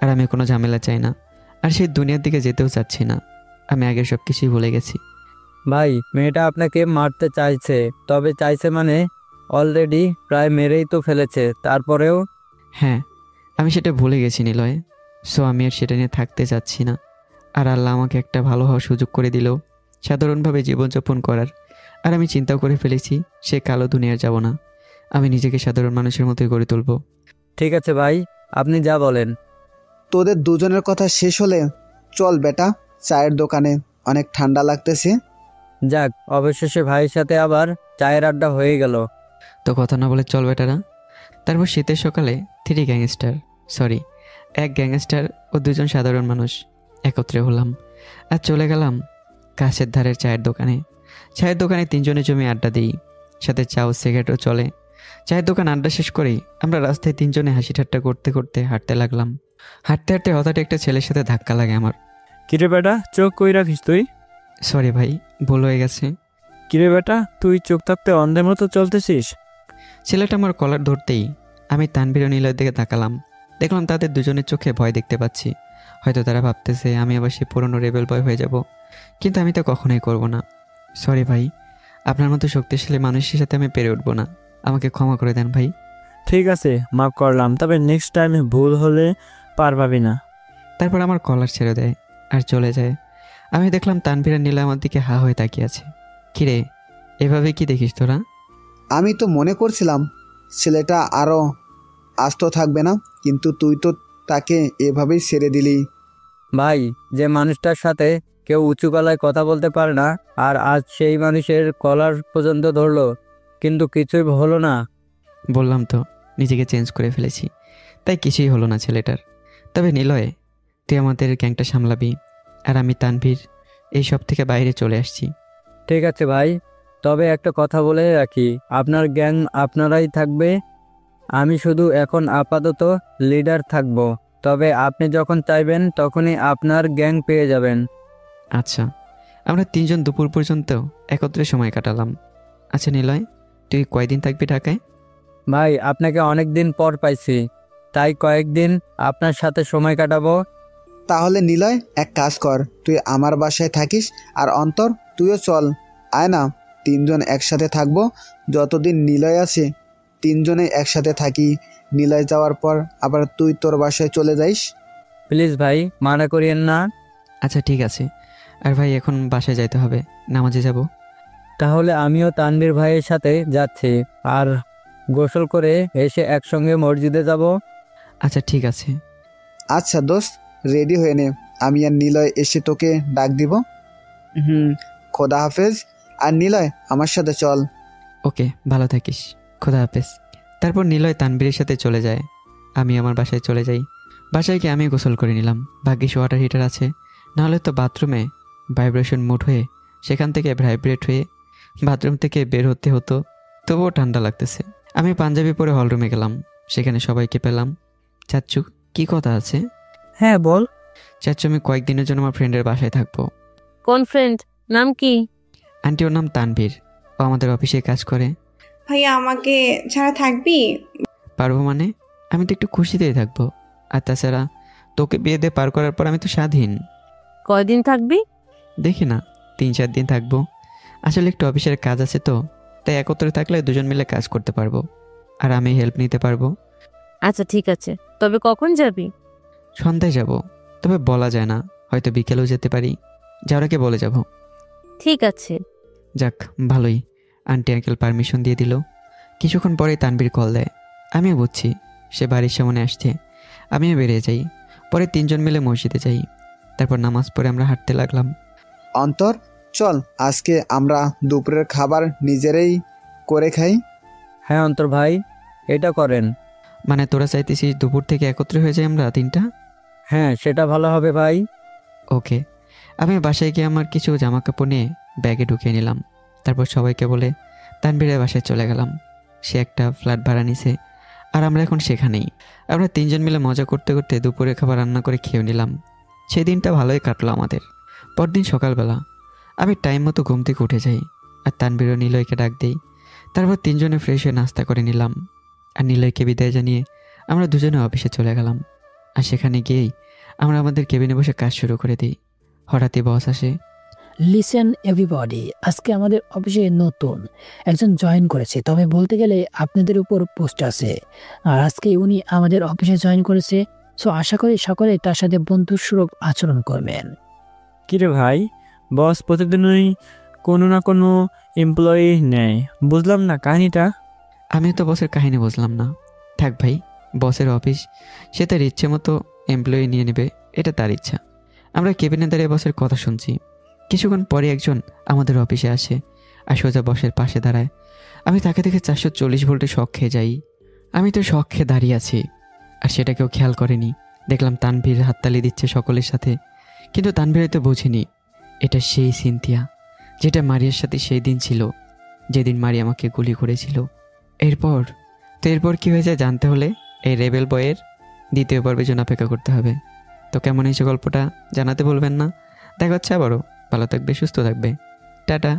আর আমি কোনো ঝামেলা চাই না, আর সেই দুনিয়ার দিকে যেতেও চাচ্ছি না। আমি আগে সব কিছুই ভুলে গেছি। ভাই, মেয়েটা আপনাকে মারতে চাইছে, তবে চাইছে মানে অলরেডি প্রায় মেরেই তো ফেলেছে। তারপরেও হ্যাঁ, আমি সেটা ভুলে গেছি নিলয়। সো আমি আর সেটা নিয়ে থাকতে চাচ্ছি না। আর আল্লাহ আমাকে একটা ভালো হওয়ার সুযোগ করে দিল, সাধারণভাবে জীবনযাপন করার। আর আমি চিন্তাও করে ফেলেছি সে কালো দুনিয়ার যাব না, আমি নিজেকে সাধারণ মানুষের মতোই গড়ে তুলব। ঠিক আছে ভাই, আপনি যা বলেন। তোদের দুজনের কথা শেষ হলে চল বেটা, চায়ের দোকানে, অনেক ঠান্ডা লাগতেছে। যাক, অবশেষে ভাইয়ের সাথে আবার চায়ের আড্ডা হয়ে গেল। তো কথা না বলে চল বেটারা। তারপর শীতের সকালে 3 গ্যাংস্টার, সরি 1 গ্যাংস্টার ও 2জন সাধারণ মানুষ একত্রে হলাম আর চলে গেলাম কাছের ধারের চায়ের দোকানে। চায়ের দোকানে 3 জনে জমি আড্ডা দিই, সাথে চা ও সিগারেটও চলে। চায়ের দোকান আড্ডা শেষ করেই আমরা রাস্তায় 3 জনে হাসি ঠাট্টা করতে করতে হাঁটতে লাগলাম। হাঁটতে হাঁটতে হঠাৎ একটা ছেলের সাথে ধাক্কা লাগে আমার। কিরে বেটা, চোখ কই রাখিস তুই? সরি ভাই, ভুল হয়ে গেছে। কিরে বেটা, তুই চোখ থাকতে অন্ধের মতো চলতেছিস? ছেলেটা আমার কলার ধরতেই আমি তানভীর ও নিলয়ের দিকে তাকালাম। দেখলাম তাদের দুজনের চোখে ভয় দেখতে পাচ্ছি। হয়তো তারা ভাবতেছে আমি আবার সেই পুরনো রেবেল বয় হয়ে যাব, কিন্তু আমি তো কখনোই করব না। সরি ভাই, আপনার মতো শক্তিশালী মানুষের সাথে আমি পেরে উঠবো না, আমাকে ক্ষমা করে দেন ভাই। ঠিক আছে, মাফ করলাম, তবে নেক্সট টাইমে ভুল হলে পার পাবি না। তারপর আমার কলার ছেড়ে দেয় আর চলে যায়। আমি দেখলাম তানভীর আর নীলা আমার দিকে হা হয়ে তাকিয়ে আছে। কিরে, এভাবে কি দেখিস তোরা? আমি তো মনে করছিলাম ছেলেটা আরও আস্ত থাকবে না, কিন্তু তুই তো তাকে এভাবেই ছেড়ে দিলি। ভাই, যে মানুষটার সাথে কেউ উঁচু গলায় কথা বলতে পারে না, আর আজ সেই মানুষের কলার পর্যন্ত ধরলো, কিন্তু কিছুই হলো না। বললাম তো নিজেকে চেঞ্জ করে ফেলেছি, তাই কিছুই হলো না ছেলেটার। তবে নিলয়, তুই আমাদের গ্যাংটা সামলাবি, আর আমি তানভীর এই সব থেকে বাইরে চলে আসছি। ঠিক আছে ভাই, তবে একটা কথা বলে রাখি, আপনার গ্যাং আপনারাই থাকবে, আমি শুধু এখন আপাতত লিডার থাকব। তবে আপনি যখন চাইবেন তখনই আপনার গ্যাং পেয়ে যাবেন। আচ্ছা, আমরা তিনজন দুপুর পর্যন্ত একত্রে সময় কাটালাম। আচ্ছা নিলয়, তুই কয়দিন থাকবি ঢাকায়? ভাই, আপনাকে অনেক দিন পর পাইছি, তাই কয়েকদিন আপনার সাথে সময় কাটাবো। তাহলে নিলয়, এক কাজ কর, তুই আমার বাসায় থাকিস, আর অন্তর তুইও চল, আয় না, তিনজন একসাথে থাকবো। যতদিন নিলয় আছে তিনজনে একসাথে থাকি, নিলয় যাওয়ার পর আবার তুই তোর বাসায় চলে যাইস। প্লিজ ভাই, মানা করিয়েন না। আচ্ছা ঠিক আছে। আর ভাই, এখন বাসায় যাইতে হবে, নামাজে যাব। তাহলে আমিও তানভীর ভাইয়ের সাথে যাচ্ছি, আর গোসল করে এসে একসঙ্গে মসজিদে যাব। আচ্ছা ঠিক আছে। আচ্ছা দোস্ত, রেডি হয়ে নে, আমি আর নিলয় এসে তোকে ডাক দিব। খোদা হাফেজ। আর নিলয়, আমার সাথে চল। ওকে, ভালো থাকিস, খোদা হাফেজ। তারপর নিলয় তানভীরের সাথে চলে যায়, আমি আমার বাসায় চলে যাই। বাসায় গিয়ে আমি গোসল করে নিলাম, ভাগ্যিস ওয়াটার হিটার আছে, নাহলে তো বাথরুমে ভাইব্রেশন মুড হয়ে সেখান থেকে ভাইব্রেট হয়ে বাথরুম থেকে বের হতে হতো। তবুও ঠান্ডা লাগতেছে। আমি পাঞ্জাবি পরে হলরুমে গেলাম, সেখানে সবাইকে পেলাম। চাচ্চু, কি কথা আছে? হ্যাঁ বল। চাচ্চু, আমি কয়েকদিনের জন্য আমার ফ্রেন্ডের বাসায় থাকবো। কোন ফ্রেন্ড, নাম কি? আন্টি, ওর নাম তানভীর, ও আমাদের অফিসে কাজ করে। ভাইয়া, আমাকে ছাড়া থাকবি? পারবো মানে? আমি তো একটু খুশিতেই থাকবো, আর তাছাড়া তোকে বিয়ে দিয়ে পার করার পর আমি তো স্বাধীন। কয়দিন থাকবি? দেখি না, 3-4 দিন থাকবো। আসলে একটু অফিসের কাজ আছে তো, তাই একত্রে থাকলে দুজন মিলে কাজ করতে পারবো, আর আমি হেল্প নিতে পারবো। আচ্ছা ঠিক আছে, তবে কখন যাবি? সন্ধ্যায় যাব, তবে বলা যায় না, হয়তো বিকেলেও যেতে পারি, যাওয়ার আগে বলে যাব। ঠিক আছে। যাক, ভালোই, আন্টি আঙ্কেল পারমিশন দিয়ে দিল। কিছুক্ষণ পরেই তানভীর কল দেয়। আমিও বুঝছি সে বাড়ির সামনে আসছে, আমিও বেরিয়ে যাই। পরে তিনজন মিলে মসজিদে যাই, তারপর নামাজ পড়ে আমরা হাঁটতে লাগলাম। অন্তর, চল আজকে আমরা দুপুরের খাবার নিজেরাই করে খাই। হ্যাঁ অন্তর ভাই, এটা করেন। মানে তোরা চাইতেছিস দুপুর থেকে একত্রে হয়ে যাই আমরা তিনটা? হ্যাঁ, সেটা ভালো হবে ভাই। ওকে। আমি বাসায় গিয়ে আমার কিছু জামা কাপড় নিয়ে ব্যাগে ঢুকিয়ে নিলাম, তারপর সবাইকে বলে তানভীরের বাসায় চলে গেলাম। সে একটা ফ্ল্যাট ভাড়া নিছে, আর আমরা এখন সেখানেই। আমরা তিনজন মিলে মজা করতে করতে দুপুরে খাবার রান্না করে খেয়ে নিলাম। সেই দিনটা ভালোই কাটলো আমাদের। পরদিন সকালবেলা আমি টাইম মতো ঘুম থেকে উঠে যাই, আর তানভীর ও নিলয়কে ডাক দিই। তারপর তিনজনে ফ্রেশ হয়ে নাস্তা করে নিলাম, আর নিলয়কে বিদায় জানিয়ে আমরা দুজনে অফিসে চলে গেলাম। আর সেখানে গিয়েই আমরা আমাদের কেবিনে বসে কাজ শুরু করে দিই। হঠাৎই বস আসে। লিসেন এভরিবডি, আজকে আমাদের অফিসে নতুন একজন জয়েন করেছে, তবে বলতে গেলে আপনাদের উপর পোস্ট আছে, আর আজকে উনি আমাদের অফিসে জয়েন করেছে। সো আশা করি সকলে তার সাথে বন্ধুস্বরূপ আচরণ করবেন। কিরে ভাই, বস প্রতিদিনই কোনো না কোনো এমপ্লয়ি নেয়, বুঝলাম না কাহিনীটা। আমি তো বসের কাহিনী বুঝলাম না। থাক ভাই, বসের অফিস, সে তার ইচ্ছে মতো এমপ্লয়ি নিয়ে নেবে, এটা তার ইচ্ছা। আমরা কেবিনে দাঁড়িয়ে বসের কথা শুনছি। কিছুক্ষণ পরে একজন আমাদের অফিসে আসে আর সোজা বসের পাশে দাঁড়ায়। আমি তাকে দেখে 440 ভোল্টে শক খেয়ে যাই। আমি তো শক খেয়ে দাঁড়িয়ে আছি, আর সেটা কেউ খেয়াল করেনি। দেখলাম তানভীর হাততালি দিচ্ছে সকলের সাথে, কিন্তু তানভীর হয়তো বোঝেনি এটা সেই সিনথিয়া যেটা মারিয়ার সাথে সেই দিন ছিল, যেদিন মারি আমাকে গুলি করেছিল। এরপর কী হয়েছে জানতে হলে এই রেবেল বয়ের দ্বিতীয় পর্বের জন্য অপেক্ষা করতে হবে। তো কেমন হয়েছে গল্পটা জানাতে বলবেন না। দেখা হচ্ছে আবারও। ভালো থাকবে, সুস্থ থাকবে, টাটা।